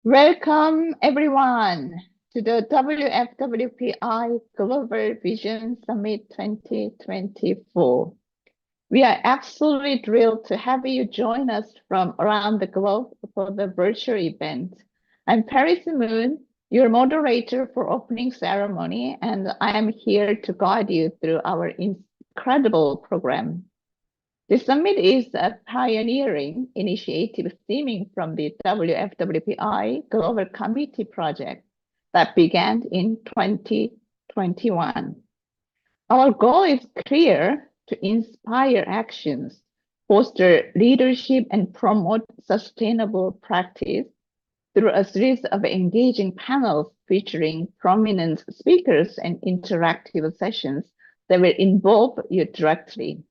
Welcome, everyone, to the WFWPI Global Vision Summit 2024. We are absolutely thrilled to have you join us from around the globe for the virtual event. I'm Paris Moon, your moderator for opening ceremony, and I am here to guide you through our incredible program. The summit is a pioneering initiative stemming from the WFWPI Global Committee project that began in 2021. Our goal is clear: to inspire actions, foster leadership, and promote sustainable practice through a series of engaging panels featuring prominent speakers and interactive sessions that will involve you directly.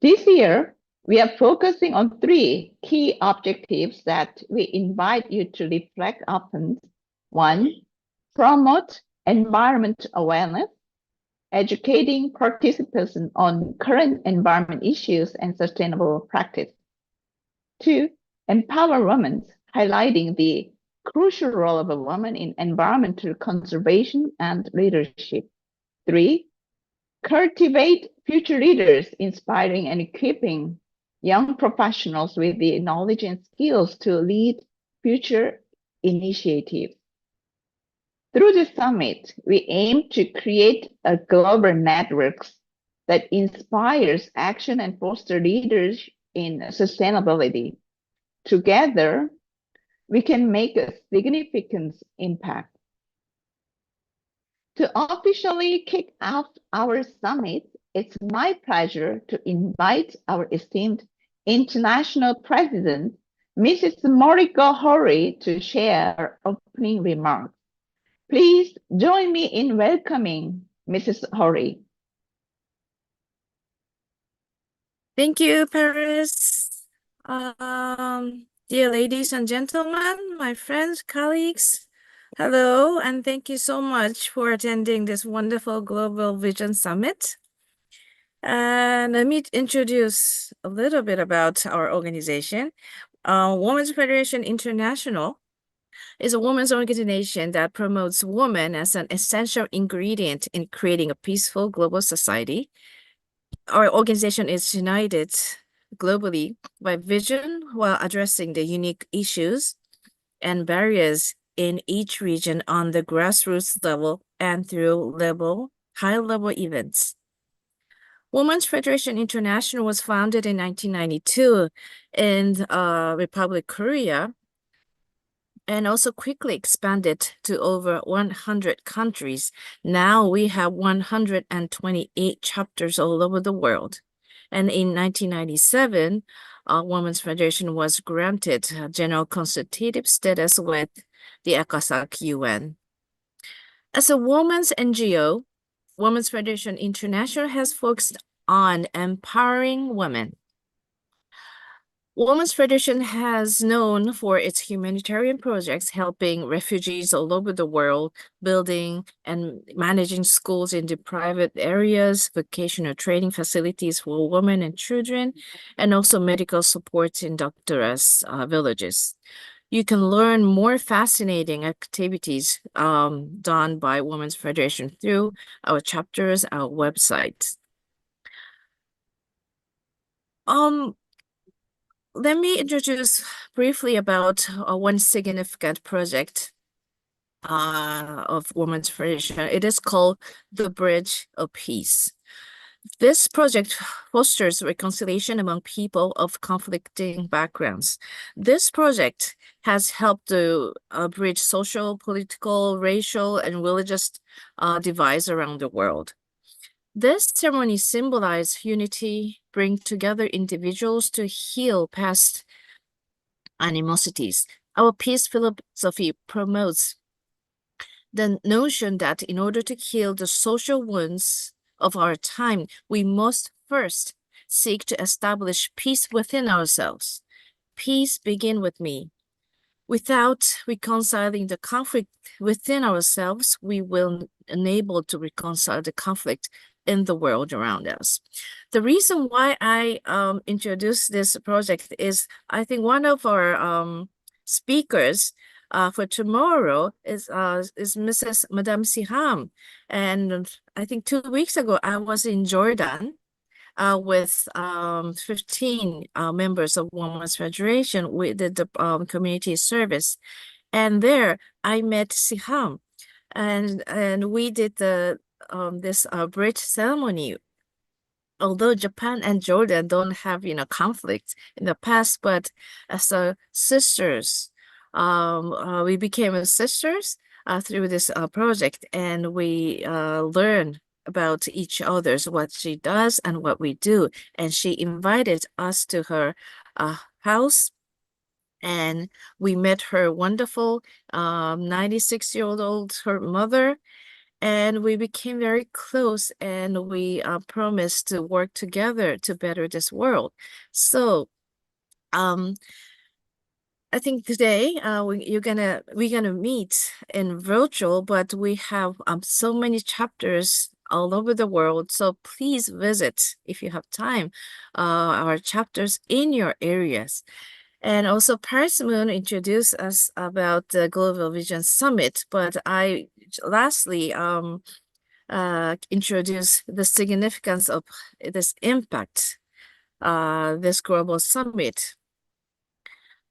This year, we are focusing on three key objectives that we invite you to reflect upon. One, promote environment awareness, educating participants on current environment issues and sustainable practice. Two, empower women, highlighting the crucial role of a woman in environmental conservation and leadership. Three, cultivate future leaders, inspiring and equipping young professionals with the knowledge and skills to lead future initiatives. Through the summit, we aim to create a global network that inspires action and fosters leaders in sustainability. Together, we can make a significant impact. To officially kick off our summit, it's my pleasure to invite our esteemed International President, Mrs. Moriko Hori, to share her opening remarks. Please join me in welcoming Mrs. Hori. Thank you, Paris. Dear ladies and gentlemen, my friends, colleagues, hello, and thank you so much for attending this wonderful Global Vision Summit. And let me introduce a little bit about our organization. Women's Federation International is a women's organization that promotes women as an essential ingredient in creating a peaceful global society. Our organization is united globally by vision while addressing the unique issues and barriers in each region on the grassroots level and through high-level events. Women's Federation International was founded in 1992 in Republic Korea and also quickly expanded to over 100 countries. Now we have 128 chapters all over the world. And in 1997, Women's Federation was granted general consultative status with the ECOSOC UN. As a women's NGO, Women's Federation International has focused on empowering women. Women's Federation has known for its humanitarian projects, helping refugees all over the world, building and managing schools in deprived areas, vocational training facilities for women and children, and also medical support in doctorless villages. You can learn more fascinating activities done by Women's Federation through our chapters, our website. Let me introduce briefly about one significant project of Women's Federation. It is called the Bridge of Peace. This project fosters reconciliation among people of conflicting backgrounds. This project has helped to bridge social, political, racial, and religious divides around the world. This ceremony symbolizes unity, bring together individuals to heal past animosities. Our peace philosophy promotes the notion that in order to heal the social wounds of our time, we must first seek to establish peace within ourselves. Peace begins with me. Without reconciling the conflict within ourselves, we will unable to reconcile the conflict in the world around us. The reason why I introduced this project is I think one of our speakers for tomorrow is Madame Siham. And I think 2 weeks ago, I was in Jordan with 15 members of Women's Federation. We did the community service. And there I met Siham. And we did the this bridge ceremony. Although Japan and Jordan don't have, conflict in the past, but as sisters, we became sisters through this project, and we learn about each other's what she does and what we do. And she invited us to her house, and we met her wonderful 96-year-old her mother, and we became very close, and we promised to work together to better this world. So I think today we're gonna meet in virtual, but we have so many chapters all over the world. So please visit, if you have time, our chapters in your areas. And also Paris Moon introduced us about the Global Vision Summit, but I lastly introduce the significance of this impact, this global summit.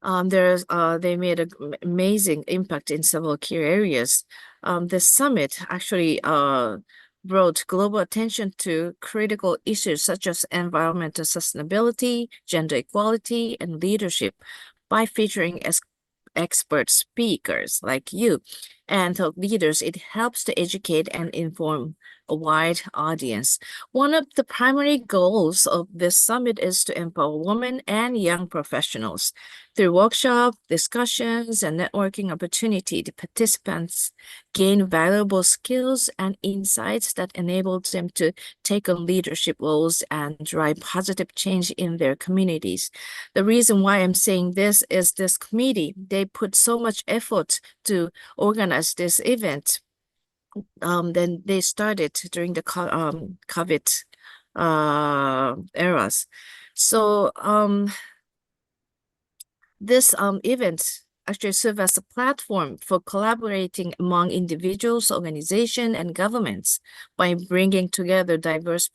They made an amazing impact in several key areas. This summit actually brought global attention to critical issues such as environmental sustainability, gender equality, and leadership by featuring expert speakers like you and thought leaders. It helps to educate and inform a wide audience. One of the primary goals of this summit is to empower women and young professionals. Through workshop, discussions, and networking opportunity, the participants gain valuable skills and insights that enable them to take on leadership roles and drive positive change in their communities. The reason why I'm saying this is this committee, they put so much effort to organize this event. Then they started during the COVID eras. So this event actually serves as a platform for collaborating among individuals, organizations, and governments by bringing together diverse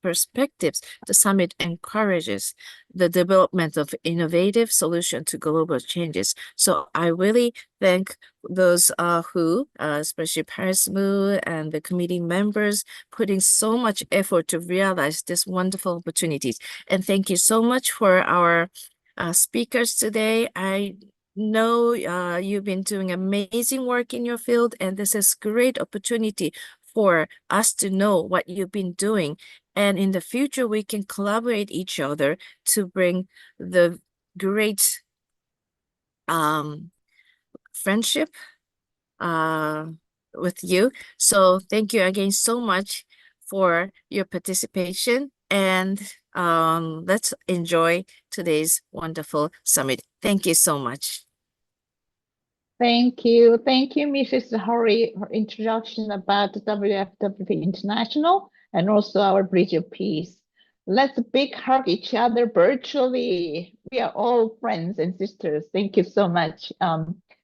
perspectives. The summit encourages the development of innovative solutions to global changes. So I really thank those who, especially Paris Moon and the committee members, putting so much effort to realize these wonderful opportunities. And thank you so much for our speakers today. I know you've been doing amazing work in your field, and this is great opportunity for us to know what you've been doing. And in the future, we can collaborate each other to bring the great friendship with you. So thank you again so much for your participation, and let's enjoy today's wonderful summit. Thank you so much. Thank you. Thank you, Mrs. Hori, for introduction about the WFWP International and also our Bridge of Peace. Let's big hug each other virtually. We are all friends and sisters. Thank you so much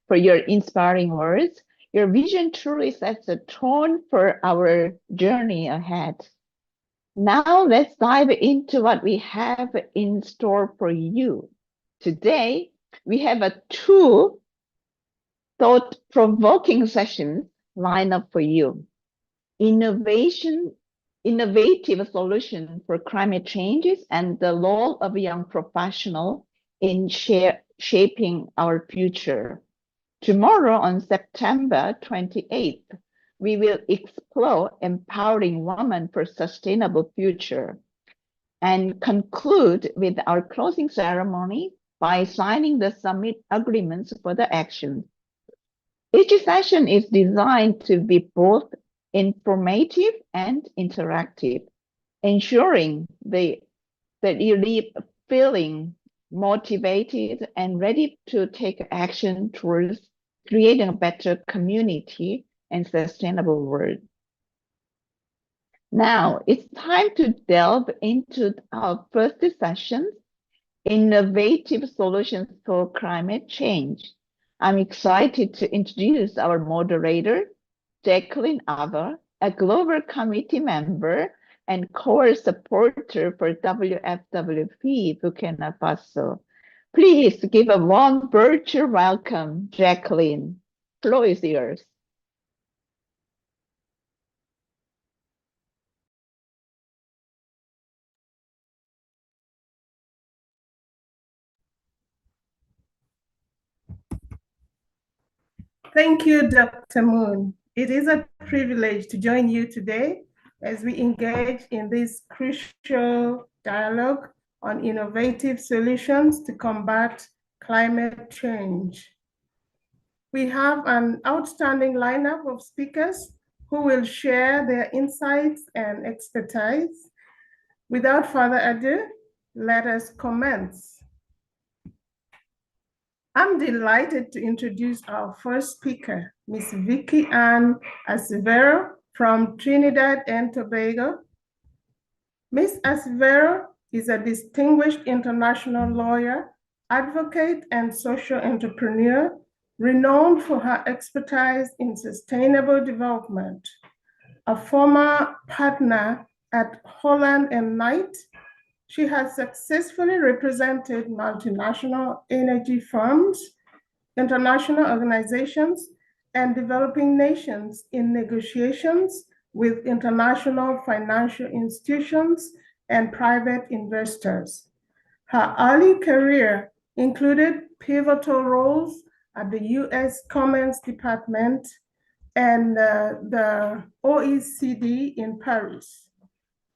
for your inspiring words. Your vision truly sets a tone for our journey ahead. Now let's dive into what we have in store for you. Today, we have two thought-provoking sessions lined up for you. Innovative solution for climate changes and the role of young professionals in shaping our future. Tomorrow on September 28th, we will explore empowering women for sustainable future and conclude with our closing ceremony by signing the summit agreements for the action. Each session is designed to be both informative and interactive, ensuring that you leave feeling motivated and ready to take action towards creating a better community and sustainable world. Now, it's time to delve into our first session, Innovative Solutions for Climate Change. I'm excited to introduce our moderator, Jacqueline Ava, a Global Committee member and core supporter for WFWP Burkina Faso. Please give a warm virtual welcome, Jacqueline. Floor is yours. Thank you, Dr. Moon. It is a privilege to join you today as we engage in this crucial dialogue on innovative solutions to combat climate change. We have an outstanding lineup of speakers who will share their insights and expertise. Without further ado, let us commence. I'm delighted to introduce our first speaker, Ms. Vicky Ann Acevero from Trinidad and Tobago. Ms. Acevero is a distinguished international lawyer, advocate, and social entrepreneur, renowned for her expertise in sustainable development. A former partner at Holland and Knight, she has successfully represented multinational energy firms, international organizations, and developing nations in negotiations with international financial institutions and private investors. Her early career included pivotal roles at the US Commerce Department and the OECD in Paris,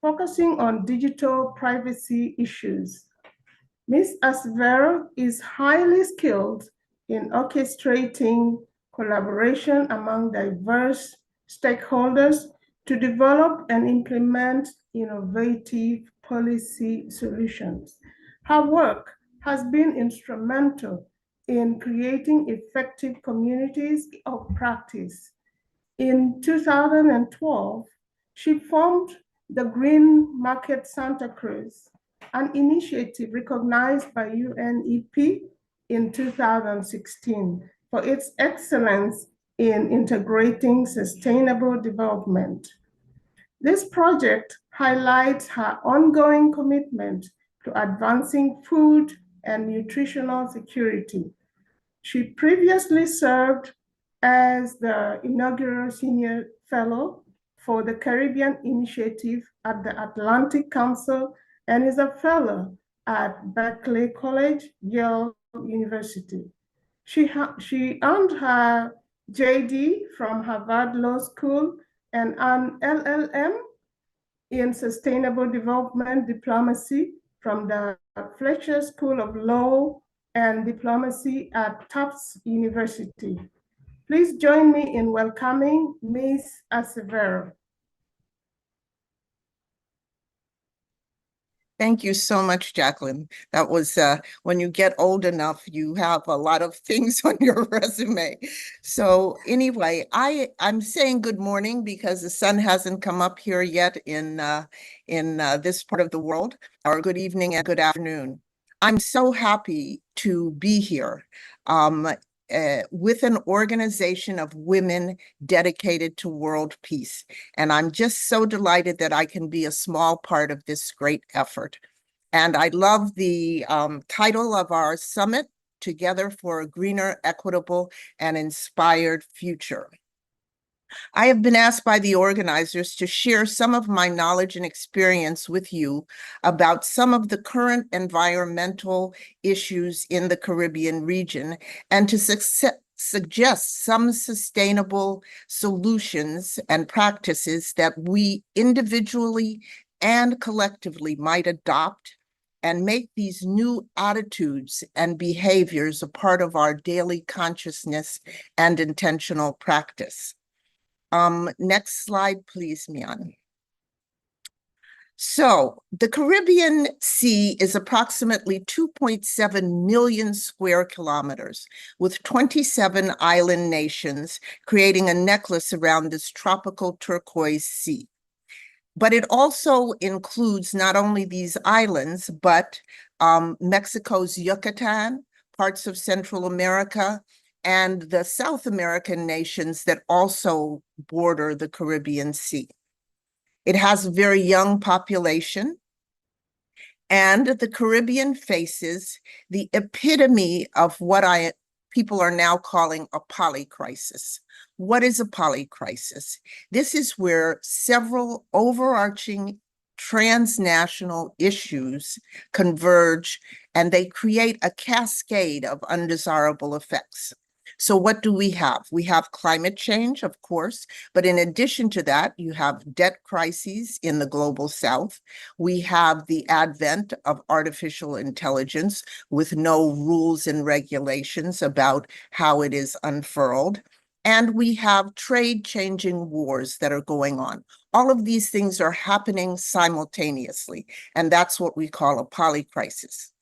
focusing on digital privacy issues. Ms. Acevero is highly skilled in orchestrating collaboration among diverse stakeholders to develop and implement innovative policy solutions. Her work has been instrumental in creating effective communities of practice. In 2012, she formed the Green Market Santa Cruz, an initiative recognized by UNEP in 2016 for its excellence in integrating sustainable development. This project highlights her ongoing commitment to advancing food and nutritional security. She previously served as the inaugural senior fellow for the Caribbean Initiative at the Atlantic Council and is a fellow at Berkeley College, Yale University. She earned her JD from Harvard Law School and an LLM in Sustainable Development Diplomacy from the Fletcher School of Law and Diplomacy at Tufts University. Please join me in welcoming Ms. Acevero. Thank you so much, Jacqueline. That was when you get old enough, you have a lot of things on your resume. So anyway, I'm saying good morning because the sun hasn't come up here yet in this part of the world, or good evening and good afternoon. I'm so happy to be here with an organization of women dedicated to world peace. And I'm just so delighted that I can be a small part of this great effort. And I love the title of our summit, Together for a Greener, Equitable, and Inspired Future. I have been asked by the organizers to share some of my knowledge and experience with you about some of the current environmental issues in the Caribbean region and to suggest some sustainable solutions and practices that we individually and collectively might adopt and make these new attitudes and behaviors a part of our daily consciousness and intentional practice. Next slide, please, Mian. So the Caribbean Sea is approximately 2.7 million square kilometers, with 27 island nations creating a necklace around this tropical turquoise sea. But it also includes not only these islands, but Mexico's Yucatan, parts of Central America, and the South American nations that also border the Caribbean Sea. It has a very young population, and the Caribbean faces the epitome of what people are now calling a polycrisis. What is a polycrisis? This is where several overarching transnational issues converge, and they create a cascade of undesirable effects. So what do we have? We have climate change, of course, but in addition to that, you have debt crises in the global South. We have the advent of artificial intelligence with no rules and regulations about how it is unfurled. And we have trade-changing wars that are going on. All of these things are happening simultaneously, and that's what we call a polycrisis.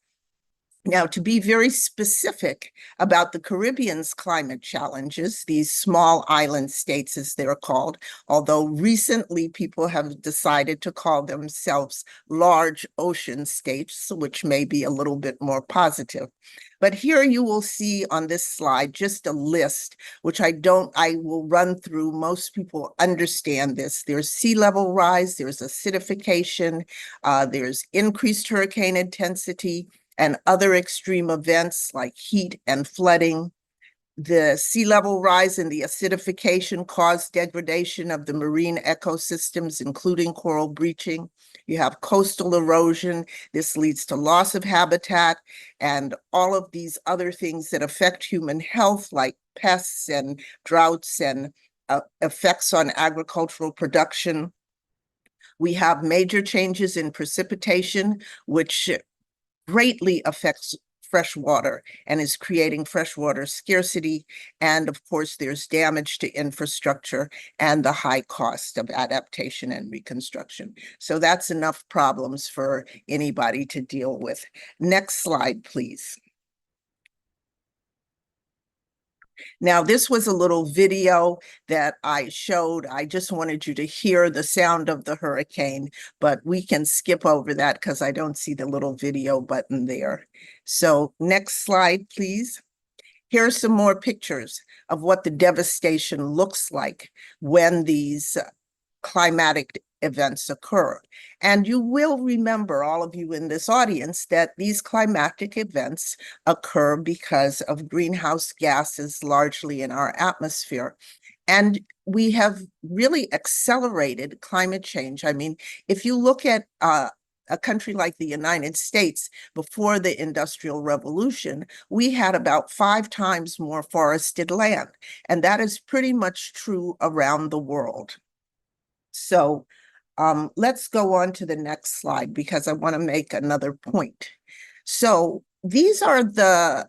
Now, to be very specific about the Caribbean's climate challenges, these small island states, as they're called, although recently people have decided to call themselves large ocean states, which may be a little bit more positive. But here you will see on this slide just a list, which I will run through. Most people understand this. There's sea level rise, there's acidification, there's increased hurricane intensity, and other extreme events like heat and flooding. The sea level rise and the acidification cause degradation of the marine ecosystems, including coral bleaching. You have coastal erosion. This leads to loss of habitat and all of these other things that affect human health, like pests and droughts and effects on agricultural production. We have major changes in precipitation, which greatly affects fresh water and is creating freshwater scarcity. And of course, there's damage to infrastructure and the high cost of adaptation and reconstruction. So that's enough problems for anybody to deal with. Next slide, please. Now, this was a little video that I showed. I just wanted you to hear the sound of the hurricane, but we can skip over that because I don't see the little video button there. So next slide, please. Here are some more pictures of what the devastation looks like when these climatic events occur. And you will remember, all of you in this audience, that these climatic events occur because of greenhouse gases largely in our atmosphere. And we have really accelerated climate change. I mean, if you look at a country like the United States, before the Industrial Revolution, we had about 5 times more forested land. And that is pretty much true around the world. So let's go on to the next slide because I want to make another point. So these are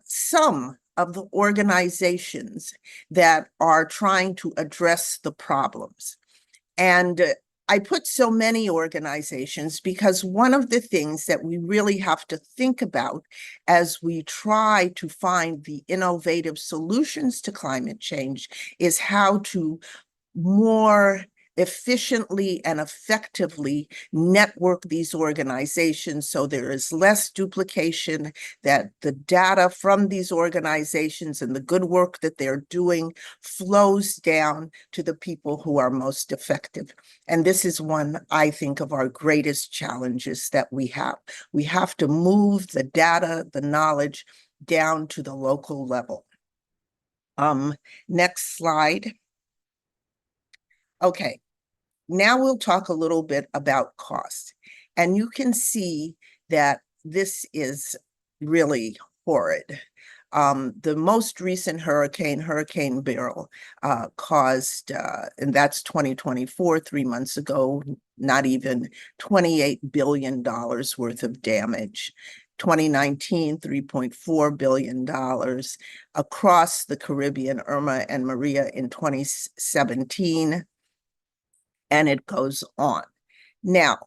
some of the organizations that are trying to address the problems. And I put so many organizations because one of the things that we really have to think about as we try to find the innovative solutions to climate change is how to more efficiently and effectively network these organizations so there is less duplication, that the data from these organizations and the good work that they're doing flows down to the people who are most effective. And this is one, I think, of our greatest challenges that we have. We have to move the data, the knowledge down to the local level. Next slide. Okay, now we'll talk a little bit about cost. And you can see that this is really horrid. The most recent hurricane, Hurricane Beryl, caused, and that's 2024, 3 months ago, not even $28 billion worth of damage. 2019, $3.4 billion. Across the Caribbean, Irma and Maria in 2017. And it goes on. Now,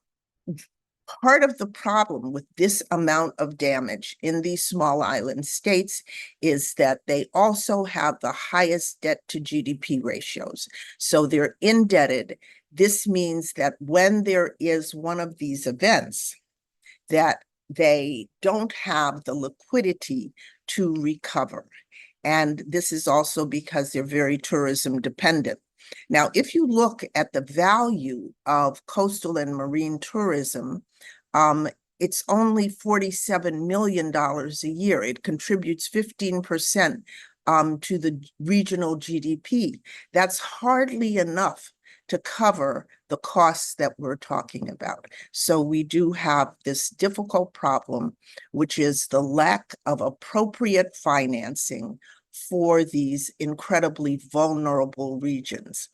part of the problem with this amount of damage in these small island states is that they also have the highest debt to GDP ratios. So they're indebted. This means that when there is one of these events, that they don't have the liquidity to recover. And this is also because they're very tourism dependent. Now, if you look at the value of coastal and marine tourism, it's only $47 million a year. It contributes 15% to the regional GDP. That's hardly enough to cover the costs that we're talking about. So we do have this difficult problem, which is the lack of appropriate financing for these incredibly vulnerable regions.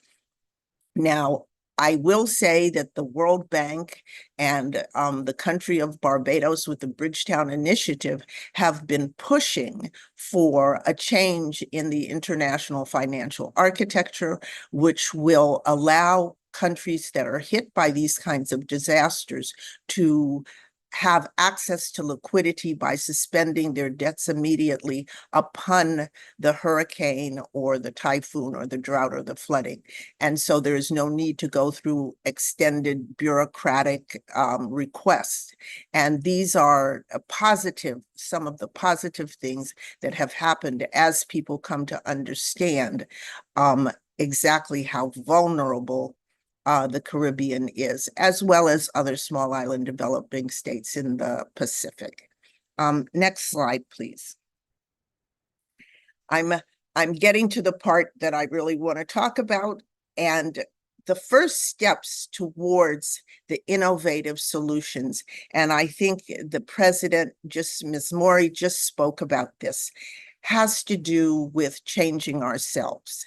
Now, I will say that the World Bank and the country of Barbados with the Bridgetown Initiative have been pushing for a change in the international financial architecture, which will allow countries that are hit by these kinds of disasters to have access to liquidity by suspending their debts immediately upon the hurricane or the typhoon or the drought or the flooding. And so there is no need to go through extended bureaucratic requests. And these are some of the positive things that have happened as people come to understand exactly how vulnerable the Caribbean is, as well as other small island developing states in the Pacific. Next slide, please. I'm getting to the part that I really want to talk about, and the first steps towards the innovative solutions, and I think the president, Ms. Mori, just spoke about this, has to do with changing ourselves.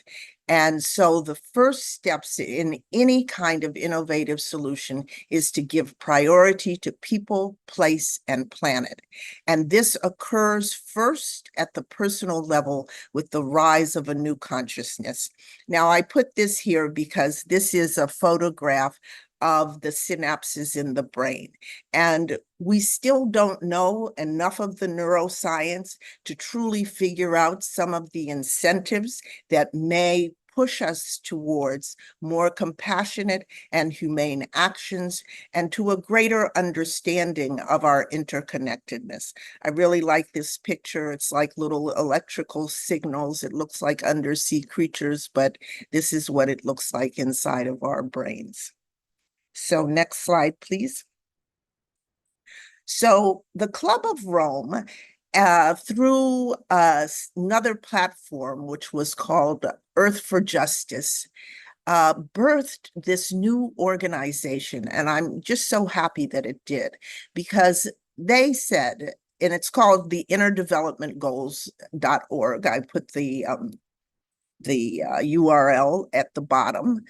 And so the first steps in any kind of innovative solution is to give priority to people, place, and planet. And this occurs first at the personal level with the rise of a new consciousness. Now, I put this here because this is a photograph of the synapses in the brain. And we still don't know enough of the neuroscience to truly figure out some of the incentives that may push us towards more compassionate and humane actions and to a greater understanding of our interconnectedness. I really like this picture. It's like little electrical signals. It looks like undersea creatures, but this is what it looks like inside of our brains. So next slide, please. So the Club of Rome, through another platform, which was called Earth for Justice, birthed this new organization. And I'm just so happy that it did, because they said, and it's called the innerdevelopmentgoals.org. I put the URL at the bottom.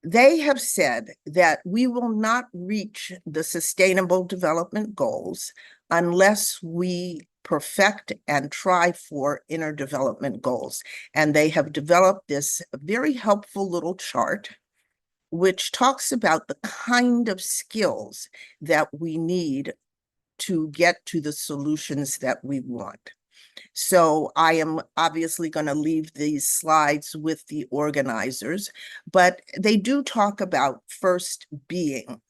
They have said that we will not reach the Sustainable Development Goals unless we perfect and try for inner development goals. And they have developed this very helpful little chart, which talks about the kind of skills that we need to get to the solutions that we want. So I am obviously going to leave these slides with the organizers, but they do talk about first being.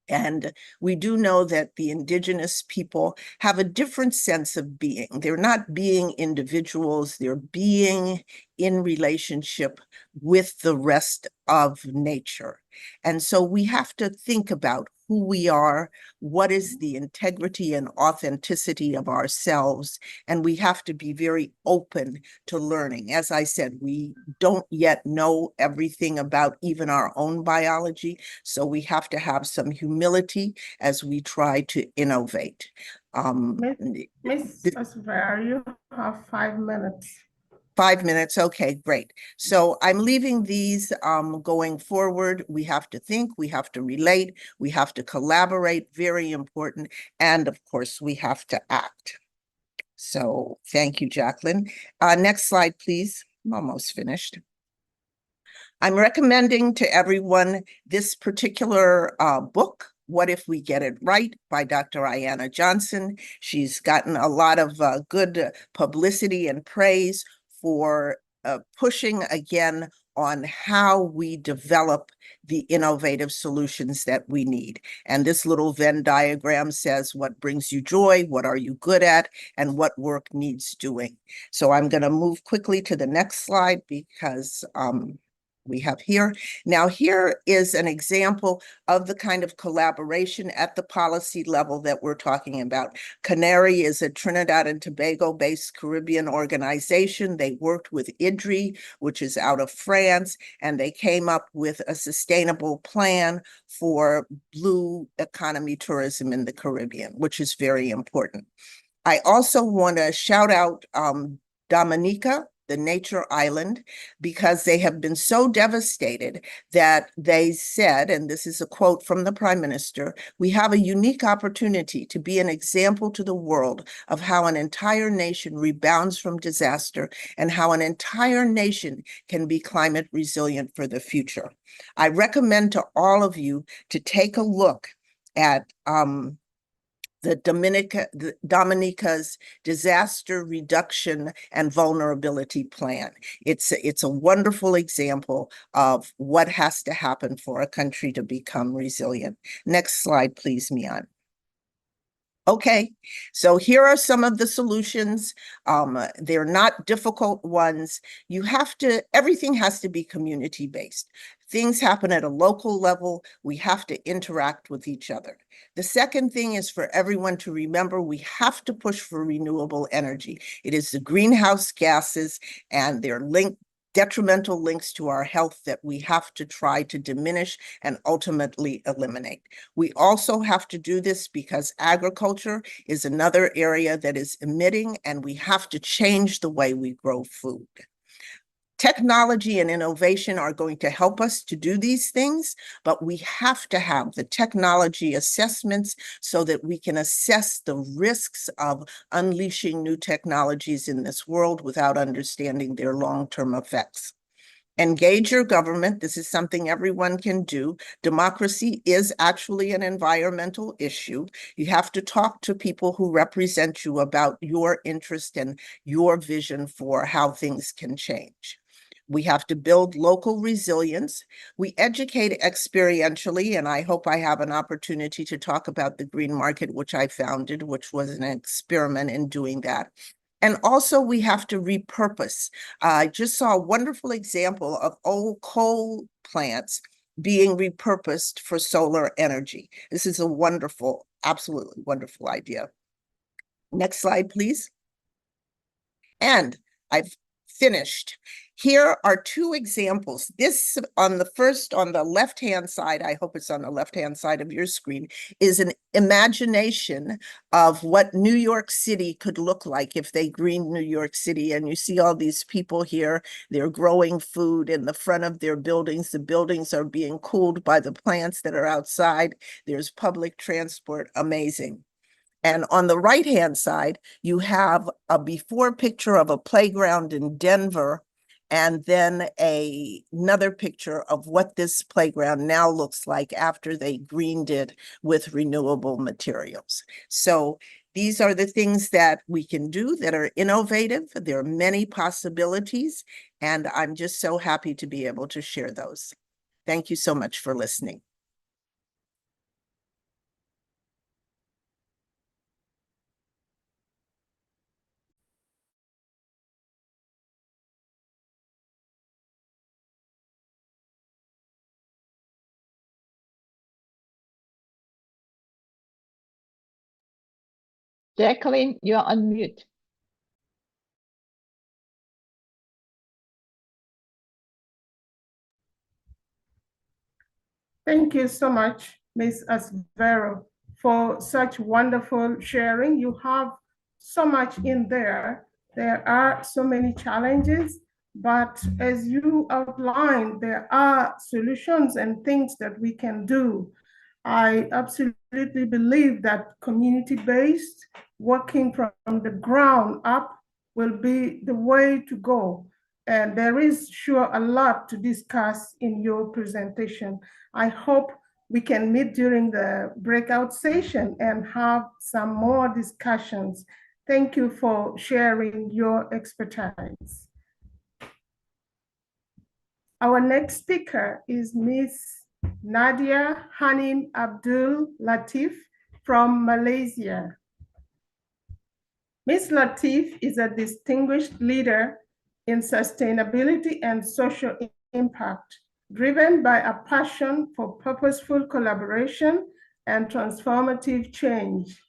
And we do know that the indigenous people have a different sense of being. They're not being individuals, they're being in relationship with the rest of nature. And so we have to think about who we are, what is the integrity and authenticity of ourselves, and we have to be very open to learning. As I said, we don't yet know everything about even our own biology, so we have to have some humility as we try to innovate. Miss Osprey, you have 5 minutes. 5 minutes. Okay, great. So I'm leaving these going forward. We have to think, we have to relate, we have to collaborate, very important. And of course, we have to act. So thank you, Jacqueline. Next slide, please. I'm almost finished. I'm recommending to everyone this particular book, What If We Get It Right, by Dr. Ayanna Johnson. She's gotten a lot of good publicity and praise for pushing, again, on how we develop the innovative solutions that we need. And this little Venn diagram says what brings you joy, what are you good at, and what work needs doing. So I'm going to move quickly to the next slide because we have here. Now, here is an example of the kind of collaboration at the policy level that we're talking about. Canary is a Trinidad and Tobago-based Caribbean organization. They worked with IDRI, which is out of France, and they came up with a sustainable plan for blue economy tourism in the Caribbean, which is very important. I also want to shout out Dominica, the nature island, because they have been so devastated that they said, and this is a quote from the Prime Minister, "We have a unique opportunity to be an example to the world of how an entire nation rebounds from disaster and how an entire nation can be climate resilient for the future." I recommend to all of you to take a look at Dominica's disaster reduction and vulnerability plan. It's a wonderful example of what has to happen for a country to become resilient. Next slide, please, Mian. Okay, so here are some of the solutions. They're not difficult ones. Everything has to be community-based. Things happen at a local level. We have to interact with each other. The second thing is for everyone to remember we have to push for renewable energy. It is the greenhouse gases and their detrimental links to our health that we have to try to diminish and ultimately eliminate. We also have to do this because agriculture is another area that is emitting, and we have to change the way we grow food. Technology and innovation are going to help us to do these things, but we have to have the technology assessments so that we can assess the risks of unleashing new technologies in this world without understanding their long-term effects. Engage your government. This is something everyone can do. Democracy is actually an environmental issue. You have to talk to people who represent you about your interest and your vision for how things can change. We have to build local resilience. We educate experientially, and I hope I have an opportunity to talk about the green market, which I founded, which was an experiment in doing that. And also we have to repurpose. I just saw a wonderful example of old coal plants being repurposed for solar energy. This is a wonderful, absolutely wonderful idea. Next slide, please. And I've finished. Here are two examples. This on the left-hand side, I hope it's on the left-hand side of your screen, is an imagination of what New York City could look like if they greened New York City. And you see all these people here, they're growing food in the front of their buildings. The buildings are being cooled by the plants that are outside. There's public transport, amazing. And on the right-hand side, you have a before picture of a playground in Denver, and then another picture of what this playground now looks like after they greened it with renewable materials. So these are the things that we can do that are innovative. There are many possibilities, and I'm just so happy to be able to share those. Thank you so much for listening. Jacqueline, you're on mute. Thank you so much, Ms. Asvero, for such wonderful sharing. You have so much in there. There are so many challenges, but as you outlined, there are solutions and things that we can do. I absolutely believe that community-based, working from the ground up, will be the way to go. And there is sure a lot to discuss in your presentation. I hope we can meet during the breakout session and have some more discussions. Thank you for sharing your expertise. Our next speaker is Ms. Nadia Hanim Abdul Latif from Malaysia. Ms. Latif is a distinguished leader in sustainability and social impact, driven by a passion for purposeful collaboration and transformative change.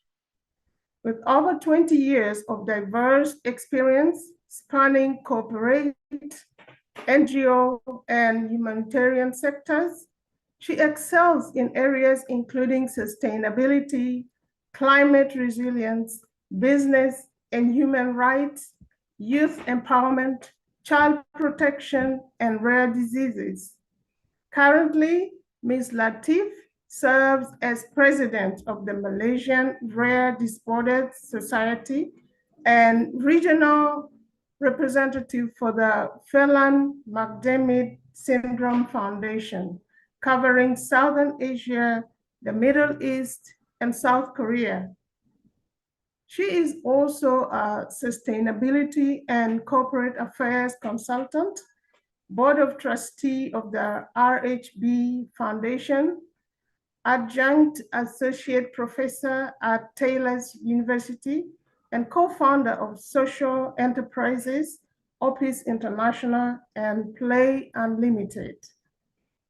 With over 20 years of diverse experience spanning corporate, NGO, and humanitarian sectors, she excels in areas including sustainability, climate resilience, business and human rights, youth empowerment, child protection, and rare diseases. Currently, Ms. Latif serves as president of the Malaysian Rare Disorders Society and regional representative for the Phelan-McDermid Syndrome Foundation, covering Southern Asia, the Middle East, and South Korea. She is also a sustainability and corporate affairs consultant, board of trustee of the RHB Foundation, adjunct associate professor at Taylor's University, and co-founder of social enterprises, Opus International and Play Unlimited.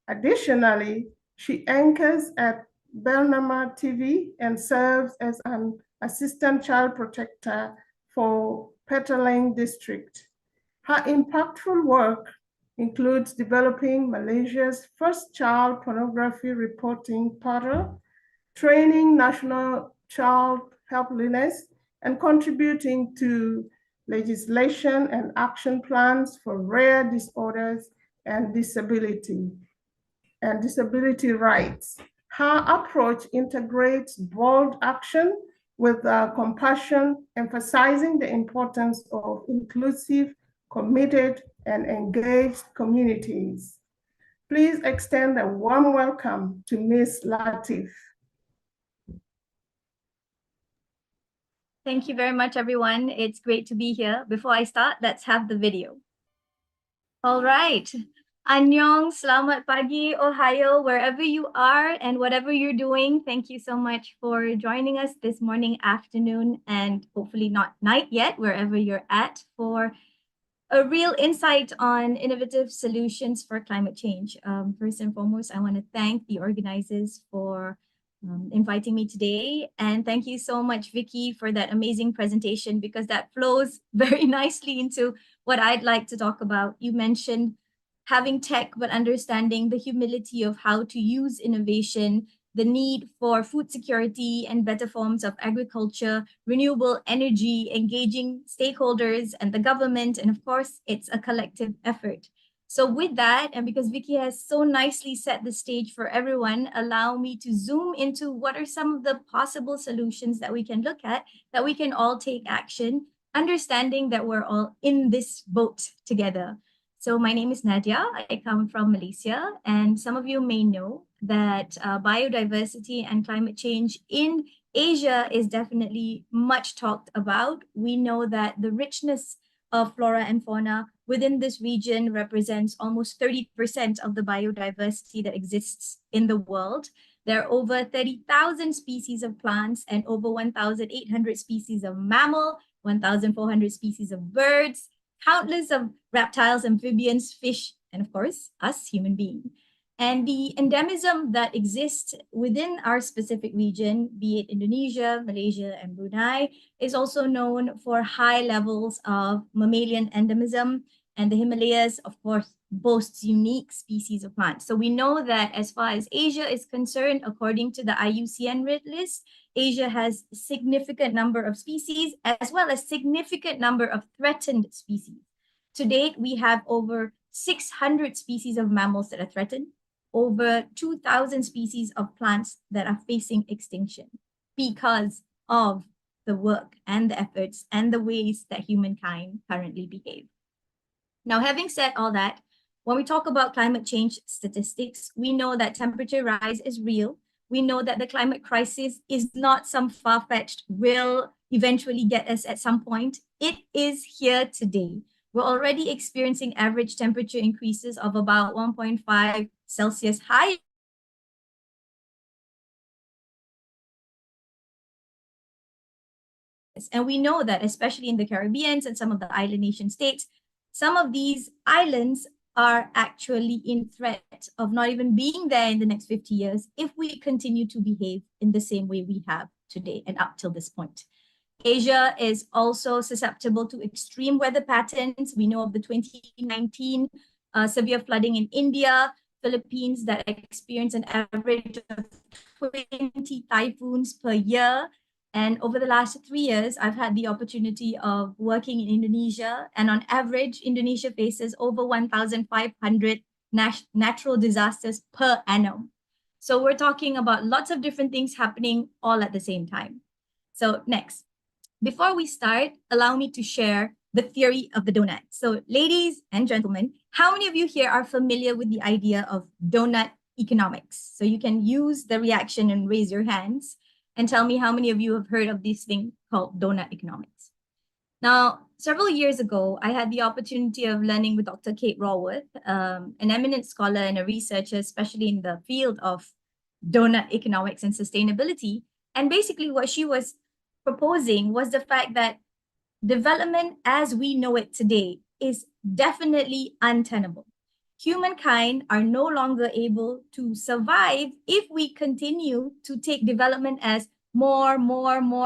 Additionally, she anchors at Bernama TV and serves as an assistant child protector for Petaling District. Her impactful work includes developing Malaysia's first child pornography reporting portal, training national child helpliness, and contributing to legislation and action plans for rare disorders and disability rights. Her approach integrates bold action with compassion, emphasizing the importance of inclusive, committed, and engaged communities. Please extend a warm welcome to Ms. Latif. Thank you very much, everyone. It's great to be here. Before I start, let's have the video. All right. Annyeong, selamat pagi, Ohio, wherever you are and whatever you're doing. Thank you so much for joining us this morning, afternoon, and hopefully not night yet, wherever you're at, for a real insight on innovative solutions for climate change. First and foremost, I want to thank the organizers for inviting me today. And thank you so much, Vicky, for that amazing presentation, because that flows very nicely into what I'd like to talk about. You mentioned having tech, but understanding the humility of how to use innovation, the need for food security and better forms of agriculture, renewable energy, engaging stakeholders and the government. And of course, it's a collective effort. So with that, and because Vicky has so nicely set the stage for everyone, allow me to zoom into what are some of the possible solutions that we can look at, that we can all take action, understanding that we're all in this boat together. So my name is Nadia. I come from Malaysia, and some of you may know that biodiversity and climate change in Asia is definitely much talked about. We know that the richness of flora and fauna within this region represents almost 30% of the biodiversity that exists in the world. There are over 30,000 species of plants and over 1,800 species of mammal, 1,400 species of birds, countless of reptiles, amphibians, fish, and of course, us human beings. And the endemism that exists within our specific region, be it Indonesia, Malaysia, and Brunei, is also known for high levels of mammalian endemism. And the Himalayas, of course, boasts unique species of plants. So we know that as far as Asia is concerned, according to the IUCN Red List, Asia has a significant number of species as well as significant number of threatened species. To date, we have over 600 species of mammals that are threatened, over 2,000 species of plants that are facing extinction because of the work and the efforts and the ways that humankind currently behave. Now, having said all that, when we talk about climate change statistics, we know that temperature rise is real. We know that the climate crisis is not some far-fetched will eventually get us at some point. It is here today. We're already experiencing average temperature increases of about 1.5 Celsius higher. And we know that, especially in the Caribbean and some of the island nation states, some of these islands are actually in threat of not even being there in the next 50 years if we continue to behave in the same way we have today and up till this point. Asia is also susceptible to extreme weather patterns. We know of the 2019 severe flooding in India, Philippines that experience an average of 20 typhoons per year. And over the last 3 years, I've had the opportunity of working in Indonesia. And on average, Indonesia faces over 1,500 natural disasters per annum. So we're talking about lots of different things happening all at the same time. So next, before we start, allow me to share the theory of the donut. So ladies and gentlemen, how many of you here are familiar with the idea of donut economics? So you can use the reaction and raise your hands and tell me how many of you have heard of this thing called donut economics. Now, several years ago, I had the opportunity of learning with Dr. Kate Raworth, an eminent scholar and a researcher, especially in the field of donut economics and sustainability. And basically what she was proposing was the fact that development as we know it today is definitely untenable. Humankind are no longer able to survive if we continue to take development as more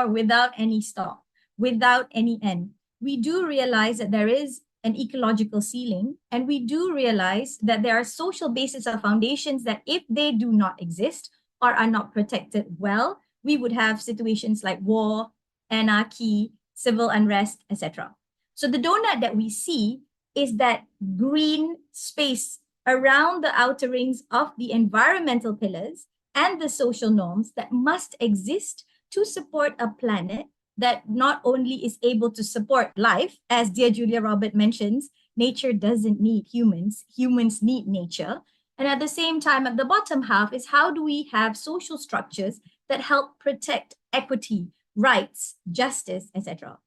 without any stop, without any end. We do realize that there is an ecological ceiling, and we do realize that there are social bases or foundations that if they do not exist or are not protected well, we would have situations like war, anarchy, civil unrest, etc. So the donut that we see is that green space around the outer rings of the environmental pillars and the social norms that must exist to support a planet that not only is able to support life, as dear Julia Robert mentions, nature doesn't need humans, humans need nature. And at the same time, at the bottom half is how do we have social structures that help protect equity, rights, justice, etc.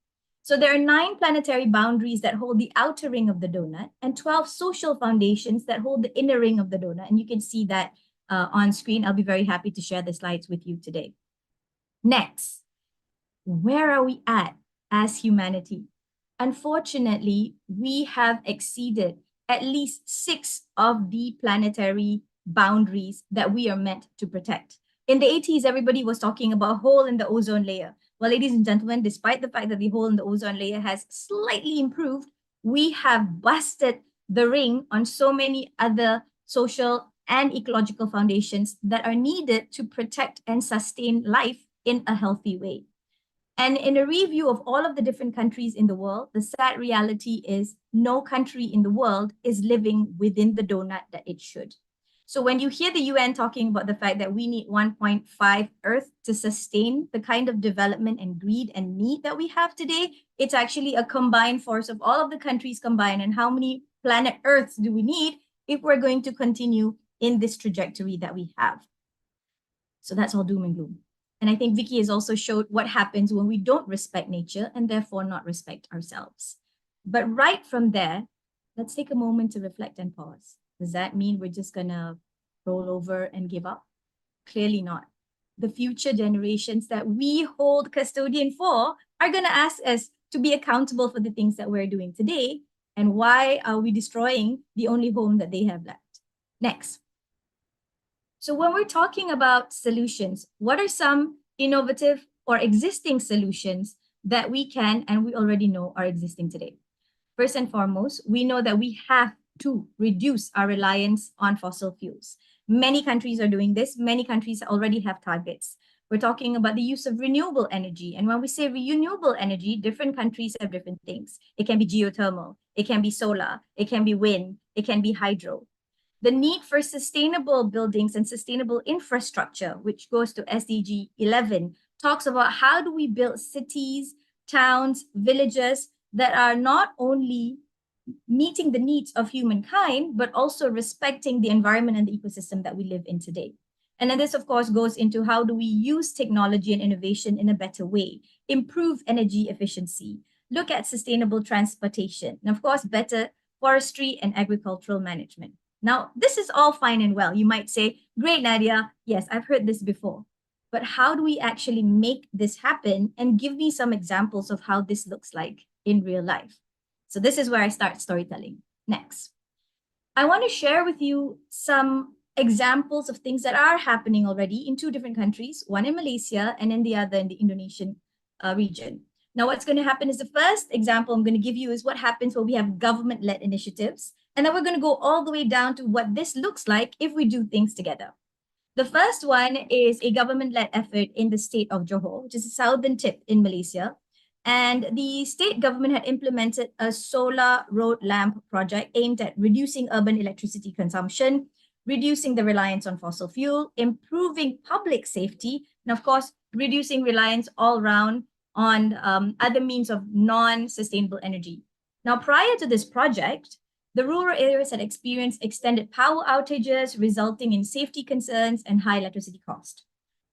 So there are 9 planetary boundaries that hold the outer ring of the donut and 12 social foundations that hold the inner ring of the donut. And you can see that on screen. I'll be very happy to share the slides with you today. Next, where are we at as humanity? Unfortunately, we have exceeded at least 6 of the planetary boundaries that we are meant to protect. In the 80s, everybody was talking about a hole in the ozone layer. Well, ladies and gentlemen, despite the fact that the hole in the ozone layer has slightly improved, we have busted the ring on so many other social and ecological foundations that are needed to protect and sustain life in a healthy way. And in a review of all of the different countries in the world, the sad reality is no country in the world is living within the donut that it should. So when you hear the UN talking about the fact that we need 1.5 Earth to sustain the kind of development and greed and need that we have today, it's actually a combined force of all of the countries combined. And how many planet Earths do we need if we're going to continue in this trajectory that we have? So that's all doom and gloom. And I think Vicky has also showed what happens when we don't respect nature and therefore not respect ourselves. But right from there, let's take a moment to reflect and pause. Does that mean we're just gonna roll over and give up? Clearly not. The future generations that we hold custodian for are gonna ask us to be accountable for the things that we're doing today. And why are we destroying the only home that they have left? Next. So when we're talking about solutions, what are some innovative or existing solutions that we can and we already know are existing today? First and foremost, we know that we have to reduce our reliance on fossil fuels. Many countries are doing this. Many countries already have targets. We're talking about the use of renewable energy. And when we say renewable energy, different countries have different things. It can be geothermal, it can be solar, it can be wind, it can be hydro. The need for sustainable buildings and sustainable infrastructure, which goes to SDG 11, talks about how do we build cities, towns, villages that are not only meeting the needs of humankind, but also respecting the environment and the ecosystem that we live in today. And then this, of course, goes into how do we use technology and innovation in a better way, improve energy efficiency, look at sustainable transportation, and of course, better forestry and agricultural management. Now, this is all fine and well. You might say, great, Nadia. Yes, I've heard this before. But how do we actually make this happen? And give me some examples of how this looks like in real life. So this is where I start storytelling. Next, I want to share with you some examples of things that are happening already in two different countries, one in Malaysia and then the other in the Indonesian region. Now, what's going to happen is the first example I'm going to give you is what happens when we have government-led initiatives. And then we're going to go all the way down to what this looks like if we do things together. The first one is a government-led effort in the state of Johor, which is the southern tip in Malaysia. And the state government had implemented a solar road lamp project aimed at reducing urban electricity consumption, reducing the reliance on fossil fuel, improving public safety, and of course, reducing reliance all around on other means of non-sustainable energy. Now, prior to this project, the rural areas had experienced extended power outages, resulting in safety concerns and high electricity cost.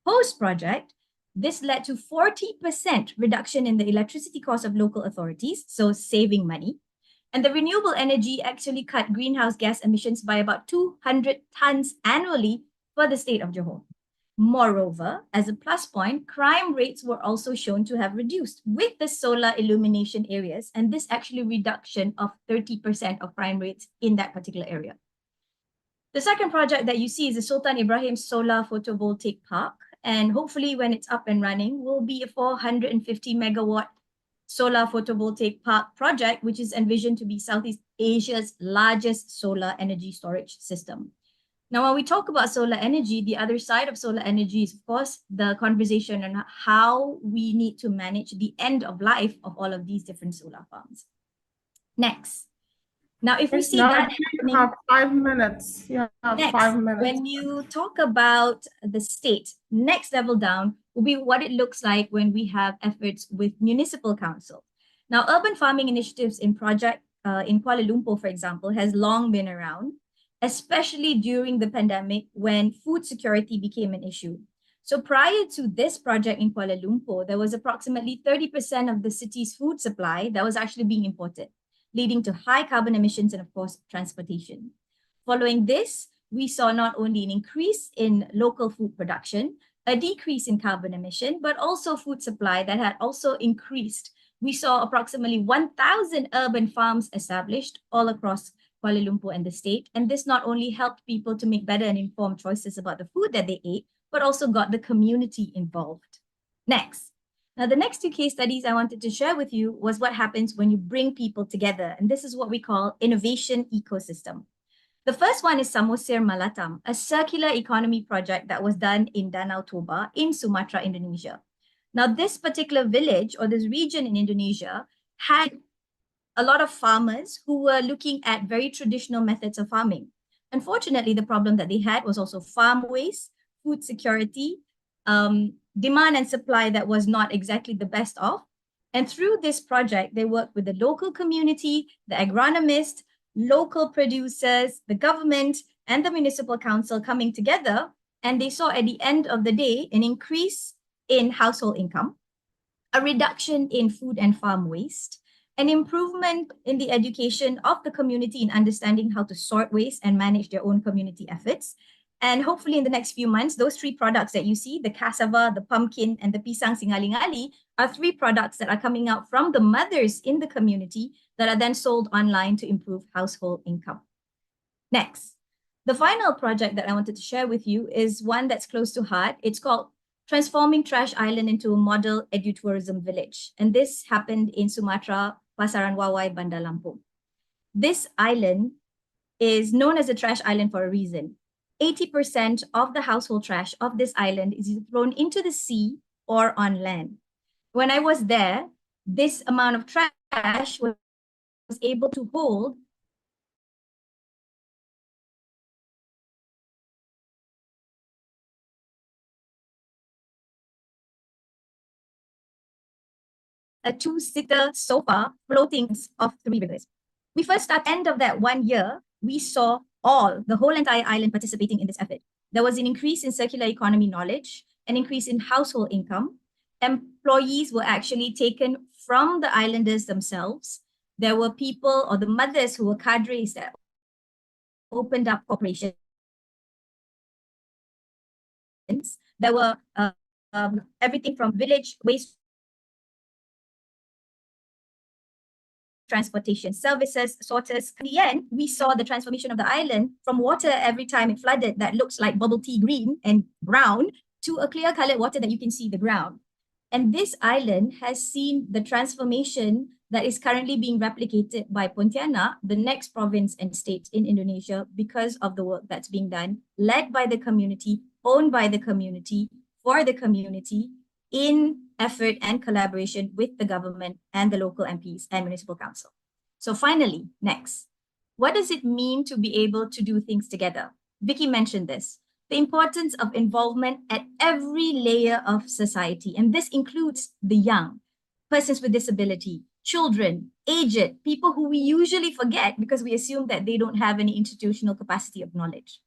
Post-project, this led to 40% reduction in the electricity cost of local authorities, so saving money. And the renewable energy actually cut greenhouse gas emissions by about 200 tons annually for the state of Johor. Moreover, as a plus point, crime rates were also shown to have reduced with the solar illumination areas, and this actually reduction of 30% of crime rates in that particular area. The second project that you see is the Sultan Ibrahim Solar Photovoltaic Park, and hopefully when it's up and running, will be a 450 megawatt solar photovoltaic park project, which is envisioned to be Southeast Asia's largest solar energy storage system. Now, when we talk about solar energy, the other side of solar energy is, of course, the conversation on how we need to manage the end of life of all of these different solar farms. Next. Now, if we see that you have 5 minutes. You have next, 5 minutes. when you talk about the state, next level down will be what it looks like when we have efforts with municipal council. Now, urban farming initiatives in project in Kuala Lumpur, for example, has long been around, especially during the pandemic when food security became an issue. So prior to this project in Kuala Lumpur, there was approximately 30% of the city's food supply that was actually being imported, leading to high carbon emissions and, of course, transportation. Following this, we saw not only an increase in local food production, a decrease in carbon emission, but also food supply that had also increased. We saw approximately 1,000 urban farms established all across Kuala Lumpur and the state. And this not only helped people to make better and informed choices about the food that they ate, but also got the community involved. Next. Now, the next two case studies I wanted to share with you was what happens when you bring people together. And this is what we call innovation ecosystem. The first one is Samosir Malatam, a circular economy project that was done in Danau Toba in Sumatra, Indonesia. Now, this particular village or this region in Indonesia had a lot of farmers who were looking at very traditional methods of farming. Unfortunately, the problem that they had was also farm waste, food security, demand and supply that was not exactly the best of. And through this project, they worked with the local community, the agronomist, local producers, the government, and the municipal council coming together. And they saw at the end of the day an increase in household income, a reduction in food and farm waste, an improvement in the education of the community in understanding how to sort waste and manage their own community efforts. And hopefully in the next few months, those three products that you see, the cassava, the pumpkin, and the pisang singaling-ali, are three products that are coming out from the mothers in the community that are then sold online to improve household income. Next, the final project that I wanted to share with you is one that's close to heart. It's called Transforming Trash Island into a Model Edutourism Village. And this happened in Sumatra, Pasaran Wawai, Bandar Lampung. This island is known as a trash island for a reason. 80% of the household trash of this island is thrown into the sea or on land. When I was there, this amount of trash was able to hold a two-seater sofa floating off 3 rivers. We first started end of that 1 year, we saw the whole entire island participating in this effort. There was an increase in circular economy knowledge, an increase in household income. Employees were actually taken from the islanders themselves. There were people or the mothers who were cadres that opened up corporations. There were everything from village waste transportation services, sorters. In the end, we saw the transformation of the island from water every time it flooded that looks like bubble tea green and brown to a clear colored water that you can see the ground. And this island has seen the transformation that is currently being replicated by Pontianak, the next province and state in Indonesia, because of the work that's being done, led by the community, owned by the community, for the community, in effort and collaboration with the government and the local MPs and municipal council. So finally, next, what does it mean to be able to do things together? Vicky mentioned this, the importance of involvement at every layer of society. And this includes the young, persons with disability, children, aged, people who we usually forget because we assume that they don't have any institutional capacity of knowledge.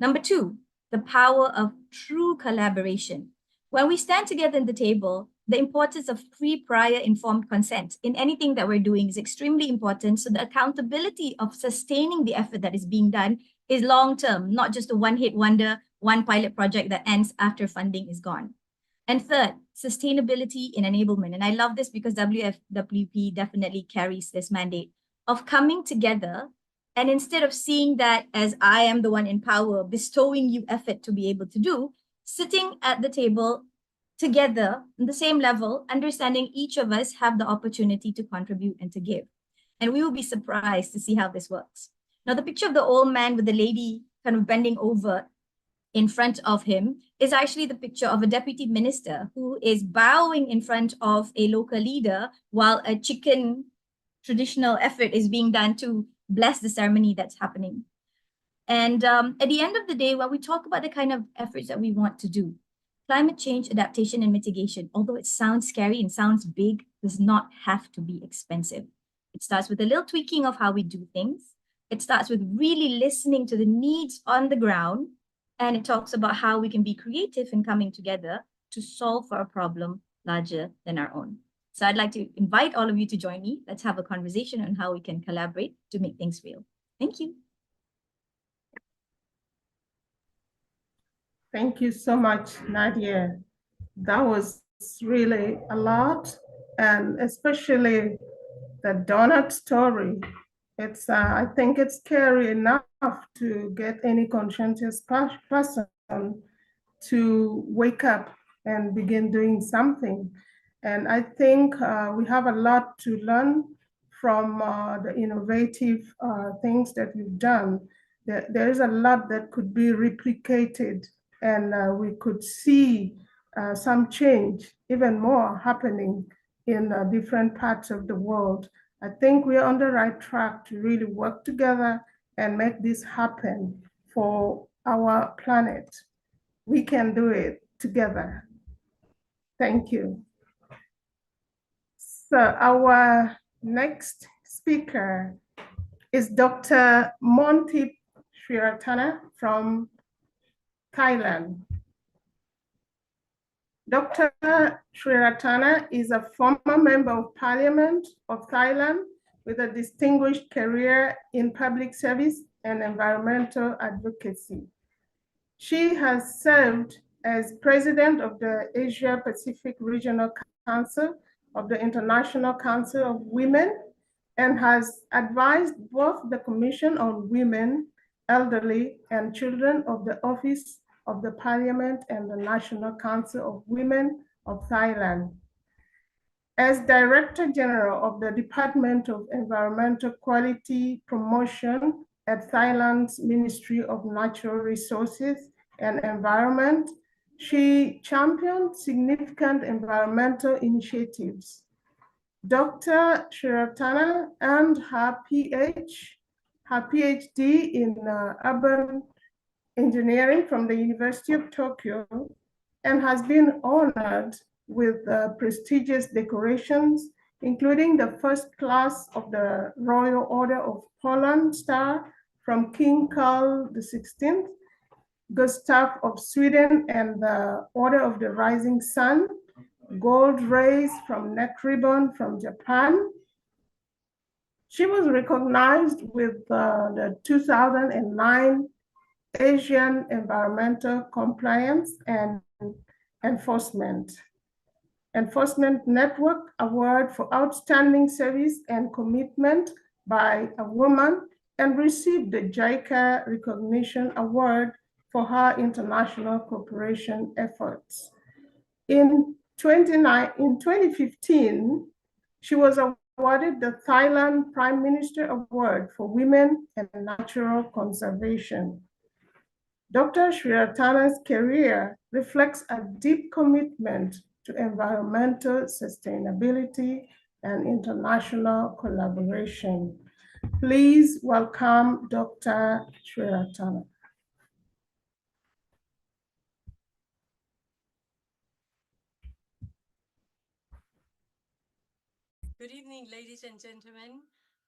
Number two, the power of true collaboration. When we stand together at the table, the importance of prior informed consent in anything that we're doing is extremely important. So the accountability of sustaining the effort that is being done is long-term, not just a one-hit wonder, one pilot project that ends after funding is gone. And third, sustainability in enablement. And I love this because WFWP definitely carries this mandate of coming together. And instead of seeing that as I am the one in power, bestowing you effort to be able to do, sitting at the table together on the same level, understanding each of us have the opportunity to contribute and to give. And we will be surprised to see how this works. Now, the picture of the old man with the lady kind of bending over in front of him is actually the picture of a deputy minister who is bowing in front of a local leader while a chicken traditional effort is being done to bless the ceremony that's happening. And at the end of the day, when we talk about the kind of efforts that we want to do, climate change, adaptation, and mitigation, although it sounds scary and sounds big, does not have to be expensive. It starts with a little tweaking of how we do things. It starts with really listening to the needs on the ground. And it talks about how we can be creative in coming together to solve for a problem larger than our own. So I'd like to invite all of you to join me. Let's have a conversation on how we can collaborate to make things real. Thank you. Thank you so much, Nadia. That was really a lot, and especially the donut story. It's, I think it's scary enough to get any conscientious person to wake up and begin doing something. And I think we have a lot to learn from the innovative things that you've done. There is a lot that could be replicated, and we could see some change, even more happening in different parts of the world. I think we are on the right track to really work together and make this happen for our planet. We can do it together. Thank you. So our next speaker is Dr. Montip Sriratana from Thailand. Dr. Sriratana is a former member of Parliament of Thailand with a distinguished career in public service and environmental advocacy. She has served as president of the Asia Pacific Regional Council of the International Council of Women and has advised both the Commission on Women, Elderly, and Children of the Office of the Parliament and the National Council of Women of Thailand. As Director General of the Department of Environmental Quality Promotion at Thailand's Ministry of Natural Resources and Environment, she championed significant environmental initiatives. Dr. Sriratana earned her PhD in urban engineering from the University of Tokyo and has been honored with prestigious decorations, including the first class of the Royal Order of Poland Star from King Carl XVI, Gustav of Sweden, and the Order of the Rising Sun gold race from neck ribbon from Japan. She was recognized with the 2009 Asian Environmental Compliance and Enforcement Network Award for Outstanding Service and Commitment by a Woman, and received the JICA Recognition Award for her international cooperation efforts. In 2015, she was awarded the Thailand Prime Minister Award for Women and Natural Conservation. Dr. Shriratana's career reflects a deep commitment to environmental sustainability and international collaboration. Please welcome Dr. Shriratana. Good evening, ladies and gentlemen.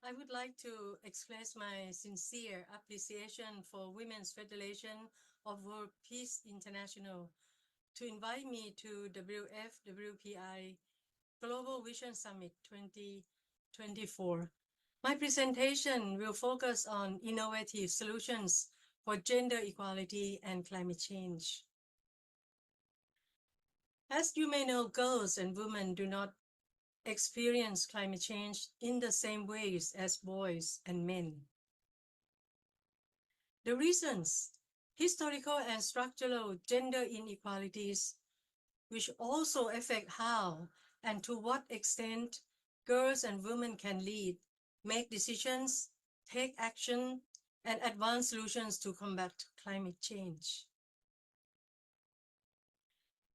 I would like to express my sincere appreciation for Women's Federation of World Peace International to invite me to WFWPI Global Vision Summit 2024. My presentation will focus on innovative solutions for gender equality and climate change. As you may know, girls and women do not experience climate change in the same ways as boys and men. The reasons: historical and structural gender inequalities, which also affect how and to what extent girls and women can lead, make decisions, take action, and advance solutions to combat climate change.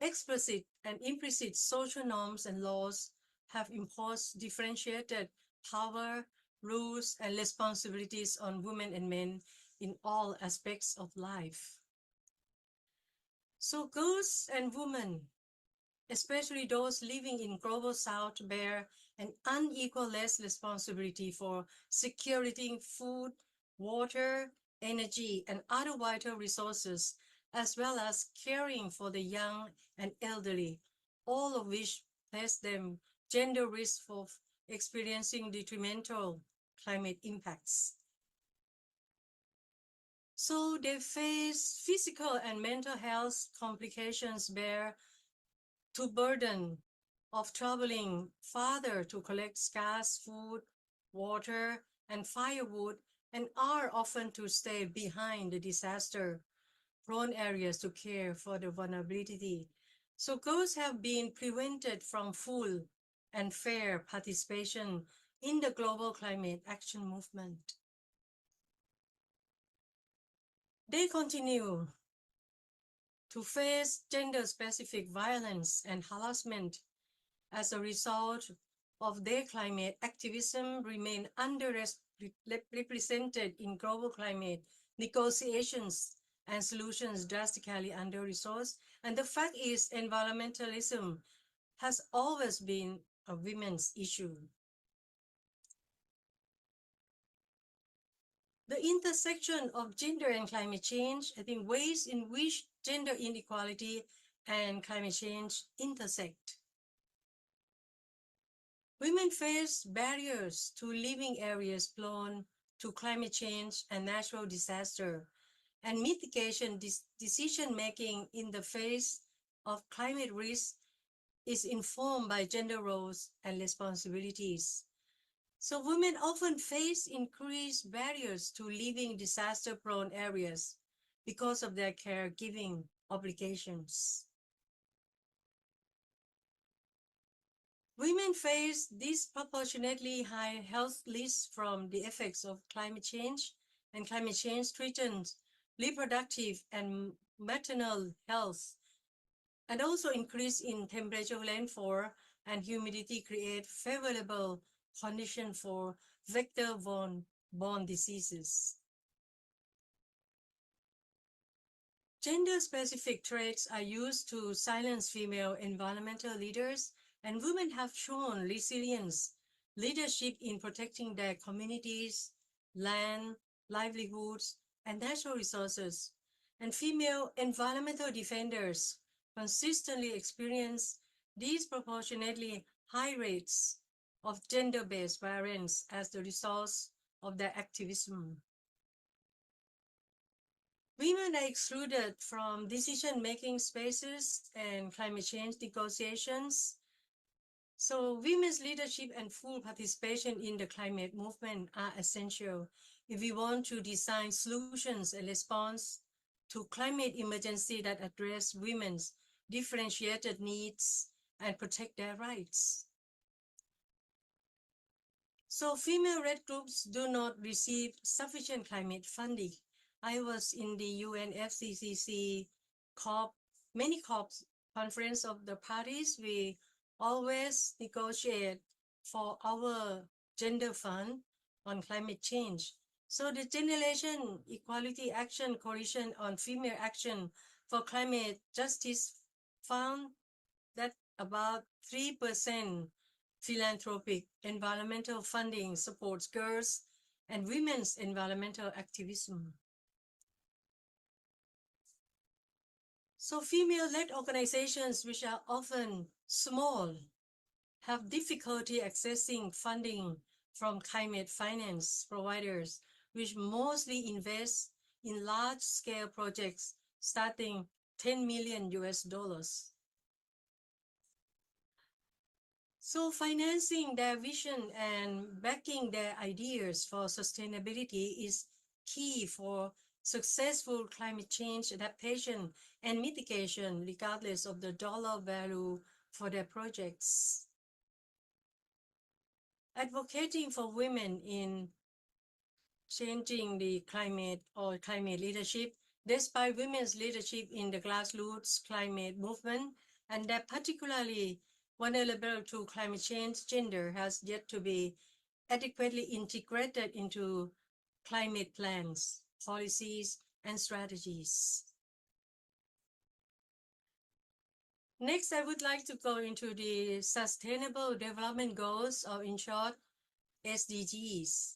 Explicit and implicit social norms and laws have imposed differentiated power, rules, and responsibilities on women and men in all aspects of life. So girls and women, especially those living in Global South, bear an unequal responsibility for securing food, water, energy, and other vital resources, as well as caring for the young and elderly, all of which place them gender risk of experiencing detrimental climate impacts. So they face physical and mental health complications, bear to burden of traveling farther to collect scarce food, water, and firewood, and are often to stay behind the disaster-prone areas to care for the vulnerability. So girls have been prevented from full and fair participation in the global climate action movement. They continue to face gender-specific violence and harassment as a result of their climate activism, remain underrepresented in global climate negotiations and solutions, drastically under-resourced. And the fact is, environmentalism has always been a women's issue. The intersection of gender and climate change, I think ways in which gender inequality and climate change intersect. Women face barriers to living areas prone to climate change and natural disaster, and mitigation decision-making in the face of climate risk is informed by gender roles and responsibilities. So women often face increased barriers to living disaster-prone areas because of their caregiving obligations. Women face disproportionately high health risks from the effects of climate change, and climate change threatens reproductive and maternal health, and also increase in temperature, rainfall, and humidity create favorable conditions for vector-borne diseases. Gender-specific traits are used to silence female environmental leaders, and women have shown resilience, leadership in protecting their communities, land, livelihoods, and natural resources. And female environmental defenders consistently experience disproportionately high rates of gender-based violence as the result of their activism. Women are excluded from decision-making spaces and climate change negotiations. So women's leadership and full participation in the climate movement are essential if we want to design solutions and response to climate emergency that address women's differentiated needs and protect their rights. So female-led groups do not receive sufficient climate funding. I was in the UNFCCC COP, many COPs conference of the parties. We always negotiate for our gender fund on climate change. So the Generation Equality Action Coalition on Female Action for Climate Justice found that about 3% philanthropic environmental funding supports girls and women's environmental activism. So female-led organizations, which are often small, have difficulty accessing funding from climate finance providers, which mostly invest in large-scale projects starting $10 million. So financing their vision and backing their ideas for sustainability is key for successful climate change adaptation and mitigation, regardless of the dollar value for their projects. Advocating for women in changing the climate or climate leadership, despite women's leadership in the grassroots climate movement, and that particularly vulnerable to climate change, gender has yet to be adequately integrated into climate plans, policies, and strategies. Next, I would like to go into the Sustainable Development Goals, or in short, SDGs.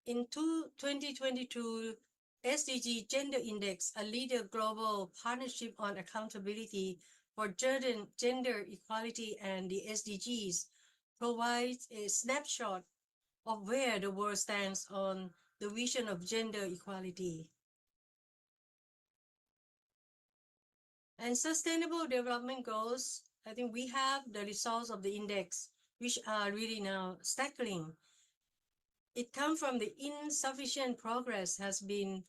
In 2022, SDG Gender Index, a leader global partnership on accountability for gender equality and the SDGs, provides a snapshot of where the world stands on the vision of gender equality. And Sustainable Development Goals, I think we have the results of the index, which are really now staggering. It comes from the insufficient progress has been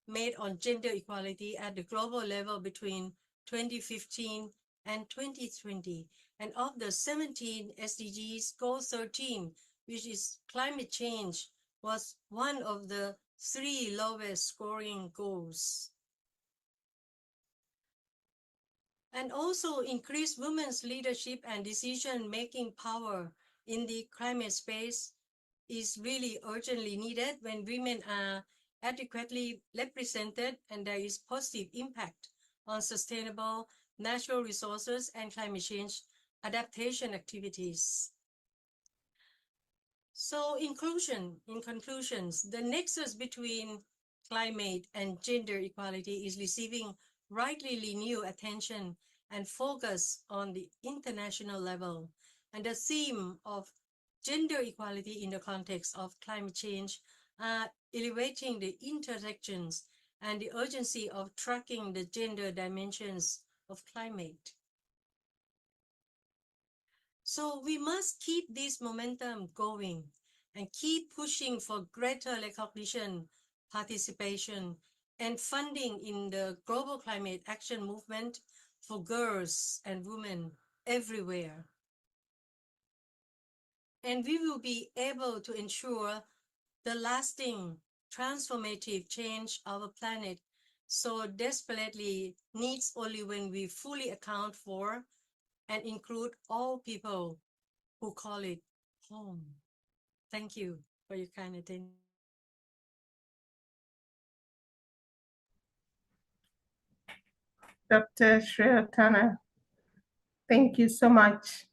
made on gender equality at the global level between 2015 and 2020. And of the 17 SDGs, Goal 13, which is climate change, was one of the 3 lowest scoring goals. And also increase women's leadership and decision-making power in the climate space is really urgently needed when women are adequately represented and there is positive impact on sustainable natural resources and climate change adaptation activities. So in conclusions, the nexus between climate and gender equality is receiving rightly renewed attention and focus on the international level. And the theme of gender equality in the context of climate change are elevating the intersections and the urgency of tracking the gender dimensions of climate. So we must keep this momentum going and keep pushing for greater recognition, participation, and funding in the global climate action movement for girls and women everywhere. And we will be able to ensure the lasting transformative change our planet so desperately needs only when we fully account for and include all people who call it home. Thank you for your kind attention. Dr. Shreya Tana, thank you so much.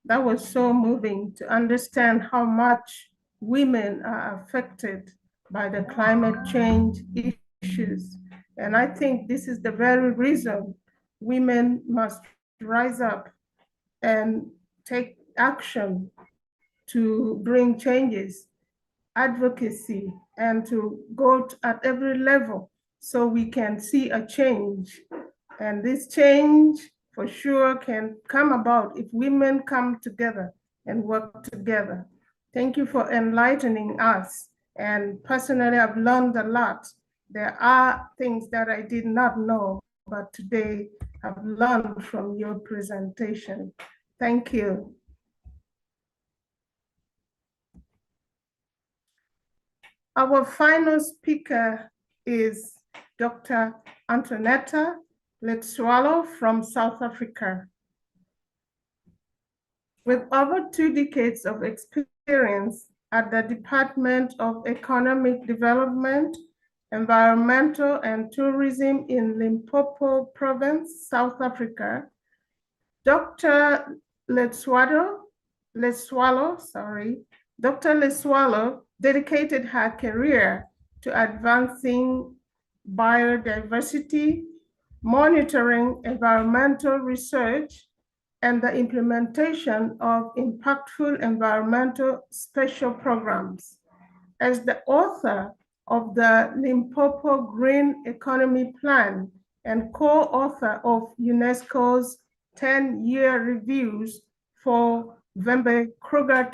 That was so moving to understand how much women are affected by the climate change issues. And I think this is the very reason women must rise up and take action to bring changes, advocacy, and to go at every level so we can see a change. And this change for sure can come about if women come together and work together. Thank you for enlightening us. And personally, I've learned a lot. There are things that I did not know, but today I've learned from your presentation. Thank you. Our final speaker is Dr. Antonetta Letswalo from South Africa. With over 2 decades of experience at the Department of Economic Development, Environmental and Tourism in Limpopo Province, South Africa, Dr. Letswalo dedicated her career to advancing biodiversity, monitoring environmental research, and the implementation of impactful environmental special programs. As the author of the Limpopo Green Economy Plan and co-author of UNESCO's 10-year reviews for Vembe Kruger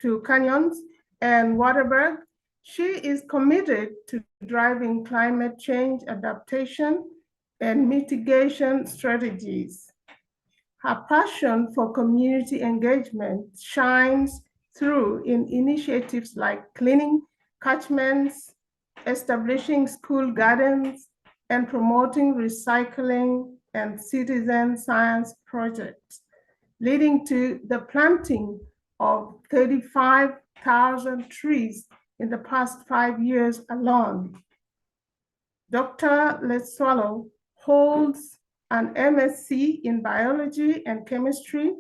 to Canyons and Waterberg, she is committed to driving climate change adaptation and mitigation strategies. Her passion for community engagement shines through in initiatives like cleaning catchments, establishing school gardens, and promoting recycling and citizen science projects, leading to the planting of 35,000 trees in the past 5 years alone. Dr. Letswalo holds an MSc in biology and chemistry,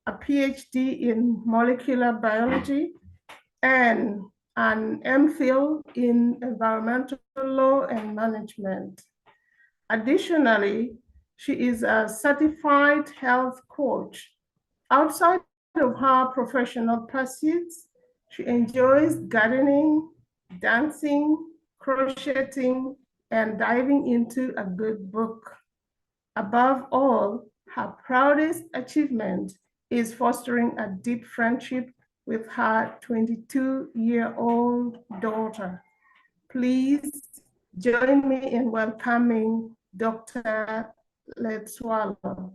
a PhD in molecular biology, and an MPhil in environmental law and management. Additionally, she is a certified health coach. Outside of her professional pursuits, she enjoys gardening, dancing, crocheting, and diving into a good book. Above all, her proudest achievement is fostering a deep friendship with her 22-year-old daughter. Please join me in welcoming Dr. Letswalo.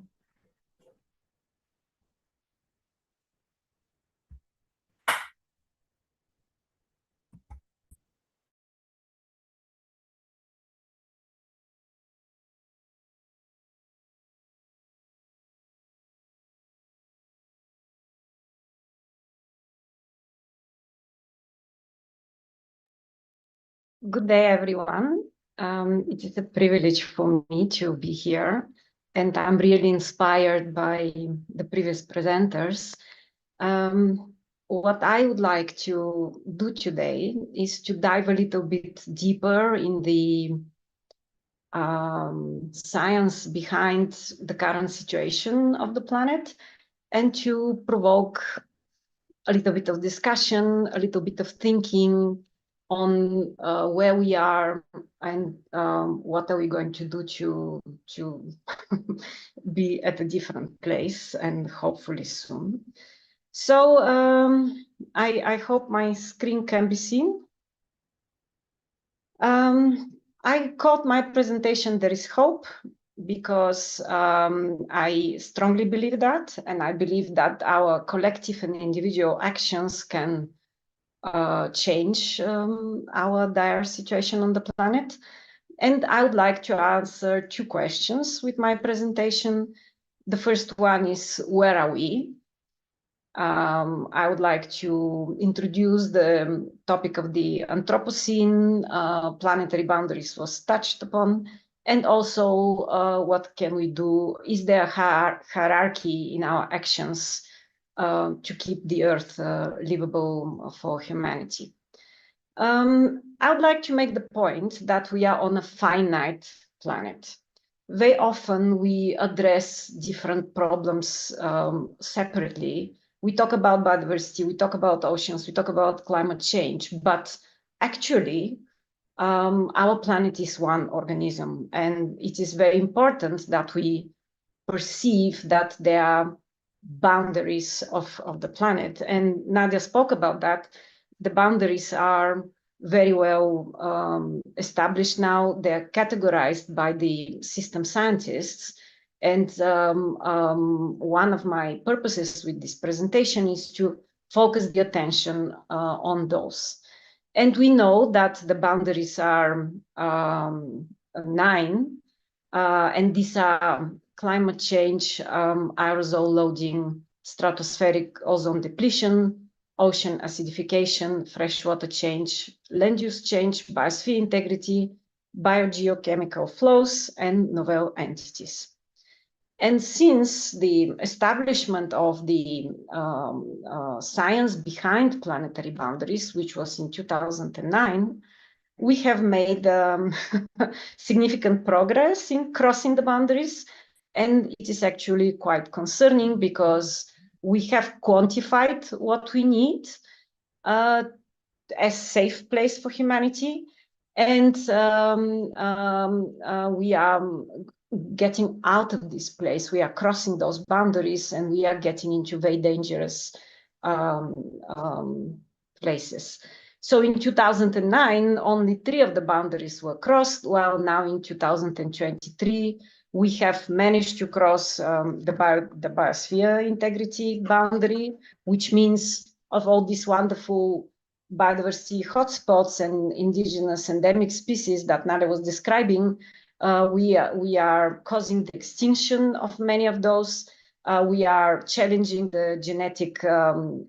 Good day, everyone. It is a privilege for me to be here, and I'm really inspired by the previous presenters. What I would like to do today is to dive a little bit deeper in the science behind the current situation of the planet, and to provoke a little bit of discussion, a little bit of thinking on where we are and what are we going to do to be at a different place, and hopefully soon. So I hope my screen can be seen. I called my presentation "There is Hope" because I strongly believe that, and I believe that our collective and individual actions can change our dire situation on the planet. And I would like to answer 2 questions with my presentation. The first one is, where are we? I would like to introduce the topic of the Anthropocene, planetary boundaries was touched upon, and also what can we do? Is there a hierarchy in our actions to keep the Earth livable for humanity? I would like to make the point that we are on a finite planet. very often we address different problems separately. We talk about biodiversity, we talk about oceans, we talk about climate change, but actually our planet is one organism, and it is very important that we perceive that there are boundaries of the planet. And Nadia spoke about that. The boundaries are very well established now. They're categorized by the system scientists. And one of my purposes with this presentation is to focus the attention on those. And we know that the boundaries are 9, and these are climate change, aerosol loading, stratospheric ozone depletion, ocean acidification, freshwater change, land use change, biosphere integrity, biogeochemical flows, and novel entities. And since the establishment of the science behind planetary boundaries, which was in 2009, we have made significant progress in crossing the boundaries. And it is actually quite concerning because we have quantified what we need as a safe place for humanity. And we are getting out of this place. We are crossing those boundaries and we are getting into very dangerous places. So in 2009, only 3 of the boundaries were crossed, while now in 2023, we have managed to cross the biosphere integrity boundary, which means of all these wonderful biodiversity hotspots and indigenous endemic species that Nadia was describing, we are causing the extinction of many of those. We are challenging the genetic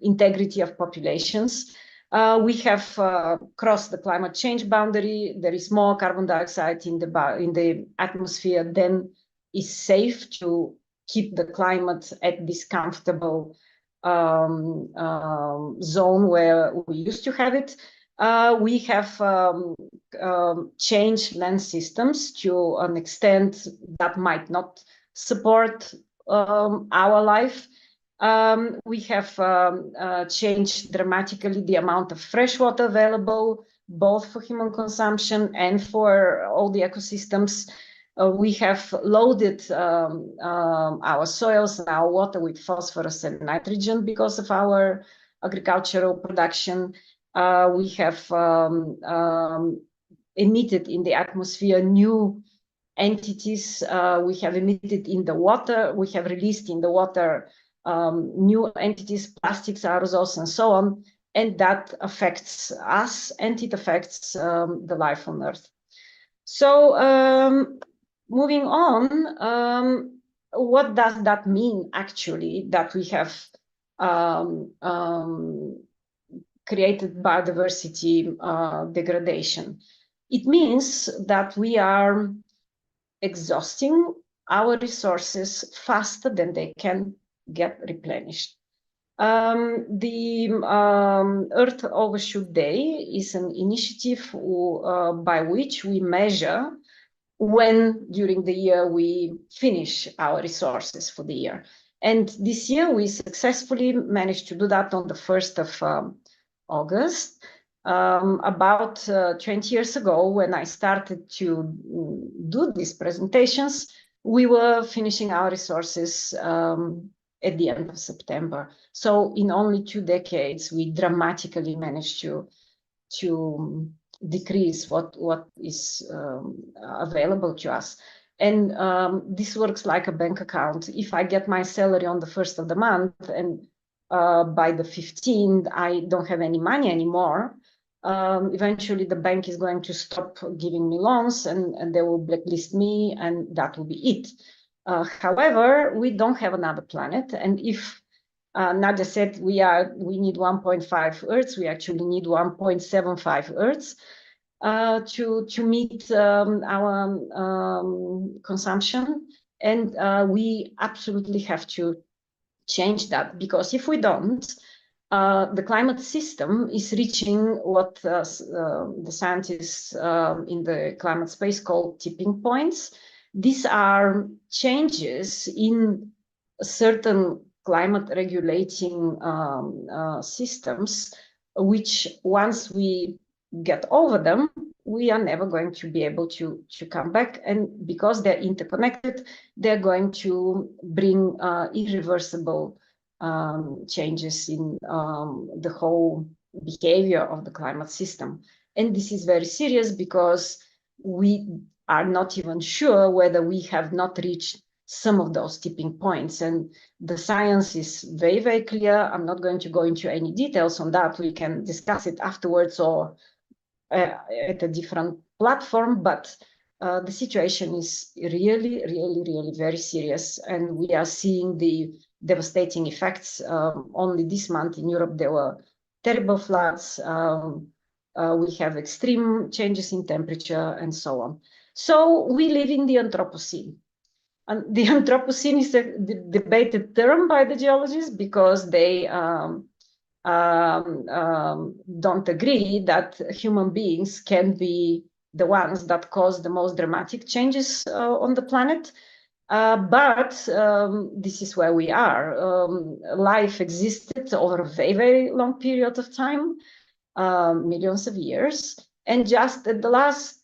integrity of populations. We have crossed the climate change boundary. There is more carbon dioxide in the atmosphere than is safe to keep the climate at this comfortable zone where we used to have it. We have changed land systems to an extent that might not support our life. We have changed dramatically the amount of fresh water available, both for human consumption and for all the ecosystems. We have loaded our soils and our water with phosphorus and nitrogen because of our agricultural production. We have emitted in the atmosphere new entities. We have emitted in the water. We have released in the water new entities, plastics, aerosols, and so on. And that affects us and it affects the life on Earth. So moving on, what does that mean actually that we have created biodiversity degradation? It means that we are exhausting our resources faster than they can get replenished. The Earth Overshoot Day is an initiative by which we measure when during the year we finish our resources for the year. And this year we successfully managed to do that on the 1st of August. About 20 years ago, when I started to do these presentations, we were finishing our resources at the end of September. So in only 2 decades, we dramatically managed to decrease what is available to us. And this works like a bank account. If I get my salary on the 1st of the month and by the 15th, I don't have any money anymore, eventually the bank is going to stop giving me loans and they will blacklist me and that will be it. However, we don't have another planet. And if Nadia said we need 1.5 Earths, we actually need 1.75 Earths to meet our consumption. And we absolutely have to change that, because if we don't, the climate system is reaching what the scientists in the climate space call tipping points. These are changes in certain climate regulating systems, which once we get over them, we are never going to be able to come back. And because they're interconnected, they're going to bring irreversible changes in the whole behavior of the climate system. And this is very serious because we are not even sure whether we have not reached some of those tipping points. And the science is very, very clear. I'm not going to go into any details on that. We can discuss it afterwards or at a different platform, but the situation is really, really, really very serious. And we are seeing the devastating effects. Only this month in Europe, there were terrible floods. We have extreme changes in temperature and so on. So we live in the Anthropocene. And the Anthropocene is a debated term by the geologists because they don't agree that human beings can be the ones that cause the most dramatic changes on the planet. But this is where we are. Life existed over a very, very long period of time, millions of years. And just at the last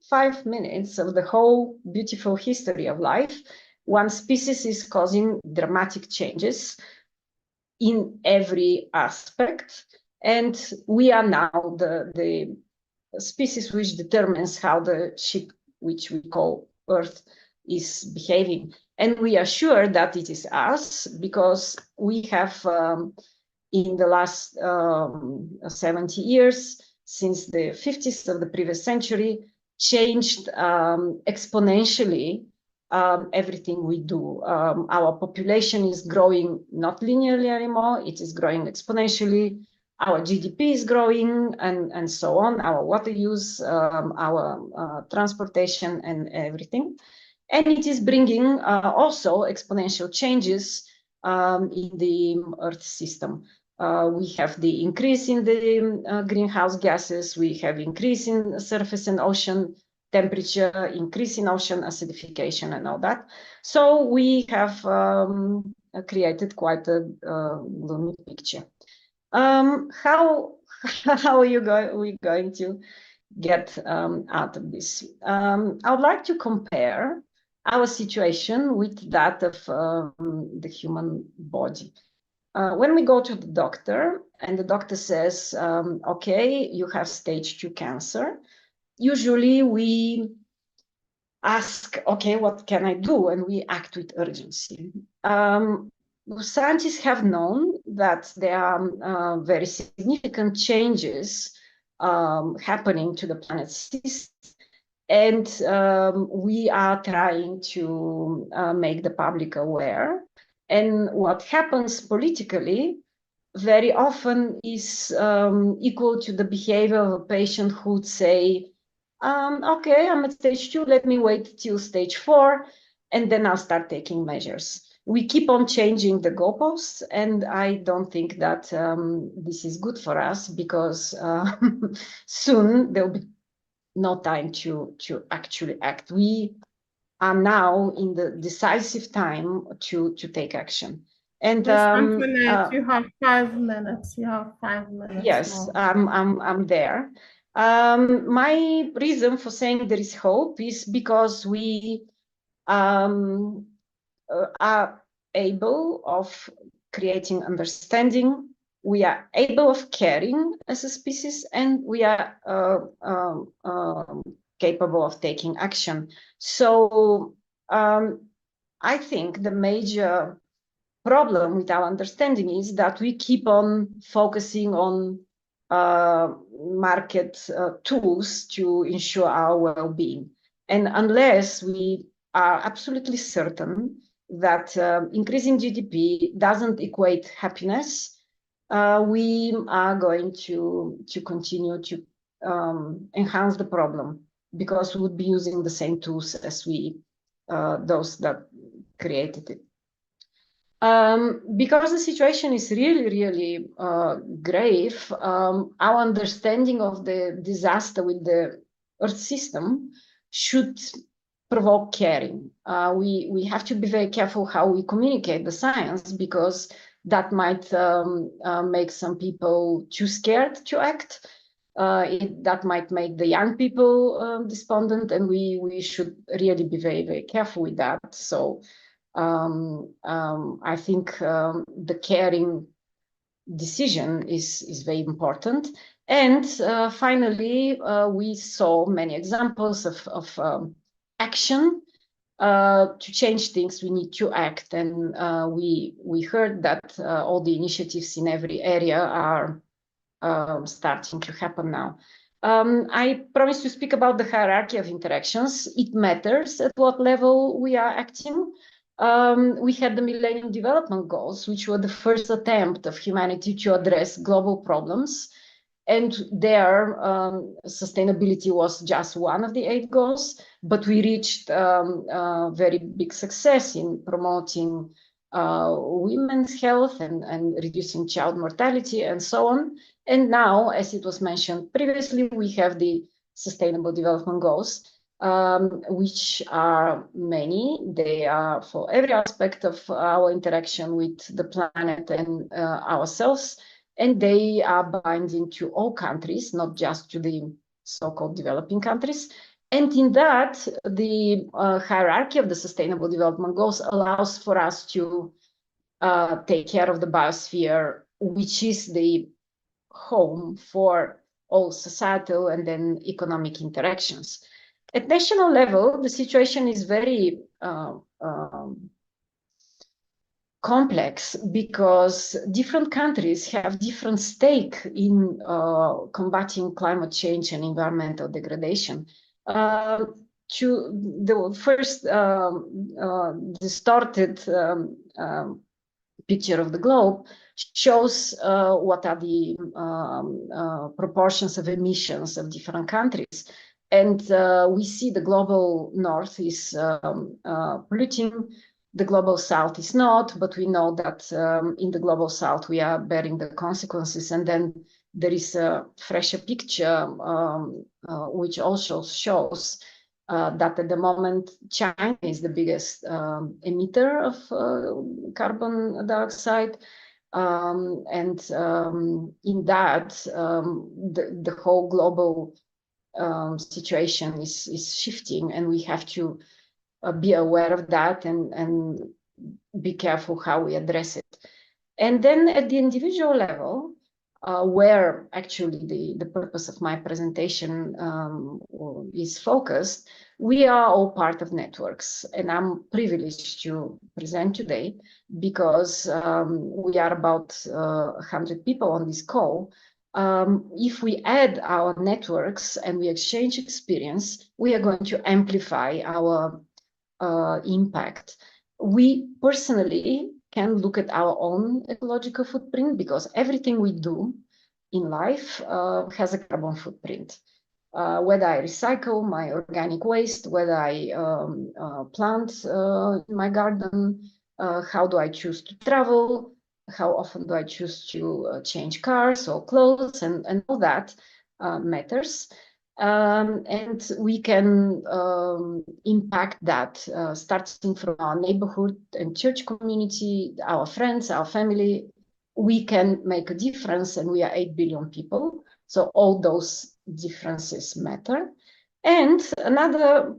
5 minutes of the whole beautiful history of life, one species is causing dramatic changes in every aspect. And we are now the species which determines how the ship, which we call Earth, is behaving. And we are sure that it is us because we have, in the last 70 years, since the 50s of the previous century, changed exponentially everything we do. Our population is growing not linearly anymore, it is growing exponentially. Our GDP is growing and so on, our water use, our transportation and everything. And it is bringing also exponential changes in the Earth system. We have the increase in the greenhouse gases, we have increase in surface and ocean temperature, increase in ocean acidification and all that. So we have created quite a gloomy picture. How are we going to get out of this? I would like to compare our situation with that of the human body. When we go to the doctor and the doctor says, okay, you have stage 2 cancer, usually we ask, okay, what can I do? And we act with urgency. Scientists have known that there are very significant changes happening to the planet's system. And we are trying to make the public aware. And what happens politically very often is equal to the behavior of a patient who would say, okay, I'm at stage 2, let me wait till stage 4, and then I'll start taking measures. We keep on changing the goalposts, and I don't think that this is good for us because soon there'll be no time to actually act. We are now in the decisive time to take action. And you have 5 minutes. You have 5 minutes. Yes, I'm there. My reason for saying there is hope is because we are able of creating understanding. We are able of caring as a species, and we are capable of taking action. So I think the major problem with our understanding is that we keep on focusing on market tools to ensure our well-being. And unless we are absolutely certain that increasing GDP doesn't equate happiness, we are going to continue to enhance the problem because we would be using the same tools as those that created it. Because the situation is really, really grave, our understanding of the disaster with the Earth system should provoke caring. We have to be very careful how we communicate the science, because that might make some people too scared to act. That might make the young people despondent, and we should really be very, very careful with that. So I think the caring decision is very important. And finally, we saw many examples of action. To change things, we need to act, and we heard that all the initiatives in every area are starting to happen now. I promised to speak about the hierarchy of interactions. It matters at what level we are acting. We had the Millennium Development Goals, which were the first attempt of humanity to address global problems. And there, sustainability was just one of the 8 goals, but we reached very big success in promoting women's health and reducing child mortality and so on. And now, as it was mentioned previously, we have the Sustainable Development Goals, which are many. They are for every aspect of our interaction with the planet and ourselves. And they are binding to all countries, not just to the so-called developing countries. And in that, the hierarchy of the Sustainable Development Goals allows for us to take care of the biosphere, which is the home for all societal and then economic interactions. At national level, the situation is very complex, because different countries have different stake in combating climate change and environmental degradation. To the first distorted picture of the globe shows what are the proportions of emissions of different countries. And we see the global north is polluting, the global south is not, but we know that in the global south we are bearing the consequences. And then there is a fresher picture which also shows that at the moment China is the biggest emitter of carbon dioxide. In that, the whole global situation is shifting, and we have to be aware of that and be careful how we address it. And then at the individual level, where actually the purpose of my presentation is focused, we are all part of networks. And I'm privileged to present today because we are about 100 people on this call. If we add our networks and we exchange experience, we are going to amplify our impact. We personally can look at our own ecological footprint, because everything we do in life has a carbon footprint. Whether I recycle my organic waste, whether I plant in my garden, how do I choose to travel, how often do I choose to change cars or clothes, and all that matters. And we can impact that starting from our neighborhood and church community, our friends, our family. We can make a difference, and we are 8 billion people. So all those differences matter. And another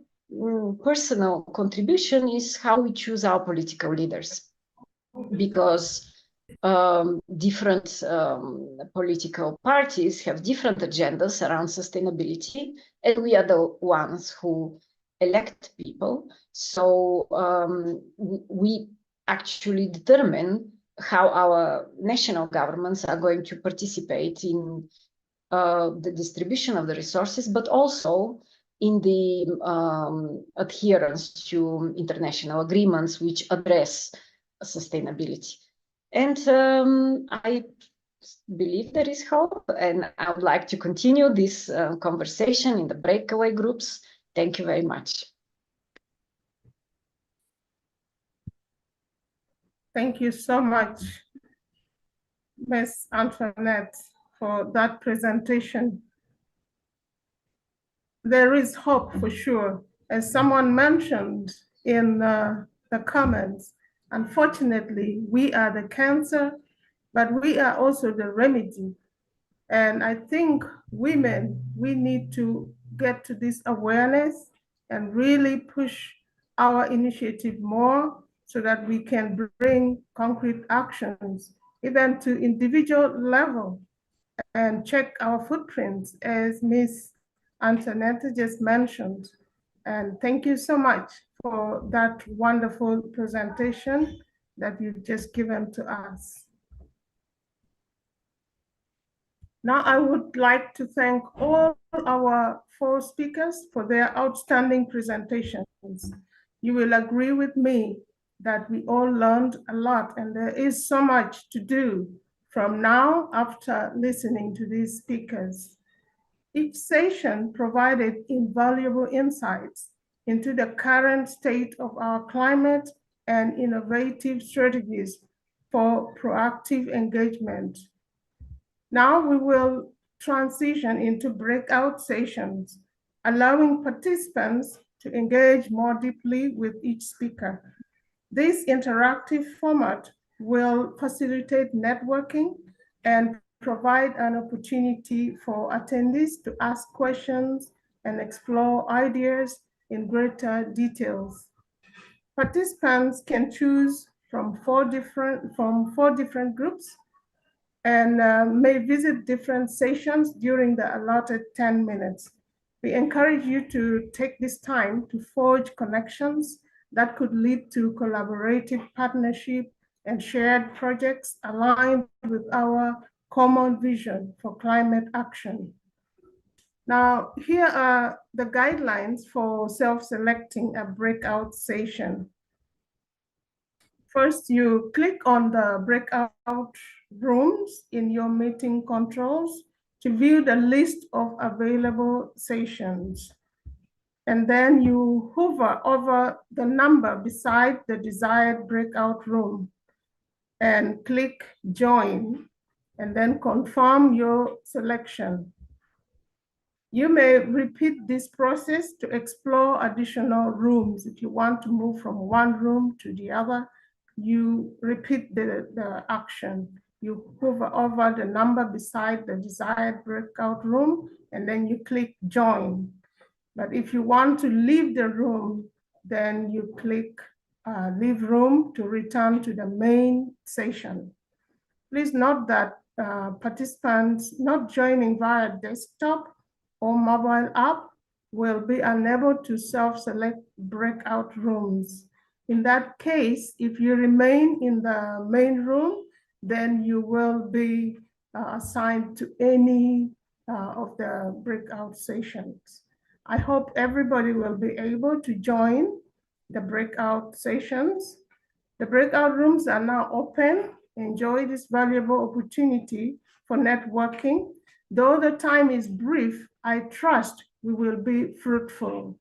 personal contribution is how we choose our political leaders, because different political parties have different agendas around sustainability, and we are the ones who elect people. So we actually determine how our national governments are going to participate in the distribution of the resources, but also in the adherence to international agreements which address sustainability. And I believe there is hope, and I would like to continue this conversation in the breakaway groups. Thank you very much. Thank you so much, Ms. Antoinette, for that presentation. There is hope for sure. As someone mentioned in the comments, unfortunately, we are the cancer, but we are also the remedy. And I think women, we need to get to this awareness and really push our initiative more so that we can bring concrete actions, even to individual level, and check our footprints, as Ms. Antoinette just mentioned. And thank you so much for that wonderful presentation that you've just given to us. Now, I would like to thank all our 4 speakers for their outstanding presentations. You will agree with me that we all learned a lot, and there is so much to do from now after listening to these speakers. Each session provided invaluable insights into the current state of our climate and innovative strategies for proactive engagement. Now we will transition into breakout sessions, allowing participants to engage more deeply with each speaker. This interactive format will facilitate networking and provide an opportunity for attendees to ask questions and explore ideas in greater details. Participants can choose from four different groups and may visit different sessions during the allotted 10 minutes. We encourage you to take this time to forge connections that could lead to collaborative partnership and shared projects aligned with our common vision for climate action. Now, here are the guidelines for self-selecting a breakout session. First, you click on the breakout rooms in your meeting controls to view the list of available sessions. And then you hover over the number beside the desired breakout room and click join, and then confirm your selection. You may repeat this process to explore additional rooms. If you want to move from one room to the other, you repeat the action. You hover over the number beside the desired breakout room, and then you click join. But if you want to leave the room, then you click leave room to return to the main session. Please note that participants not joining via desktop or mobile app will be unable to self-select breakout rooms. In that case, if you remain in the main room, then you will be assigned to any of the breakout sessions. I hope everybody will be able to join the breakout sessions. The breakout rooms are now open. Enjoy this valuable opportunity for networking. Though the time is brief, I trust we will be fruitful.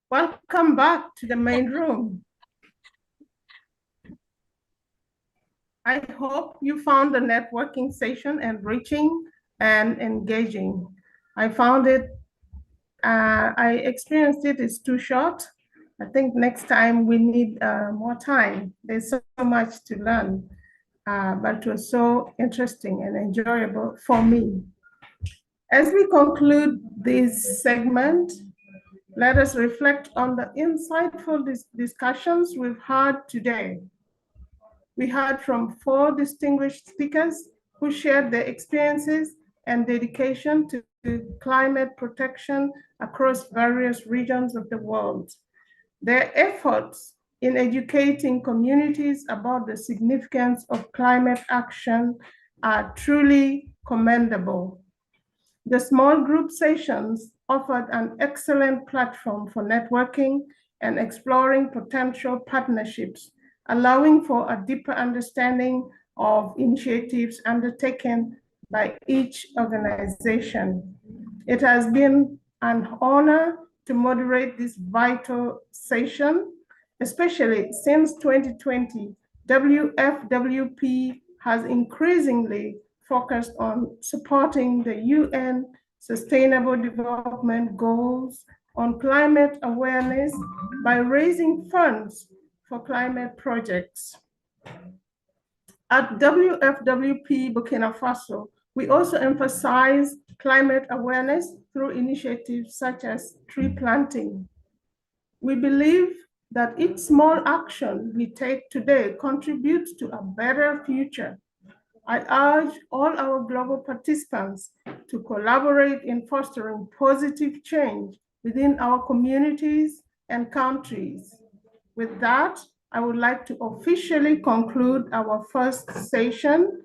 Welcome back to the main room. I hope you found the networking session enriching and engaging. I found it, I experienced it's too short. I think next time we need more time. There's so much to learn, but it was so interesting and enjoyable for me. As we conclude this segment, let us reflect on the insightful discussions we've had today. We heard from 4 distinguished speakers who shared their experiences and dedication to climate protection across various regions of the world. Their efforts in educating communities about the significance of climate action are truly commendable. The small group sessions offered an excellent platform for networking and exploring potential partnerships, allowing for a deeper understanding of initiatives undertaken by each organization. It has been an honor to moderate this vital session, especially since 2020. WFWP has increasingly focused on supporting the UN Sustainable Development Goals on climate awareness by raising funds for climate projects. At WFWP Burkina Faso, we also emphasize climate awareness through initiatives such as tree planting. We believe that each small action we take today contributes to a better future. I urge all our global participants to collaborate in fostering positive change within our communities and countries. With that, I would like to officially conclude our first session,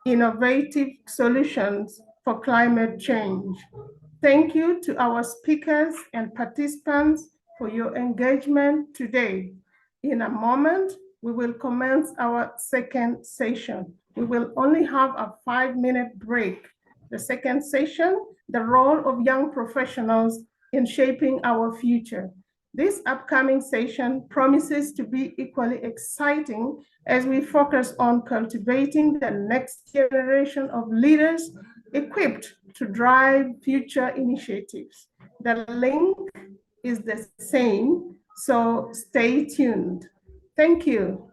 Innovative Solutions for Climate Change. Thank you to our speakers and participants for your engagement today. In a moment, we will commence our second session. We will only have a 5-minute break. The second session, the role of young professionals in shaping our future. This upcoming session promises to be equally exciting as we focus on cultivating the next generation of leaders equipped to drive future initiatives. The link is the same, so stay tuned. Thank you.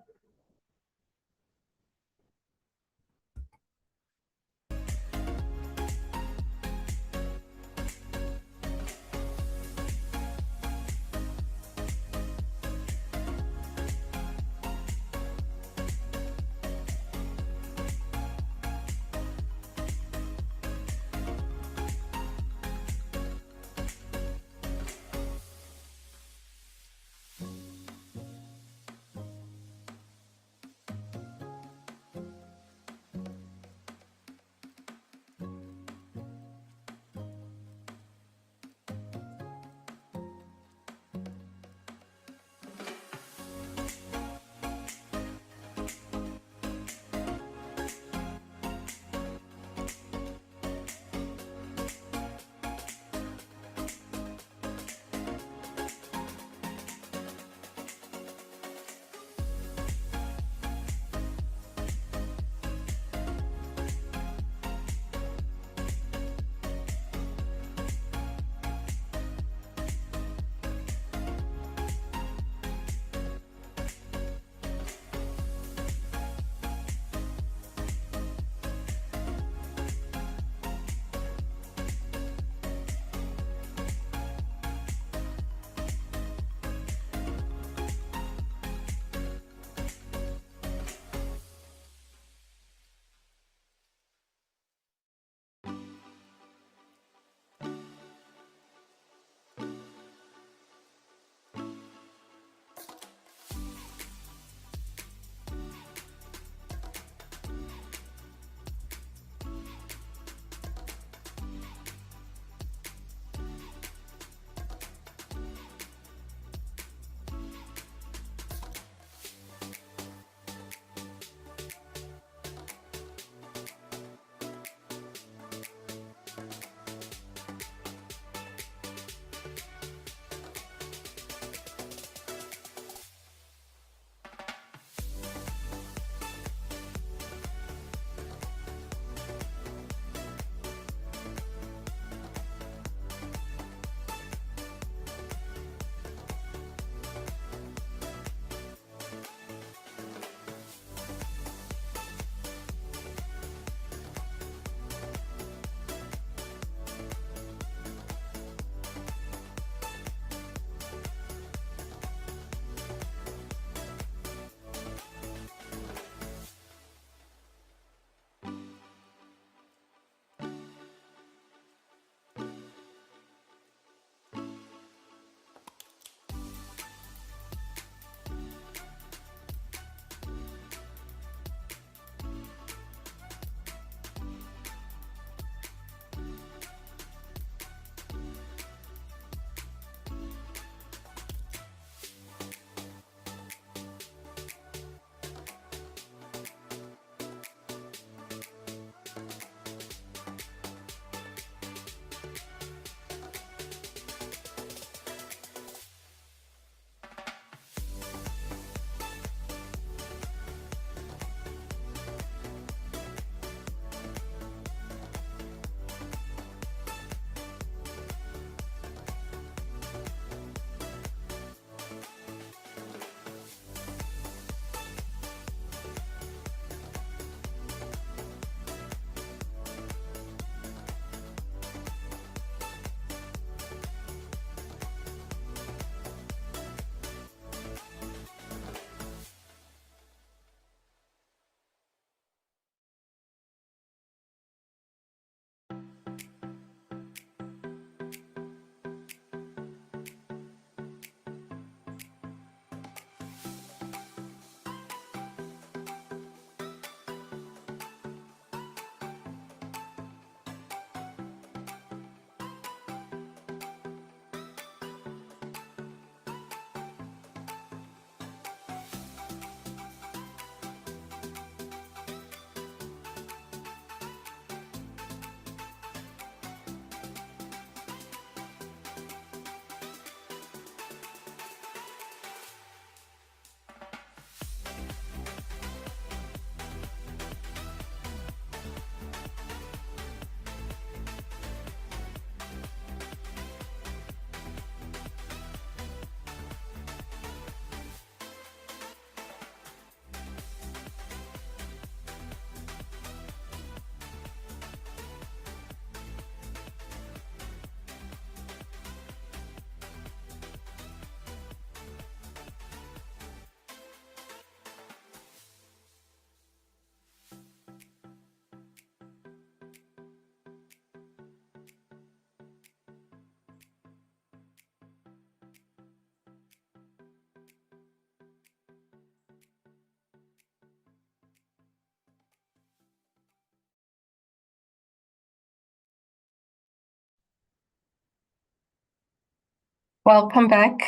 Welcome back,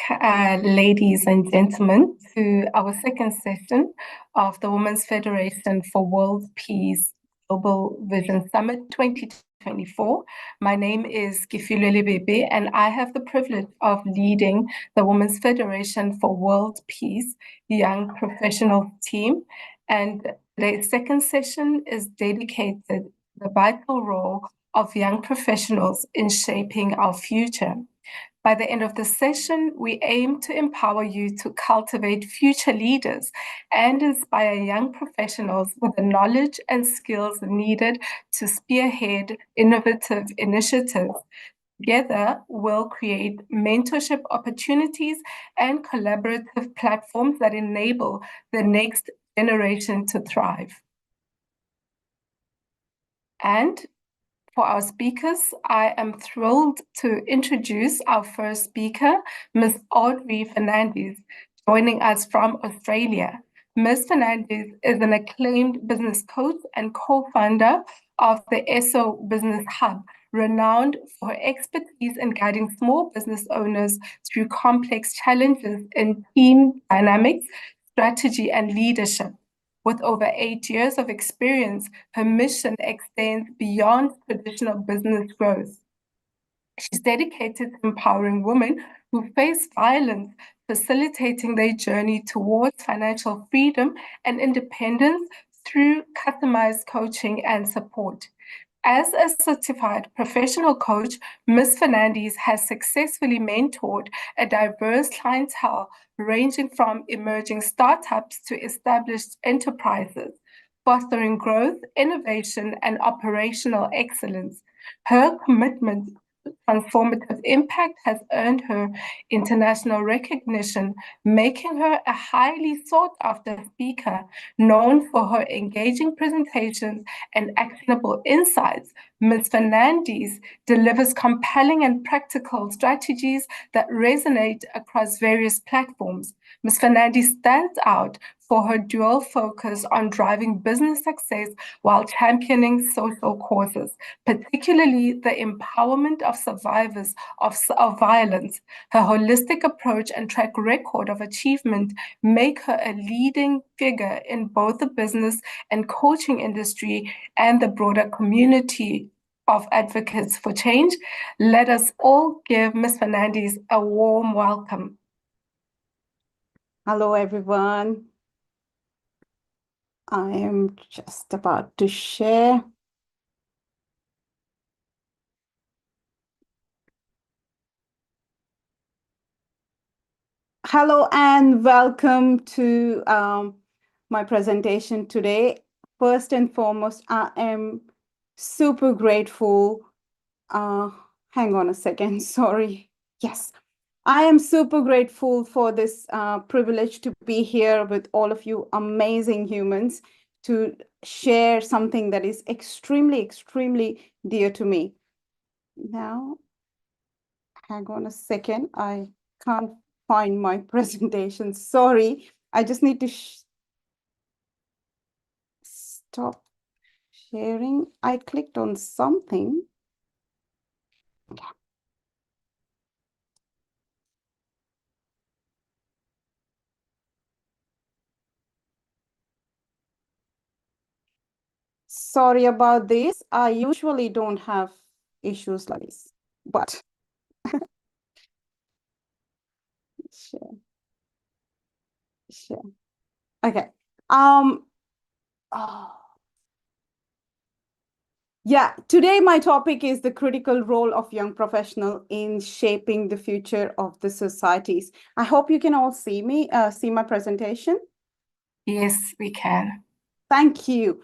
ladies and gentlemen, to our second session of the Women's Federation for World Peace Global Vision Summit 2024. My name is Kifilweli Bebe, and I have the privilege of leading the Women's Federation for World Peace Young Professionals team. And the second session is dedicated to the vital role of young professionals in shaping our future. By the end of the session, we aim to empower you to cultivate future leaders and inspire young professionals with the knowledge and skills needed to spearhead innovative initiatives. Together, we'll create mentorship opportunities and collaborative platforms that enable the next generation to thrive. And for our speakers, I am thrilled to introduce our first speaker, Ms. Audrey Fernandez, joining us from Australia. Ms. Fernandez is an acclaimed business coach and co-founder of the ESO Business Hub, renowned for her expertise in guiding small business owners through complex challenges in team dynamics, strategy, and leadership. With over 8 years of experience, her mission extends beyond traditional business growth. She's dedicated to empowering women who face violence, facilitating their journey towards financial freedom and independence through customized coaching and support. As a certified professional coach, Ms. Fernandez has successfully mentored a diverse clientele ranging from emerging startups to established enterprises, fostering growth, innovation, and operational excellence. Her commitment to transformative impact has earned her international recognition, making her a highly sought-after speaker, known for her engaging presentations and actionable insights. Ms. Fernandez delivers compelling and practical strategies that resonate across various platforms. Ms. Fernandez stands out for her dual focus on driving business success while championing social causes, particularly the empowerment of survivors of violence. Her holistic approach and track record of achievement make her a leading figure in both the business and coaching industry and the broader community of advocates for change. Let us all give Ms. Fernandez a warm welcome. Hello, everyone. I am just about to share. Hello and welcome to my presentation today. First and foremost, I am super grateful. Hang on a second, sorry. Yes. I am super grateful for this privilege to be here with all of you amazing humans to share something that is extremely, extremely dear to me. Now, hang on a second. I can't find my presentation. Sorry. I just need to stop sharing. I clicked on something. Okay. Sorry about this. I usually don't have issues like this, but sure. Okay. Yeah, today my topic is the critical role of young professional in shaping the future of the societies. I hope you can all see me, see my presentation. Yes, we can. Thank you.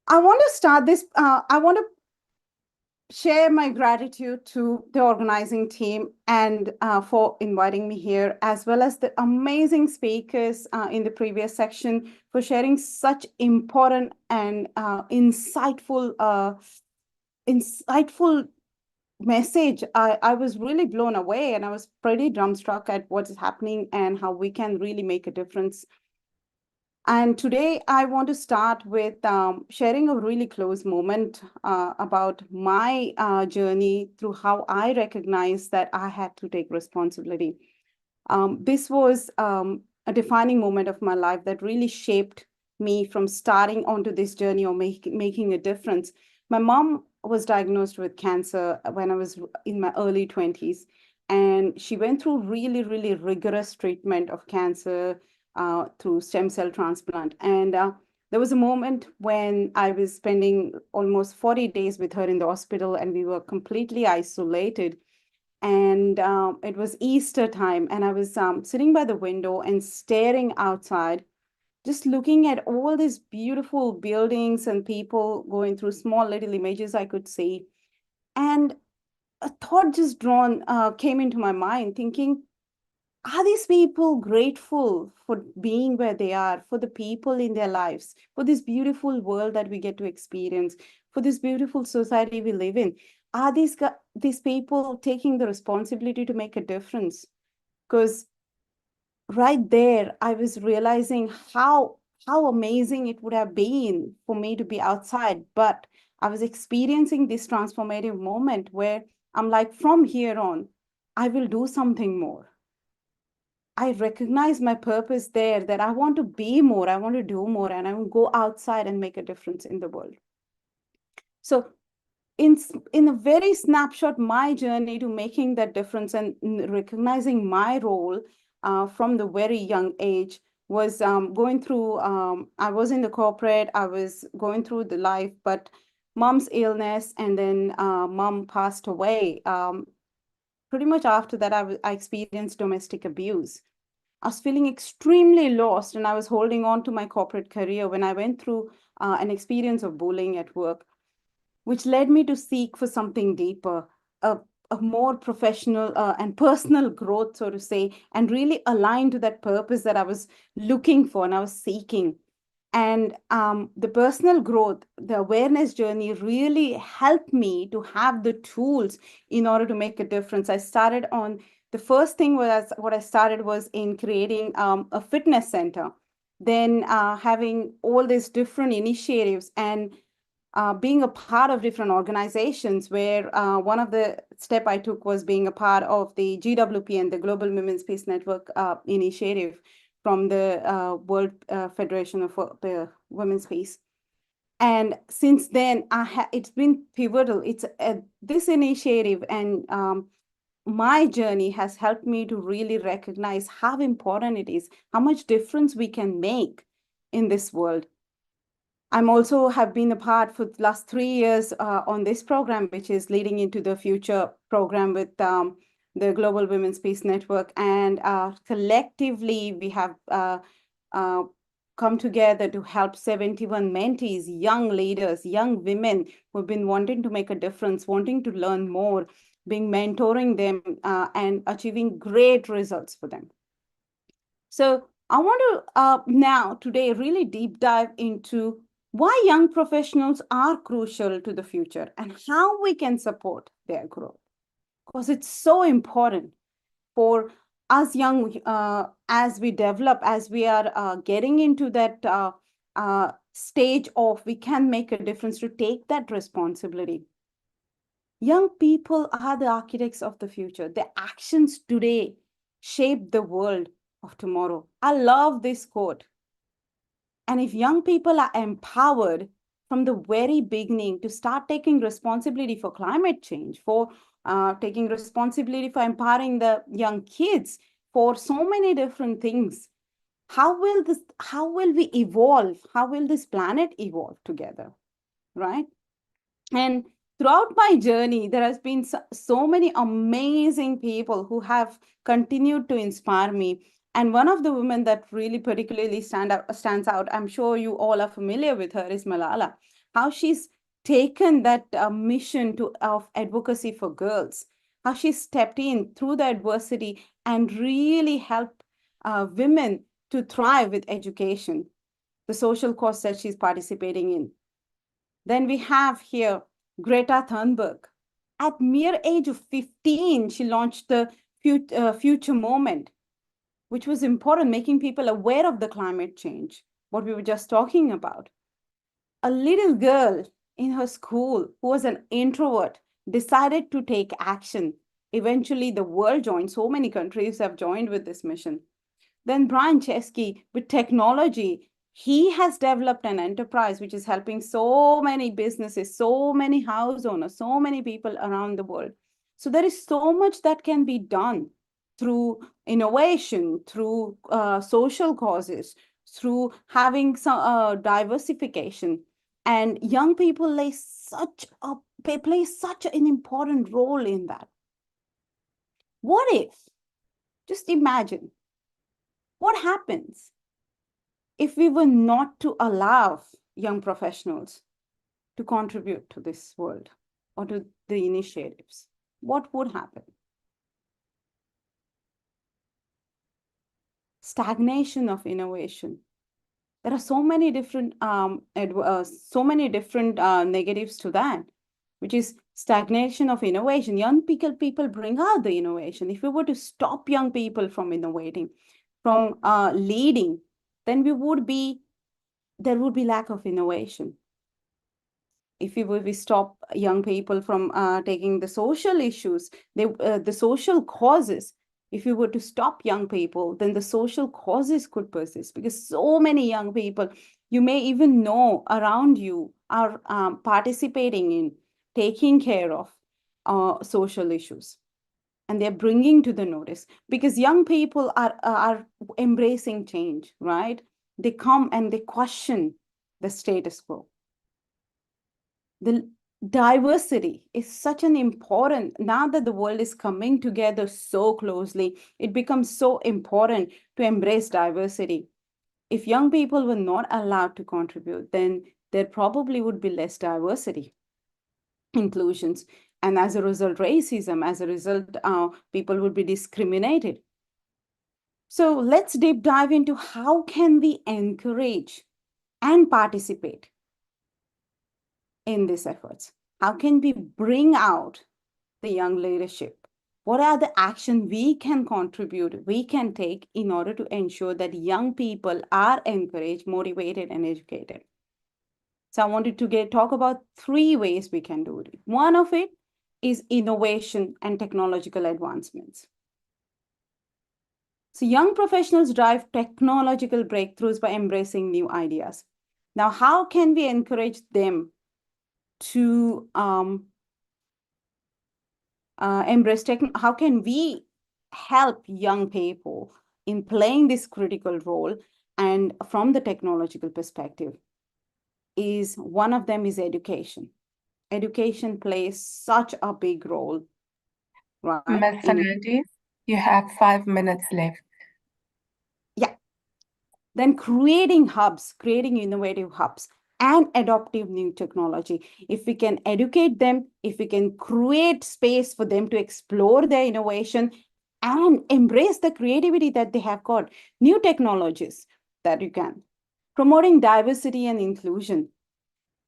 I want to start this. I want to share my gratitude to the organizing team and for inviting me here, as well as the amazing speakers in the previous section for sharing such important and insightful message. I was really blown away, and I was pretty dumbstruck at what is happening and how we can really make a difference. And today I want to start with sharing a really close moment about my journey through how I recognized that I had to take responsibility. This was a defining moment of my life that really shaped me from starting onto this journey of making a difference. My mom was diagnosed with cancer when I was in my early 20s, and she went through really, really rigorous treatment of cancer through stem cell transplant. And there was a moment when I was spending almost 40 days with her in the hospital, and we were completely isolated. And it was Easter time, and I was sitting by the window and staring outside, just looking at all these beautiful buildings and people going through small little images I could see. And a thought just came into my mind, thinking, are these people grateful for being where they are, for the people in their lives, for this beautiful world that we get to experience, for this beautiful society we live in? Are these people taking the responsibility to make a difference? Because right there, I was realizing how amazing it would have been for me to be outside, but I was experiencing this transformative moment where I'm like, from here on, I will do something more. I recognize my purpose there, that I want to be more, I want to do more, and I will go outside and make a difference in the world. So in a very snapshot, my journey to making that difference and recognizing my role from the very young age was going through, I was in the corporate, I was going through the life, but mom's illness, and then mom passed away. Pretty much after that, I experienced domestic abuse. I was feeling extremely lost, and I was holding on to my corporate career when I went through an experience of bullying at work, which led me to seek for something deeper, a, a more professional and personal growth, so to say, and really aligned to that purpose that I was looking for and I was seeking. And the personal growth, the awareness journey really helped me to have the tools in order to make a difference. The first thing was what I started was in creating a fitness center, then having all these different initiatives and being a part of different organizations, where one of the step I took was being a part of the GWP and the Global Women's Peace Network initiative from the World Federation of Women's Peace. And since then, it's been pivotal. It's this initiative and my journey has helped me to really recognize how important it is, how much difference we can make in this world. I'm also have been a part for the last 3 years on this program, which is leading into the future program with the Global Women's Peace Network. And collectively, we have come together to help 71 mentees, young leaders, young women who have been wanting to make a difference, wanting to learn more, mentoring them and achieving great results for them. So I want to now today really deep dive into why young professionals are crucial to the future and how we can support their growth. Because it's so important for us young, as we develop, as we are getting into that stage of we can make a difference, to take that responsibility. Young people are the architects of the future. Their actions today shape the world of tomorrow. I love this quote. And if young people are empowered from the very beginning to start taking responsibility for climate change, for taking responsibility for empowering the young kids for so many different things, how will we evolve? How will this planet evolve together, right? And throughout my journey, there has been so many amazing people who have continued to inspire me. And one of the women that really particularly stands out, I'm sure you all are familiar with her, is Malala. How she's taken that mission of advocacy for girls, how she stepped in through the adversity and really helped women to thrive with education, the social cause that she's participating in. Then we have here Greta Thunberg. At mere age of 15, she launched the Future Movement, which was important, making people aware of the climate change, what we were just talking about. A little girl in her school who was an introvert decided to take action. Eventually, the world joined. So many countries have joined with this mission. Then Brian Chesky, with technology, he has developed an enterprise which is helping so many businesses, so many house owners, so many people around the world. So there is so much that can be done through innovation, through social causes, through having some diversification. And young people play such an important role in that. What if, just imagine, what happens if we were not to allow young professionals to contribute to this world or to the initiatives? What would happen? Stagnation of innovation. There are so many different negatives to that, which is stagnation of innovation. Young people bring out the innovation. If we were to stop young people from innovating, from leading, then there would be lack of innovation. If we stop young people from taking the social issues, the social causes, if we were to stop young people, then the social causes could persist, because so many young people you may even know around you are participating in taking care of social issues. And they're bringing to the notice, because young people are embracing change, right? They come and they question the status quo. The diversity is such an important, now that the world is coming together so closely, it becomes so important to embrace diversity. If young people were not allowed to contribute, then there probably would be less diversity, inclusions. And as a result, racism, as a result, people would be discriminated. So let's deep dive into how can we encourage and participate in these efforts. How can we bring out the young leadership? What are the actions we can contribute, we can take in order to ensure that young people are encouraged, motivated, and educated? So I wanted to talk about 3 ways we can do it. One of it is innovation and technological advancements. So young professionals drive technological breakthroughs by embracing new ideas. Now, how can we encourage them to embrace technology? How can we help young people in playing this critical role? And from the technological perspective, one of them is education. Education plays such a big role, right? Ms. Fernandez, you have 5 minutes left. Yeah. Then creating innovative hubs and adoptive new technology. If we can educate them, if we can create space for them to explore their innovation and embrace the creativity that they have got, new technologies that you can. Promoting diversity and inclusion.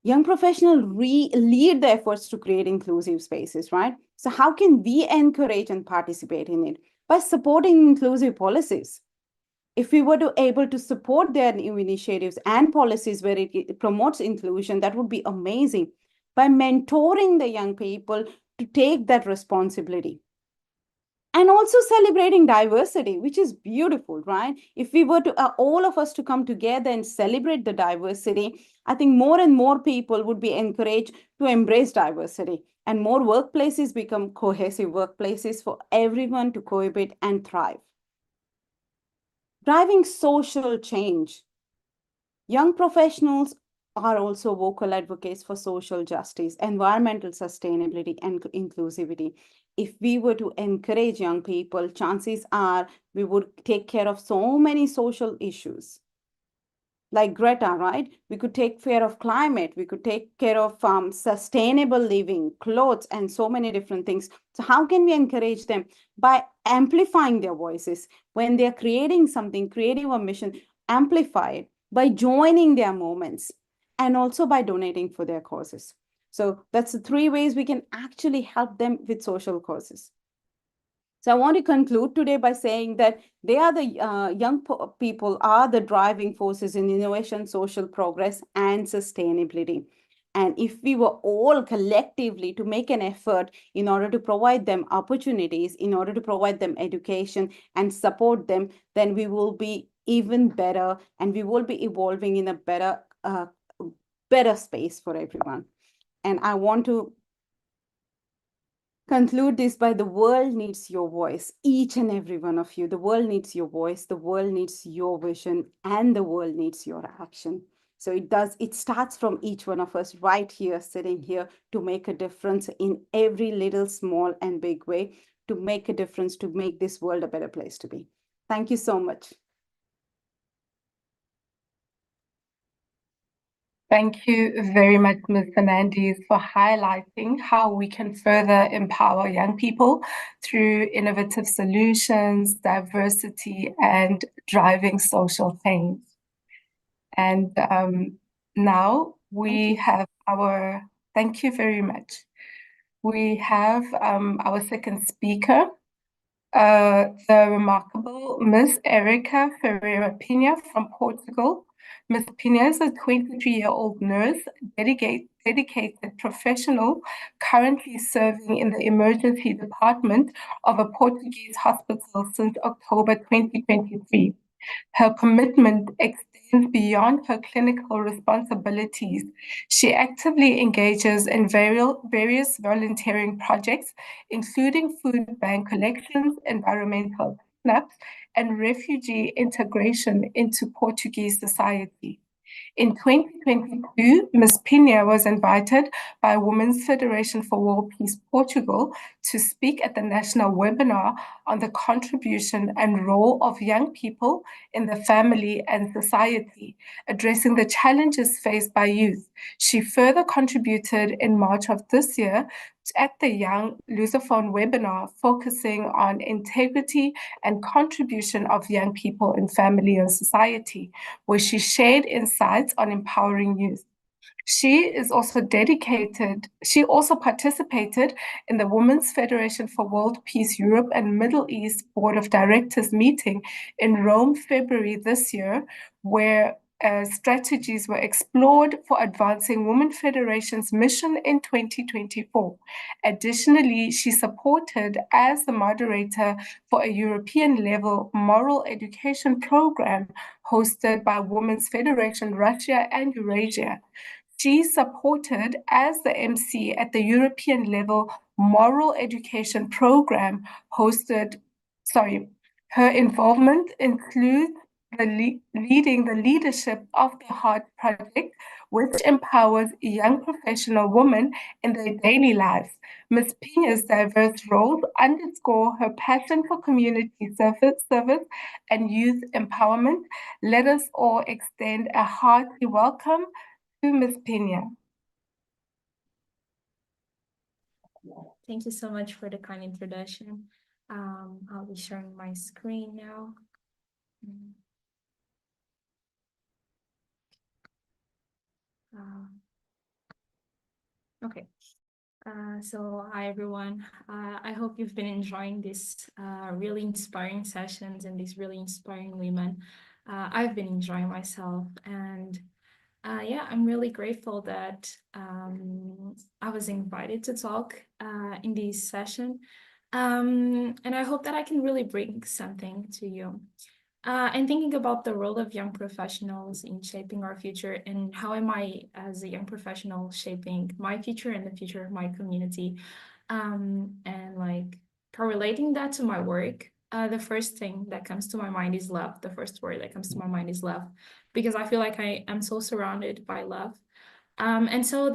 Young professionals lead the efforts to create inclusive spaces, right? So how can we encourage and participate in it? By supporting inclusive policies. If we were able to support their new initiatives and policies where it promotes inclusion, that would be amazing. By mentoring the young people to take that responsibility. And also celebrating diversity, which is beautiful, right? If we were to, all of us to come together and celebrate the diversity, I think more and more people would be encouraged to embrace diversity, and more workplaces become cohesive workplaces for everyone to cohabit and thrive. Driving social change. Young professionals are also vocal advocates for social justice, environmental sustainability, and inclusivity. If we were to encourage young people, chances are we would take care of so many social issues. Like Greta, right? We could take care of climate. We could take care of sustainable living, clothes, and so many different things. So how can we encourage them? By amplifying their voices. When they're creating something, creating a mission, amplify it by joining their moments, and also by donating for their causes. So that's the 3 ways we can actually help them with social causes. So I want to conclude today by saying that they are the young people are the driving forces in innovation, social progress, and sustainability. And if we were all collectively to make an effort in order to provide them opportunities, in order to provide them education and support them, then we will be even better, and we will be evolving in a better space for everyone. And I want to conclude this by the world needs your voice, each and every one of you. The world needs your voice, the world needs your vision, and the world needs your action. So it starts from each one of us right here, sitting here, to make a difference in every little, small, and big way, to make a difference, to make this world a better place to be. Thank you so much. Thank you very much, Ms. Fernandes, for highlighting how we can further empower young people through innovative solutions, diversity, and driving social change. And now we have thank you very much. We have our second speaker, the remarkable Ms. Erica Ferreira Pina from Portugal. Ms. Pina is a 23-year-old nurse, dedicated professional, currently serving in the emergency department of a Portuguese hospital since October 2023. Her commitment extends beyond her clinical responsibilities. She actively engages in various volunteering projects, including food bank collections, environmental cleanups, and refugee integration into Portuguese society. In 2022, Ms. Pina was invited by Women's Federation for World Peace Portugal to speak at the national webinar on the contribution and role of young people in the family and society, addressing the challenges faced by youth. She further contributed in March of this year at the Young Lusophone webinar, focusing on integrity and contribution of young people in family and society, where she shared insights on empowering youth. She also participated in the Women's Federation for World Peace Europe and Middle East Board of Directors meeting in Rome, February this year, where strategies were explored for advancing Women Federation's mission in 2024. Additionally, she supported as the moderator for a European-level moral education program hosted by Women's Federation Russia and Eurasia. She supported as the MC at the European-level moral education program hosted. Her involvement includes leading the leadership of the Heart Project, which empowers young professional women in their daily lives. Ms. Pina's diverse roles underscore her passion for community service and youth empowerment. Let us all extend a hearty welcome to Ms. Pina. Thank you so much for the kind introduction. I'll be sharing my screen now. Okay. So hi everyone. I hope you've been enjoying these really inspiring sessions and these really inspiring women. I've been enjoying myself, and yeah, I'm really grateful that I was invited to talk in this session. And I hope that I can really bring something to you. And thinking about the role of young professionals in shaping our future, and how am I as a young professional shaping my future and the future of my community, and like correlating that to my work, the first thing that comes to my mind is love. The first word that comes to my mind is love, because I feel like I am so surrounded by love. And so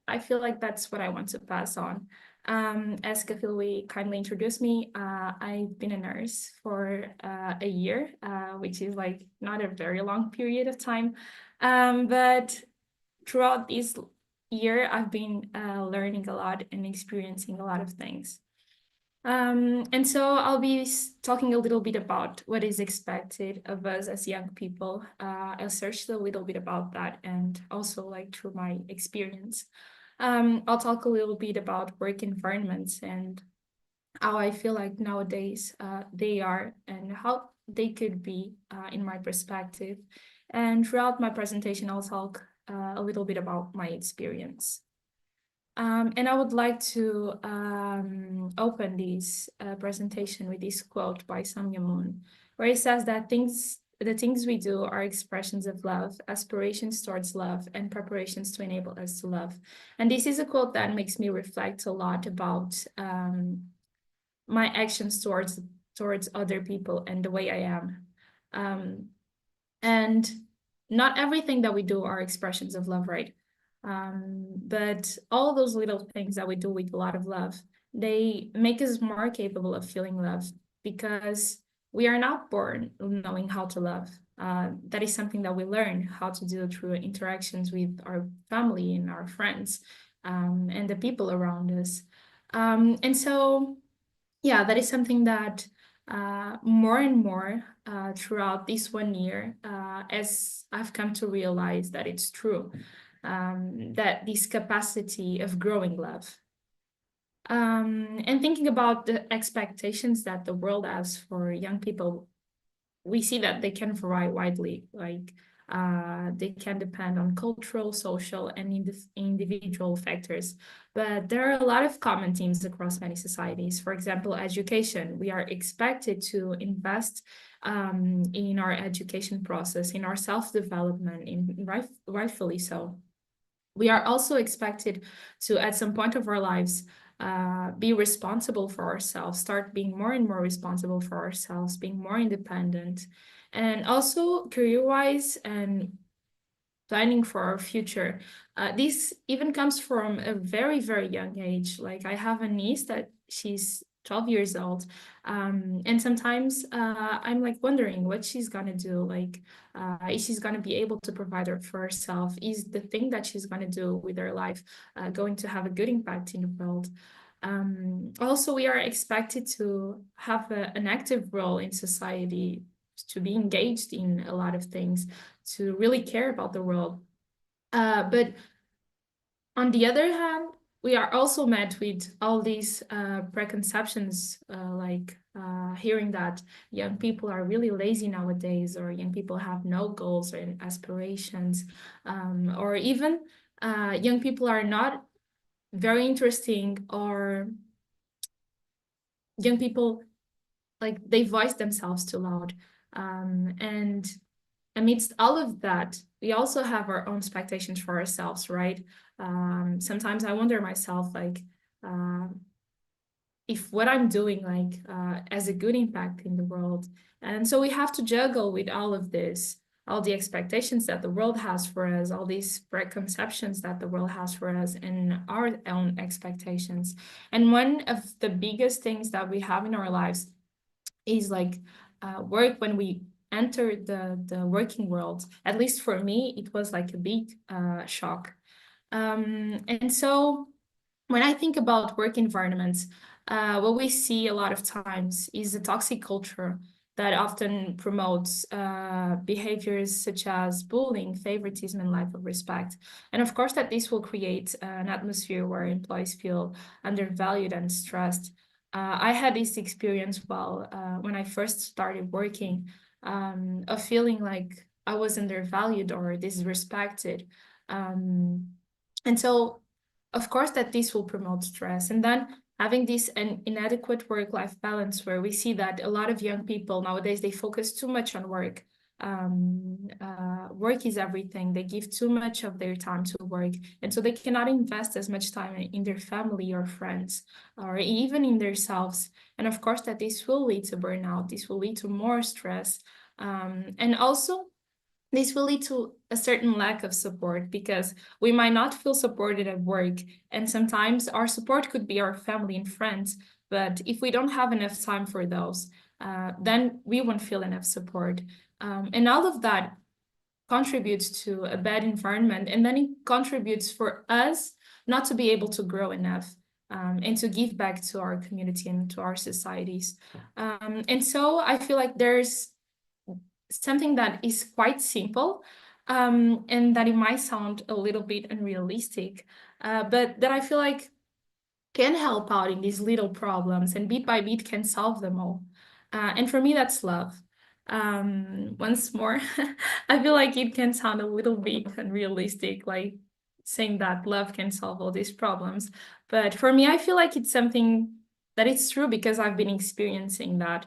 I feel like that's what I want to pass on. As Kafilwe kindly introduced me, I've been a nurse for a year, which is like not a very long period of time. But throughout this year, I've been learning a lot and experiencing a lot of things. And so I'll be talking a little bit about what is expected of us as young people. I'll search a little bit about that, and also like through my experience. I'll talk a little bit about work environments and how I feel like nowadays they are and how they could be in my perspective. And throughout my presentation, I'll talk a little bit about my experience. And I would like to open this presentation with this quote by Sun Moon, where it says that the things we do are expressions of love, aspirations towards love, and preparations to enable us to love. And this is a quote that makes me reflect a lot about my actions towards other people and the way I am. And not everything that we do are expressions of love, right? But all those little things that we do with a lot of love, they make us more capable of feeling love, because we are not born knowing how to love. That is something that we learn how to do through interactions with our family and our friends, and the people around us. And so, yeah, that is something that more and more throughout this 1 year, as I've come to realize that it's true, that this capacity of growing love. And thinking about the expectations that the world has for young people, we see that they can vary widely. Like they can depend on cultural, social, and individual factors. But there are a lot of common themes across many societies. For example, education. We are expected to invest in our education process, in our self-development, rightfully so. We are also expected to, at some point of our lives, be responsible for ourselves, start being more and more responsible for ourselves, being more independent, and also career-wise and planning for our future. This even comes from a very, very young age. Like I have a niece that she's 12 years old. And sometimes I'm like wondering what she's gonna do. Like, is she's gonna be able to provide for herself? Is the thing that she's gonna do with her life going to have a good impact in the world? Also, we are expected to have an active role in society, to be engaged in a lot of things, to really care about the world. But on the other hand, we are also met with all these preconceptions, like hearing that young people are really lazy nowadays, or young people have no goals or aspirations, or even young people are not very interesting, or young people, like they voice themselves too loud. And amidst all of that, we also have our own expectations for ourselves, right? Sometimes I wonder myself, like, if what I'm doing, like, has a good impact in the world. And so we have to juggle with all of this, all the expectations that the world has for us, all these preconceptions that the world has for us, and our own expectations. And one of the biggest things that we have in our lives is like work. When we enter the working world, at least for me, it was like a big shock. And so when I think about work environments, what we see a lot of times is a toxic culture that often promotes behaviors such as bullying, favoritism, and lack of respect. And of course, that this will create an atmosphere where employees feel undervalued and stressed. I had this experience when I first started working, of feeling like I was undervalued or disrespected. And so, of course, that this will promote stress. And then having this an inadequate work-life balance, where we see that a lot of young people nowadays, they focus too much on work. Work is everything. They give too much of their time to work. And so they cannot invest as much time in their family or friends, or even in themselves. And of course, that this will lead to burnout. This will lead to more stress. And also, this will lead to a certain lack of support, because we might not feel supported at work. And sometimes our support could be our family and friends. But if we don't have enough time for those, then we won't feel enough support. And all of that contributes to a bad environment. And then it contributes for us not to be able to grow enough, and to give back to our community and to our societies. And so I feel like there's something that is quite simple, and that it might sound a little bit unrealistic, but that I feel like can help out in these little problems and bit by bit can solve them all. And for me, that's love. Once more, I feel like it can sound a little bit unrealistic, like saying that love can solve all these problems. But for me, I feel like it's something that it's true because I've been experiencing that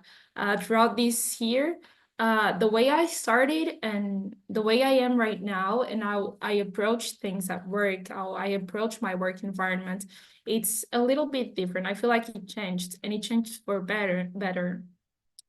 throughout this year. The way I started and the way I am right now, and how I approach things at work, how I approach my work environment, it's a little bit different. I feel like it changed, and it changed for better.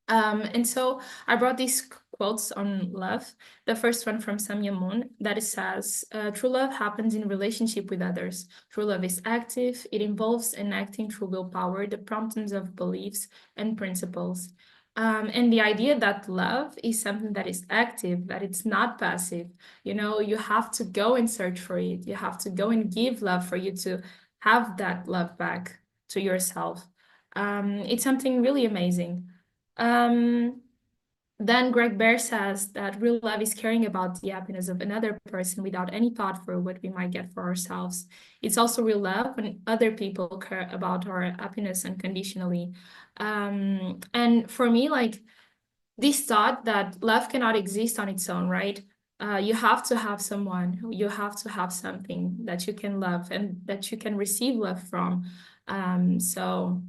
And so I brought these quotes on love. The first one from Samya Moon that it says, true love happens in relationship with others. True love is active. It involves enacting through willpower the promptings of beliefs and principles. And the idea that love is something that is active, that it's not passive. You know, you have to go and search for it. You have to go and give love for you to have that love back to yourself. It's something really amazing. Then Greg Bear says that real love is caring about the happiness of another person without any thought for what we might get for ourselves. It's also real love when other people care about our happiness unconditionally. And for me, like this thought that love cannot exist on its own, right? You have to have someone, you have to have something that you can love and that you can receive love from. So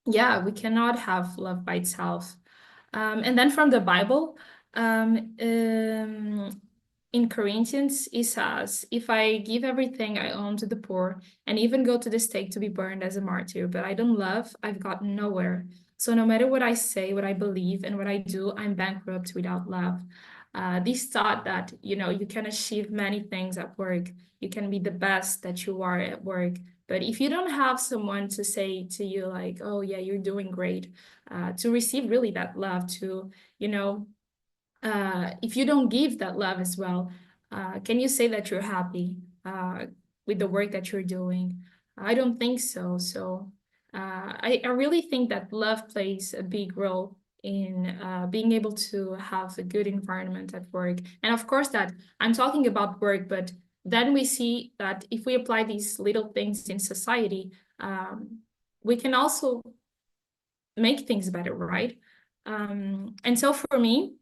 yeah, we cannot have love by itself. And then from the Bible, in Corinthians, it says, if I give everything I own to the poor and even go to the stake to be burned as a martyr, but I don't love, I've gotten nowhere. So no matter what I say, what I believe, and what I do, I'm bankrupt without love. This thought that, you know, you can achieve many things at work. You can be the best that you are at work. But if you don't have someone to say to you like, oh yeah, you're doing great, to receive really that love, to, you know, if you don't give that love as well, can you say that you're happy with the work that you're doing? I don't think so. So I really think that love plays a big role in being able to have a good environment at work. And of course that I'm talking about work, but then we see that if we apply these little things in society, we can also make things better, right? And so for me,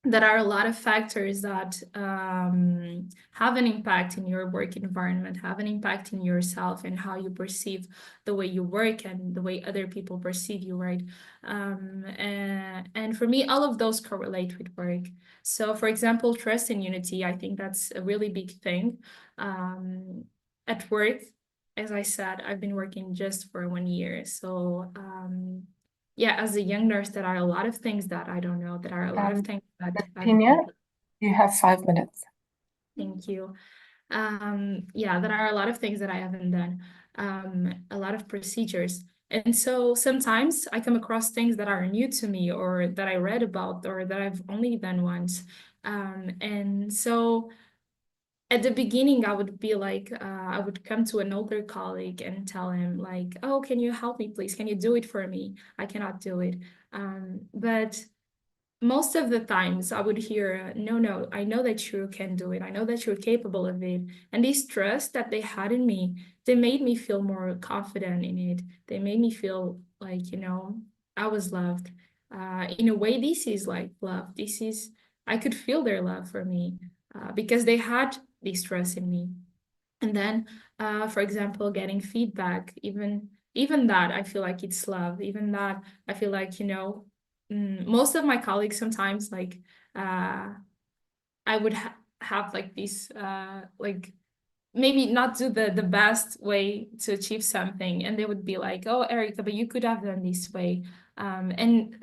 there are a lot of factors that have an impact in your work environment, have an impact in yourself and how you perceive the way you work and the way other people perceive you, right? And for me, all of those correlate with work. So for example, trust and unity, I think that's a really big thing. At work, as I said, I've been working just for 1 year. So yeah, as a young nurse, there are a lot of things that I don't know. There are a lot of things that Virginia, you have 5 minutes. Thank you. Yeah, there are a lot of things that I haven't done, a lot of procedures. And so sometimes I come across things that are new to me or that I read about or that I've only done once. And so at the beginning, I would be like, I would come to an older colleague and tell him like, oh, can you help me, please? Can you do it for me? I cannot do it. But most of the times I would hear, no, I know that you can do it. I know that you're capable of it. And this trust that they had in me, they made me feel more confident in it. They made me feel like, you know, I was loved. In a way, this is like love. I could feel their love for me because they had this trust in me. And then, for example, getting feedback, even that, I feel like it's love. Even that, I feel like, you know, most of my colleagues sometimes like I would have like this like maybe not do the best way to achieve something, and they would be like, oh Erica, but you could have done this way, and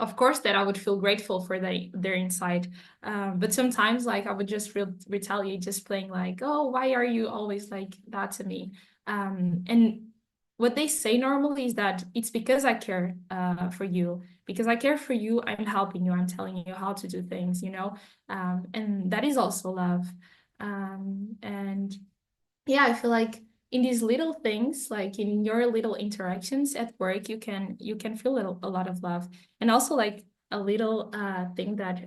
of course that I would feel grateful for their insight, but sometimes like I would just retaliate, just playing like, oh, why are you always like that to me, and what they say normally is that it's because I care for you. Because I care for you, I'm helping you, I'm telling you how to do things, you know? And that is also love. And yeah, I feel like in these little things, like in your little interactions at work, you can feel a lot of love. And also like a little thing that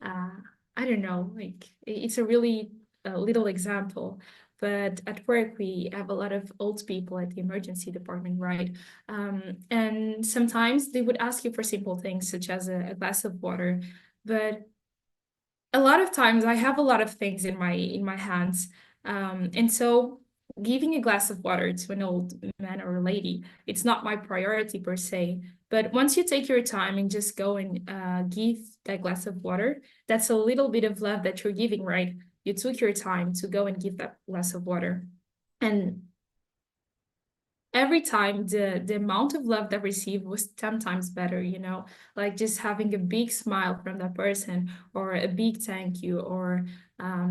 I don't know, like it's a really a little example. But at work, we have a lot of old people at the emergency department, right? And sometimes they would ask you for simple things, such as a glass of water. But a lot of times I have a lot of things in my hands. And so giving a glass of water to an old man or a lady, it's not my priority per se. But once you take your time and just go and give that glass of water, that's a little bit of love that you're giving, right? You took your time to go and give that glass of water. And every time the amount of love that I received was 10 times better, you know, like just having a big smile from that person, or a big thank you, or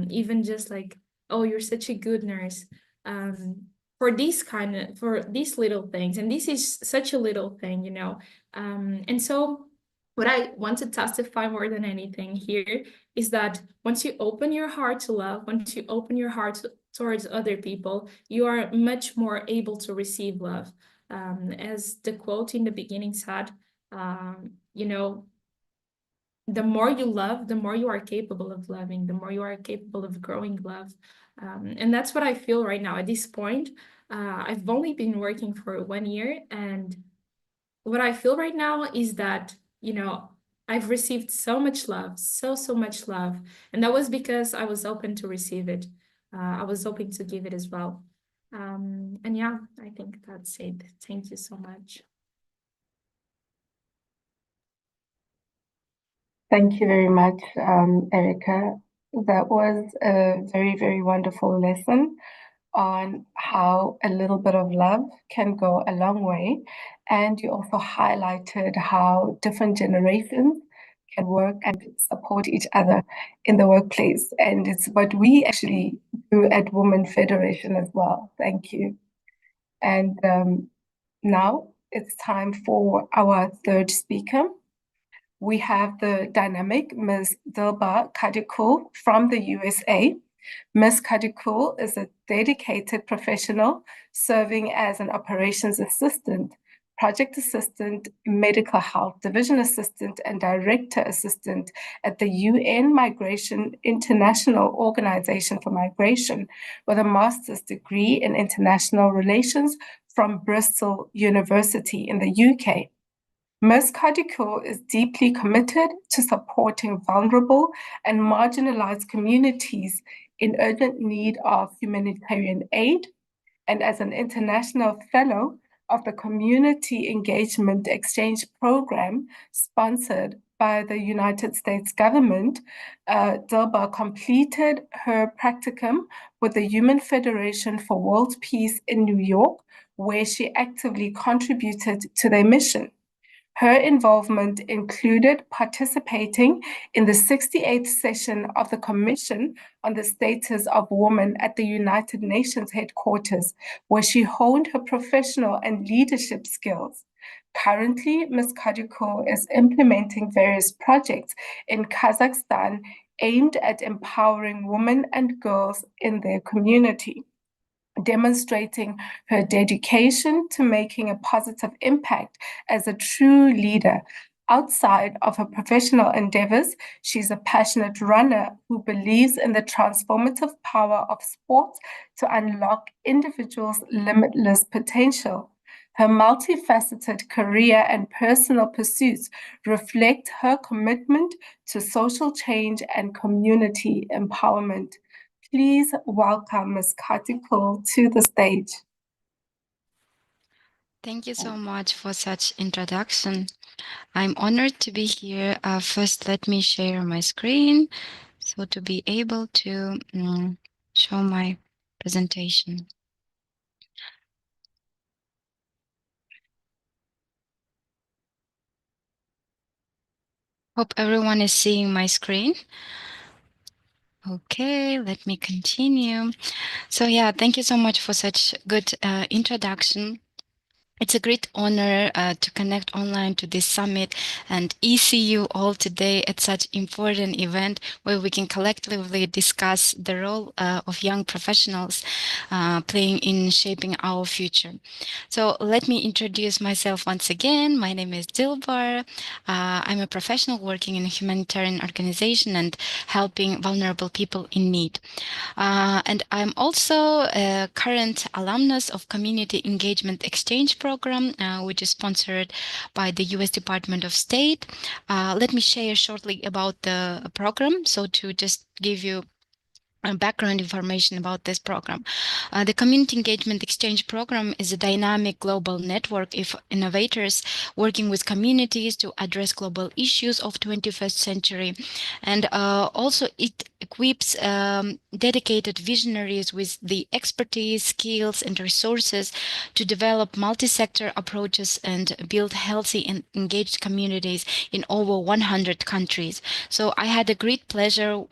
even just like, oh, you're such a good nurse. For these little things, and this is such a little thing, you know. And so what I want to testify more than anything here is that once you open your heart to love, once you open your heart towards other people, you are much more able to receive love. As the quote in the beginning said, you know, the more you love, the more you are capable of loving, the more you are capable of growing love. And that's what I feel right now at this point. I've only been working for 1 year, and what I feel right now is that, you know, I've received so much love, so much love. And that was because I was open to receive it. I was open to give it as well. And yeah, I think that's it. Thank you so much. Thank you very much, Erica. That was a very, very wonderful lesson on how a little bit of love can go a long way. And you also highlighted how different generations can work and support each other in the workplace. And it's what we actually do at Women Federation as well. Thank you. And now it's time for our third speaker. We have the dynamic Ms. Dilba Kadikul from the USA. Ms. Kadikul is a dedicated professional serving as an operations assistant, project assistant, medical health division assistant, and director assistant at the UN Migration International Organization for Migration, with a master's degree in international relations from Bristol University in the UK. Ms. Kadikul is deeply committed to supporting vulnerable and marginalized communities in urgent need of humanitarian aid, and as an international fellow of the Community Engagement Exchange Program sponsored by the United States government, Dilba completed her practicum with the Human Federation for World Peace in New York, where she actively contributed to their mission. Her involvement included participating in the 68th session of the Commission on the Status of Women at the United Nations headquarters, where she honed her professional and leadership skills. Currently, Ms. Kadikul is implementing various projects in Kazakhstan aimed at empowering women and girls in their community, demonstrating her dedication to making a positive impact as a true leader. Outside of her professional endeavors, she's a passionate runner who believes in the transformative power of sports to unlock individuals' limitless potential. Her multifaceted career and personal pursuits reflect her commitment to social change and community empowerment. Please welcome Ms. Kadikul to the stage. Thank you so much for such introduction. I'm honored to be here. First, let me share my screen so to be able to show my presentation. Hope everyone is seeing my screen. Okay, let me continue. So yeah, thank you so much for such good introduction. It's a great honor to connect online to this summit and see you all today at such important event where we can collectively discuss the role of young professionals playing in shaping our future. So let me introduce myself once again. My name is Dilbar. I'm a professional working in a humanitarian organization and helping vulnerable people in need. And I'm also a current alumnus of Community Engagement Exchange Program, which is sponsored by the US Department of State. Let me share shortly about the program. So to just give you background information about this program. The Community Engagement Exchange Program is a dynamic global network of innovators working with communities to address global issues of 21st century. And also it equips dedicated visionaries with the expertise, skills, and resources to develop multi-sector approaches and build healthy and engaged communities in over 100 countries. So I had a great pleasure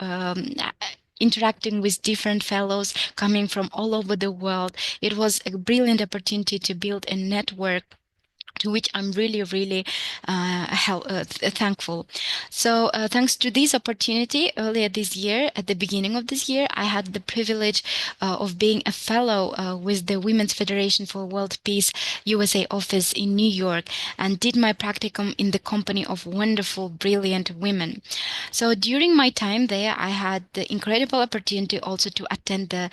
interacting with different fellows coming from all over the world. It was a brilliant opportunity to build a network to which I'm really, really thankful. So thanks to this opportunity, earlier this year, at the beginning of this year, I had the privilege of being a fellow with the Women's Federation for World Peace USA office in New York and did my practicum in the company of wonderful, brilliant women. So during my time there, I had the incredible opportunity also to attend the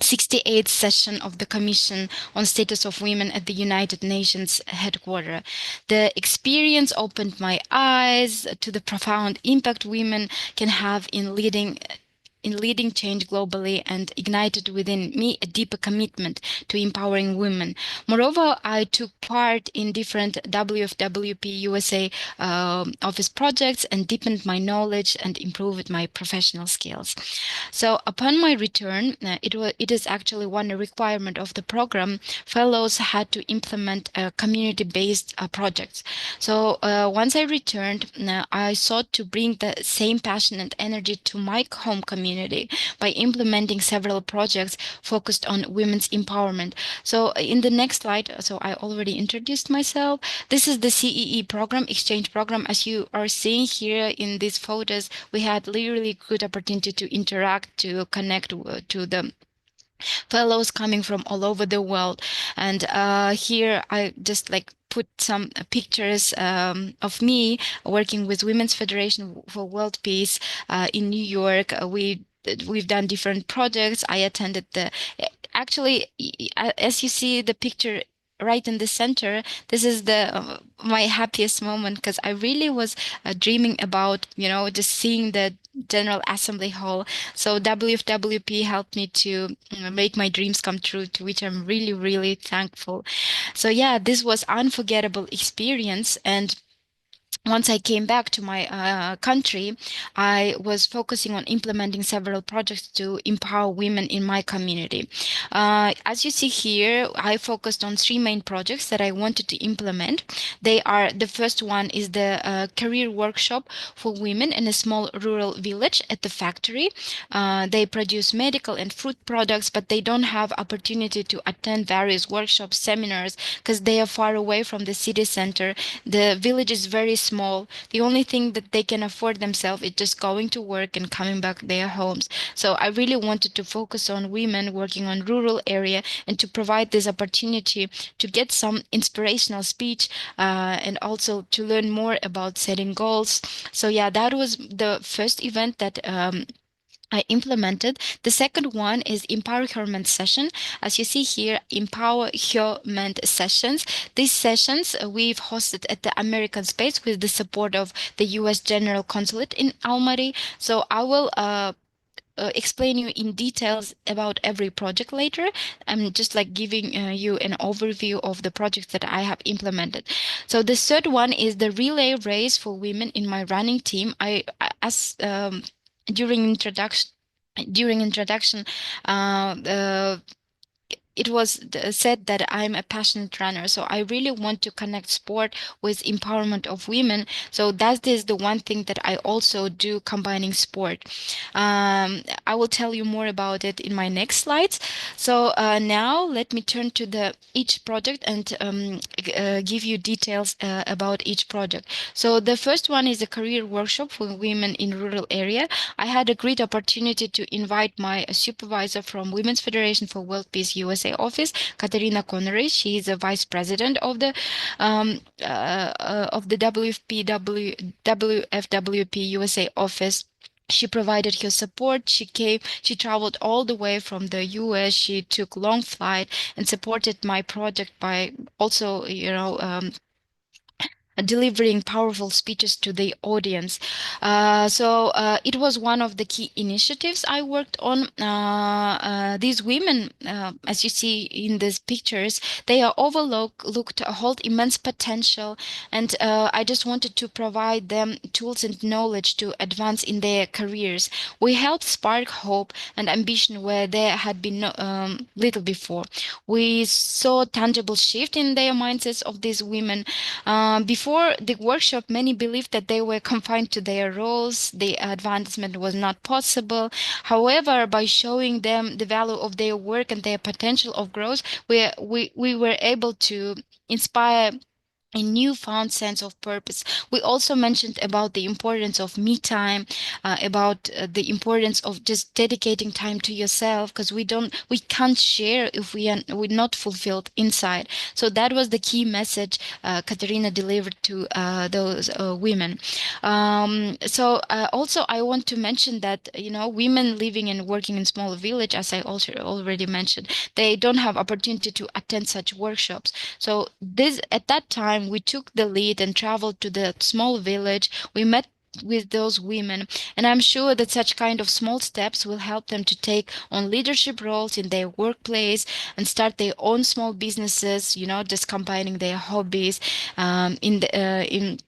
68th session of the Commission on Status of Women at the United Nations headquarters. The experience opened my eyes to the profound impact women can have in leading change globally and ignited within me a deeper commitment to empowering women. Moreover, I took part in different WFWP USA office projects and deepened my knowledge and improved my professional skills. So upon my return, it is actually one requirement of the program. Fellows had to implement community-based projects. So once I returned, I sought to bring the same passion and energy to my home community by implementing several projects focused on women's empowerment. So in the next slide, so I already introduced myself. This is the CEE program, exchange program. As you are seeing here in these photos, we had really good opportunity to interact, to connect to the fellows coming from all over the world. And here I just put some pictures of me working with Women's Federation for World Peace in New York. We've done different projects. I attended actually, as you see the picture right in the center, this is the my happiest moment because I really was dreaming about, just seeing the General Assembly Hall. So WFWP helped me to make my dreams come true, to which I'm really, really thankful. So yeah, this was unforgettable experience. And once I came back to my country, I was focusing on implementing several projects to empower women in my community. As you see here, I focused on three main projects that I wanted to implement. The first one is the career workshop for women in a small rural village at the factory. They produce medical and fruit products, but they don't have opportunity to attend various workshops, seminars, because they are far away from the city center. The village is very small. The only thing that they can afford themselves is just going to work and coming back to their homes. So I really wanted to focus on women working on rural area and to provide this opportunity to get some inspirational speech and also to learn more about setting goals. So yeah, that was the first event that I implemented. The second one is empowerment session. As you see here, empowerment sessions. These sessions we've hosted at the American Space with the support of the U.S. General Consulate in Almaty. So I will explain you in details about every project later. I'm just giving you an overview of the projects that I have implemented. So the third one is the relay race for women in my running team. During introduction, it was said that I'm a passionate runner, so I really want to connect sport with empowerment of women. So that is the one thing that I also do, combining sport. I will tell you more about it in my next slides. So now let me turn to each project and give you details about each project. So the first one is a career workshop for women in rural area. I had a great opportunity to invite my supervisor from Women's Federation for World Peace USA office, Katerina Connery. She is a vice president of the WFWP USA office. She provided her support. She traveled all the way from the US. She took long flight and supported my project by also, delivering powerful speeches to the audience. So it was one of the key initiatives I worked on. These women, as you see in these pictures, they are overlooked, hold immense potential, and I just wanted to provide them tools and knowledge to advance in their careers. We helped spark hope and ambition where there had been little before. We saw tangible shift in their mindsets of these women. Before the workshop, many believed that they were confined to their roles, the advancement was not possible. However, by showing them the value of their work and their potential of growth, we were able to inspire a newfound sense of purpose. We also mentioned about the importance of me time, about the importance of just dedicating time to yourself, because we can't share if we're not fulfilled inside. So that was the key message Katerina delivered to those women. So also I want to mention that women living and working in small village, as I also already mentioned, they don't have opportunity to attend such workshops. So at that time, we took the lead and traveled to the small village. We met with those women, and I'm sure that such kind of small steps will help them to take on leadership roles in their workplace and start their own small businesses, just combining their hobbies in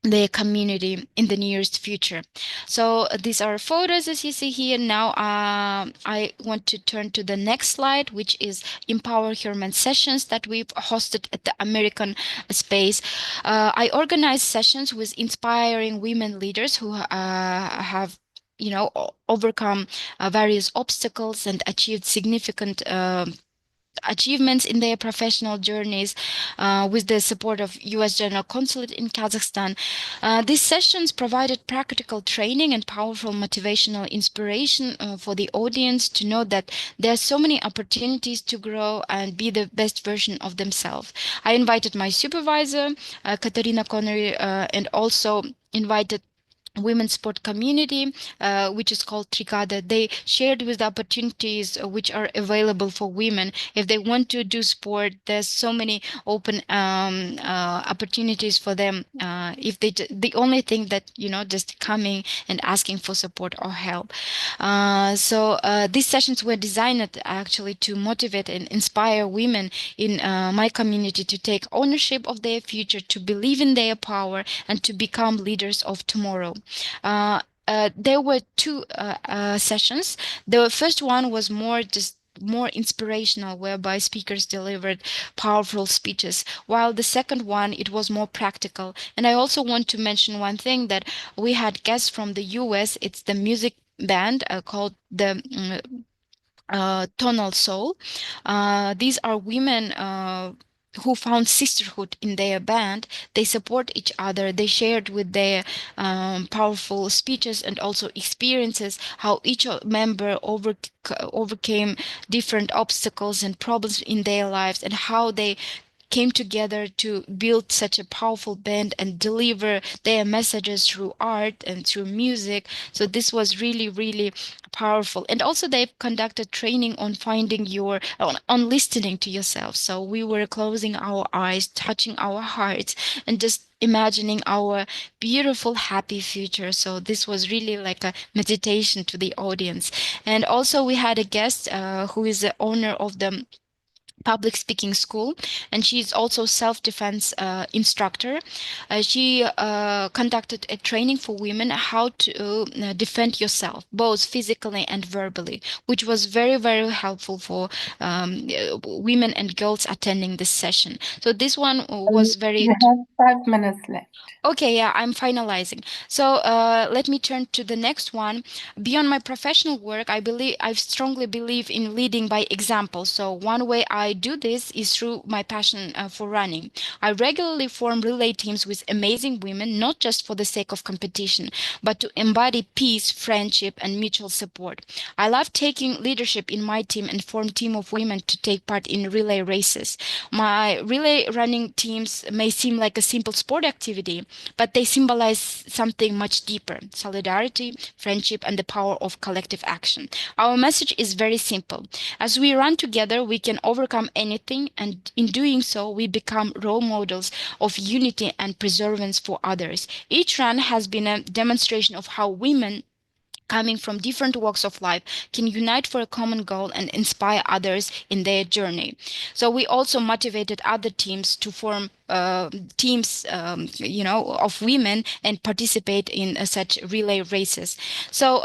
their community in the nearest future. So these are photos as you see here. Now I want to turn to the next slide, which is Empower Human sessions that we've hosted at the American space. I organized sessions with inspiring women leaders who have overcome various obstacles and achieved significant achievements in their professional journeys with the support of U.S. General Consulate in Kazakhstan. These sessions provided practical training and powerful motivational inspiration for the audience to know that there are so many opportunities to grow and be the best version of themselves. I invited my supervisor, Katerina Connery, and also invited women's sport community, which is called Trikada. They shared with the opportunities which are available for women. If they want to do sport, there's so many open opportunities for them. If the only thing that, just coming and asking for support or help. So these sessions were designed actually to motivate and inspire women in my community to take ownership of their future, to believe in their power, and to become leaders of tomorrow. There were two sessions. The first one was more inspirational, whereby speakers delivered powerful speeches, while the second one, it was more practical. And I also want to mention one thing, that we had guests from the US. It's the music band called the Tonal Soul. These are women who found sisterhood in their band. They support each other. They shared with their powerful speeches and also experiences how each member overcame different obstacles and problems in their lives, and how they came together to build such a powerful band and deliver their messages through art and through music. So this was really, really powerful. And also they conducted training on on listening to yourself. So we were closing our eyes, touching our hearts, and just imagining our beautiful, happy future. So this was really like a meditation to the audience. And also we had a guest who is the owner of the public speaking school, and she's also self-defense instructor. She conducted a training for women how to defend yourself, both physically and verbally, which was very, very helpful for women and girls attending this session. So this one was very... You have 5 minutes left. Okay, yeah, I'm finalizing. So let me turn to the next one. Beyond my professional work, I strongly believe in leading by example. So one way I do this is through my passion for running. I regularly form relay teams with amazing women, not just for the sake of competition, but to embody peace, friendship, and mutual support. I love taking leadership in my team and form team of women to take part in relay races. My relay running teams may seem like a simple sport activity, but they symbolize something much deeper: solidarity, friendship, and the power of collective action. Our message is very simple. As we run together, we can overcome anything, and in doing so, we become role models of unity and perseverance for others. Each run has been a demonstration of how women coming from different walks of life can unite for a common goal and inspire others in their journey. So we also motivated other teams to form teams, of women and participate in such relay races. So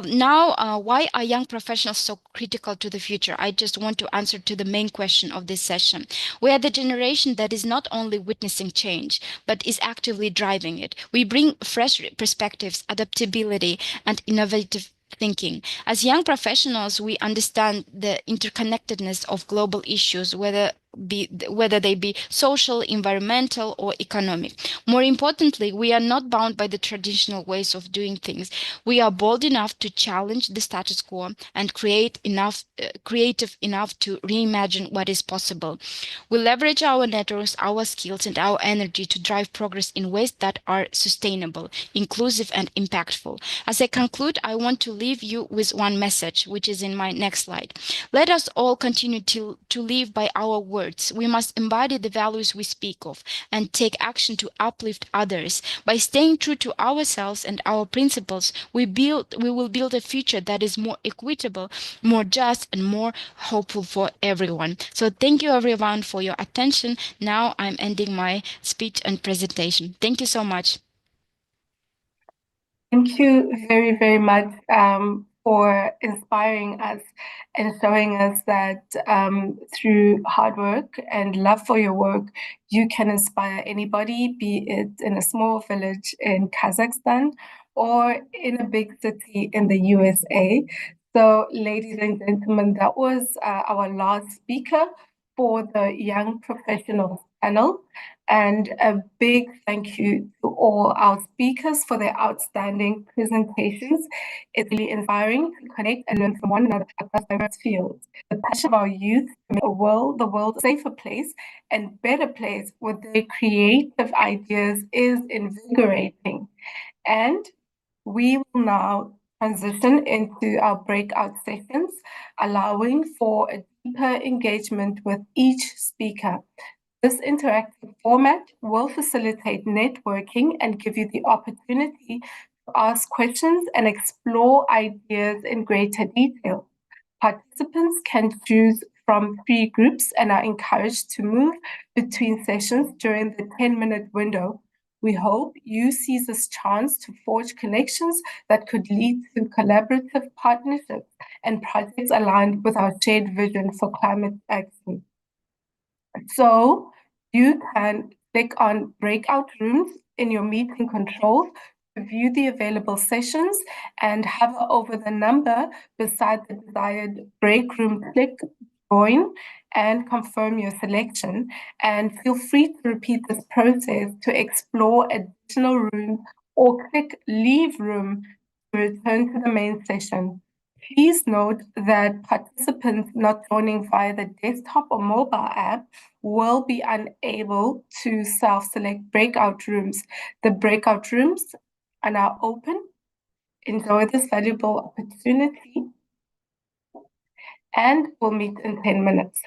now, why are young professionals so critical to the future? I just want to answer to the main question of this session. We are the generation that is not only witnessing change, but is actively driving it. We bring fresh perspectives, adaptability, and innovative thinking. As young professionals, we understand the interconnectedness of global issues, whether they be social, environmental, or economic. More importantly, we are not bound by the traditional ways of doing things. We are bold enough to challenge the status quo and creative enough to reimagine what is possible. We leverage our networks, our skills, and our energy to drive progress in ways that are sustainable, inclusive, and impactful. As I conclude, I want to leave you with one message, which is in my next slide. Let us all continue to live by our words. We must embody the values we speak of and take action to uplift others. By staying true to ourselves and our principles, we will build a future that is more equitable, more just, and more hopeful for everyone. So thank you everyone for your attention. Now I'm ending my speech and presentation. Thank you so much. Thank you very, very much for inspiring us and showing us that through hard work and love for your work, you can inspire anybody, be it in a small village in Kazakhstan or in a big city in the USA. So, ladies and gentlemen, that was our last speaker for the Young Professionals panel. And a big thank you to all our speakers for their outstanding presentations. It's really inspiring to connect and learn from one another across diverse fields. The passion of our youth to make the world a safer place and better place with their creative ideas is invigorating. And we will now transition into our breakout sessions, allowing for a deeper engagement with each speaker. This interactive format will facilitate networking and give you the opportunity to ask questions and explore ideas in greater detail. Participants can choose from 3 groups and are encouraged to move between sessions during the 10-minute window. We hope you seize this chance to forge connections that could lead to collaborative partnerships and projects aligned with our shared vision for climate action. So you can click on breakout rooms in your meeting controls to view the available sessions and hover over the number beside the desired break room, click join and confirm your selection. And feel free to repeat this process to explore additional rooms or click leave room to return to the main session. Please note that participants not joining via the desktop or mobile app will be unable to self-select breakout rooms. The breakout rooms are now open. Enjoy this valuable opportunity and we'll meet in 10 minutes.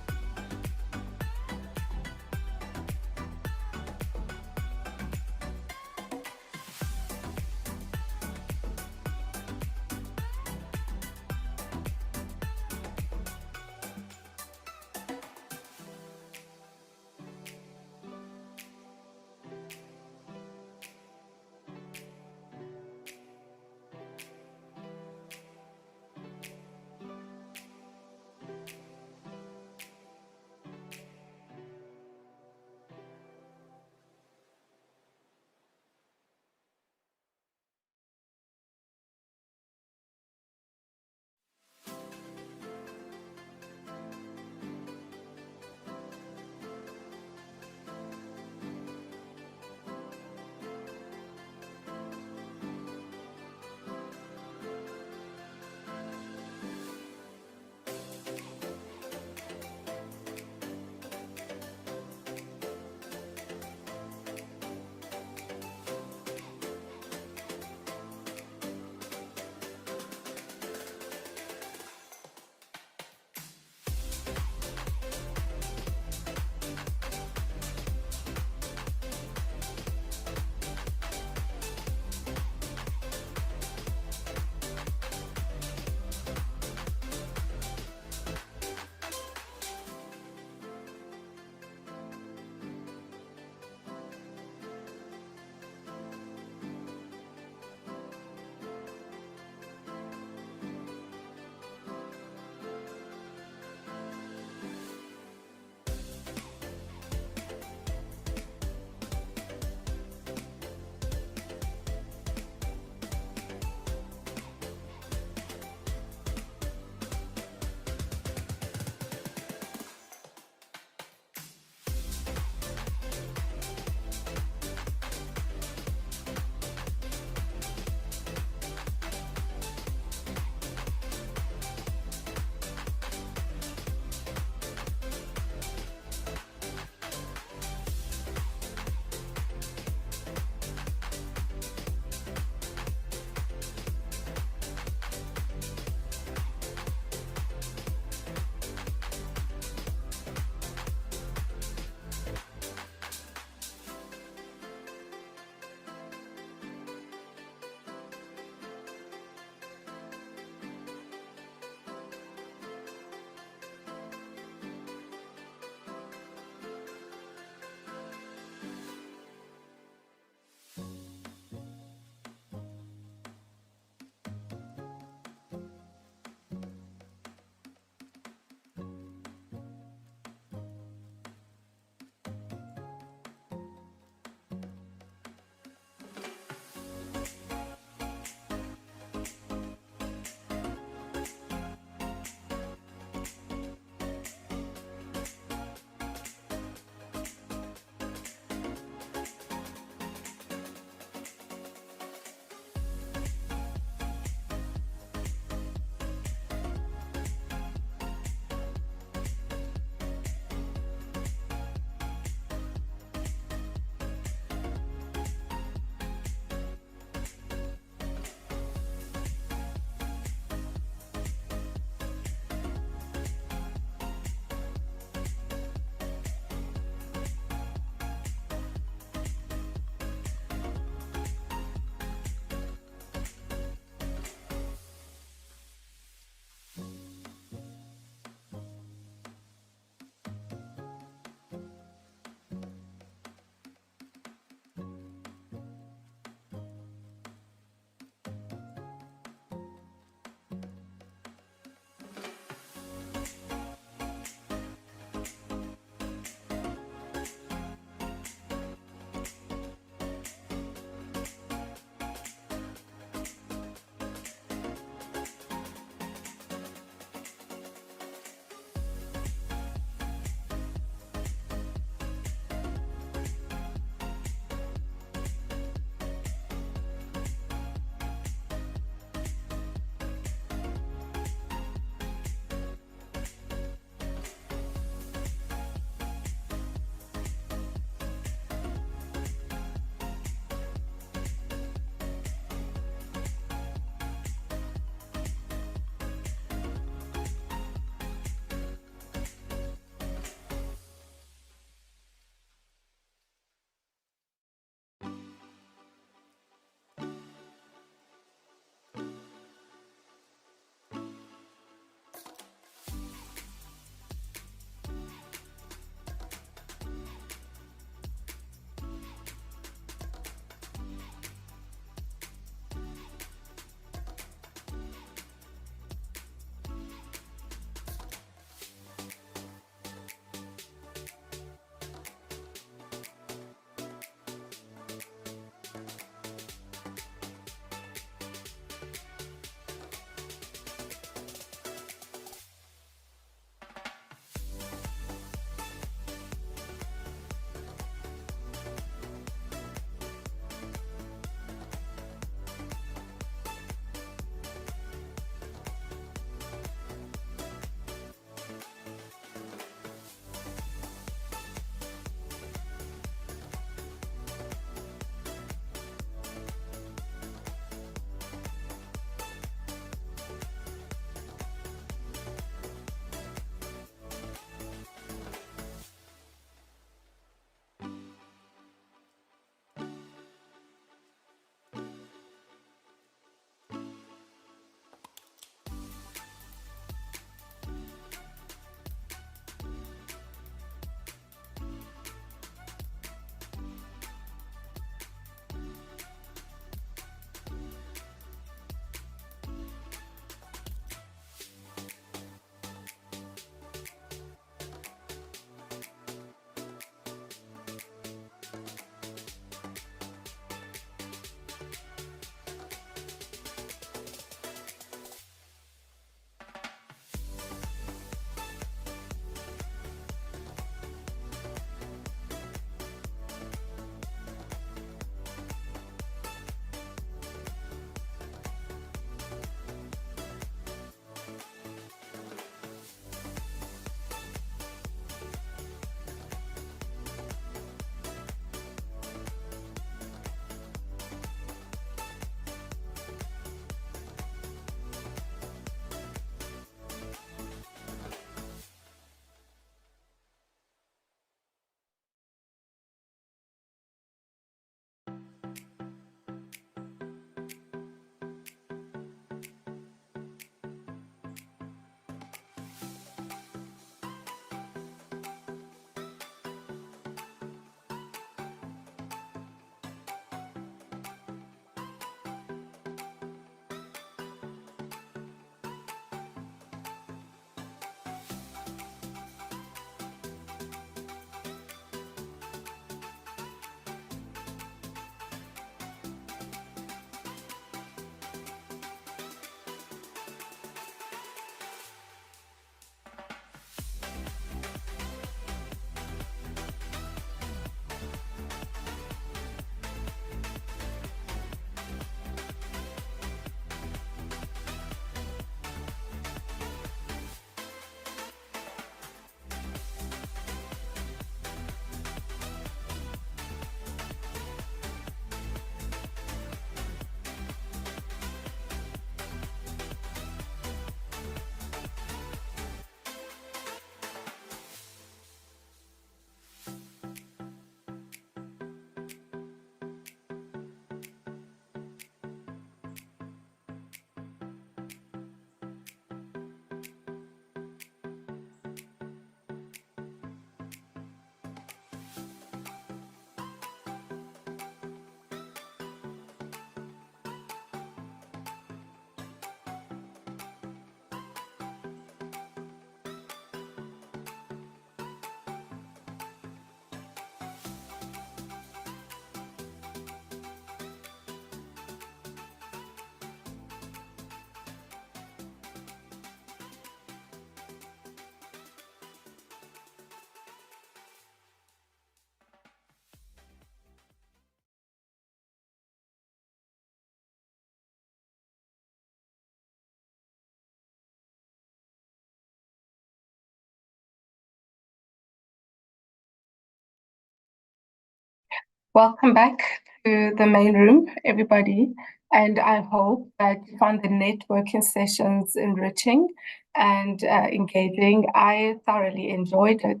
Welcome back to the main room, everybody. And I hope that you found the networking sessions enriching and engaging. I thoroughly enjoyed it.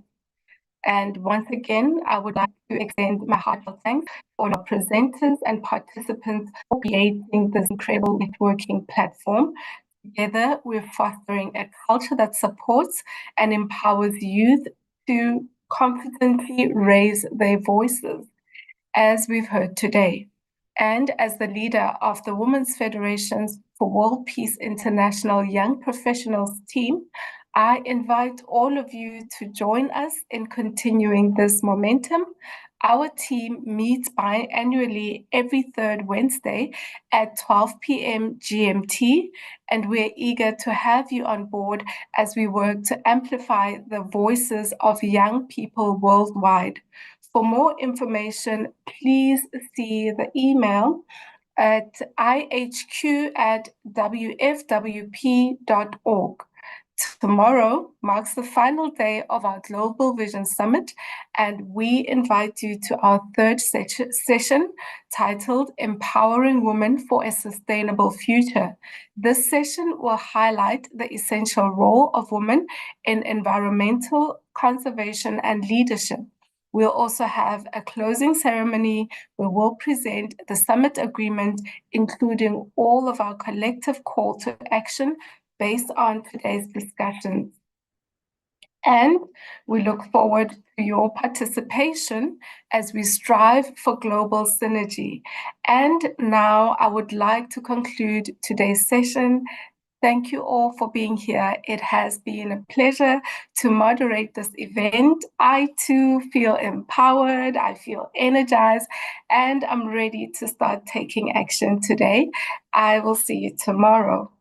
And once again, I would like to extend my heartfelt thanks to all our presenters and participants for creating this incredible networking platform. Together, we're fostering a culture that supports and empowers youth to confidently raise their voices, as we've heard today. And as the leader of the Women's Federations for World Peace International Young Professionals team, I invite all of you to join us in continuing this momentum. Our team meets biannually every third Wednesday at 12 p.m. GMT, and we're eager to have you on board as we work to amplify the voices of young people worldwide. For more information, please see the email at ihq@wfwp.org. Tomorrow marks the final day of our Global Vision Summit, and we invite you to our third session titled Empowering Women for a Sustainable Future. This session will highlight the essential role of women in environmental conservation and leadership. We'll also have a closing ceremony where we'll present the summit agreement, including all of our collective call to action based on today's discussions. And we look forward to your participation as we strive for global synergy. And now I would like to conclude today's session. Thank you all for being here. It has been a pleasure to moderate this event. I too feel empowered, I feel energized, and I'm ready to start taking action today. I will see you tomorrow.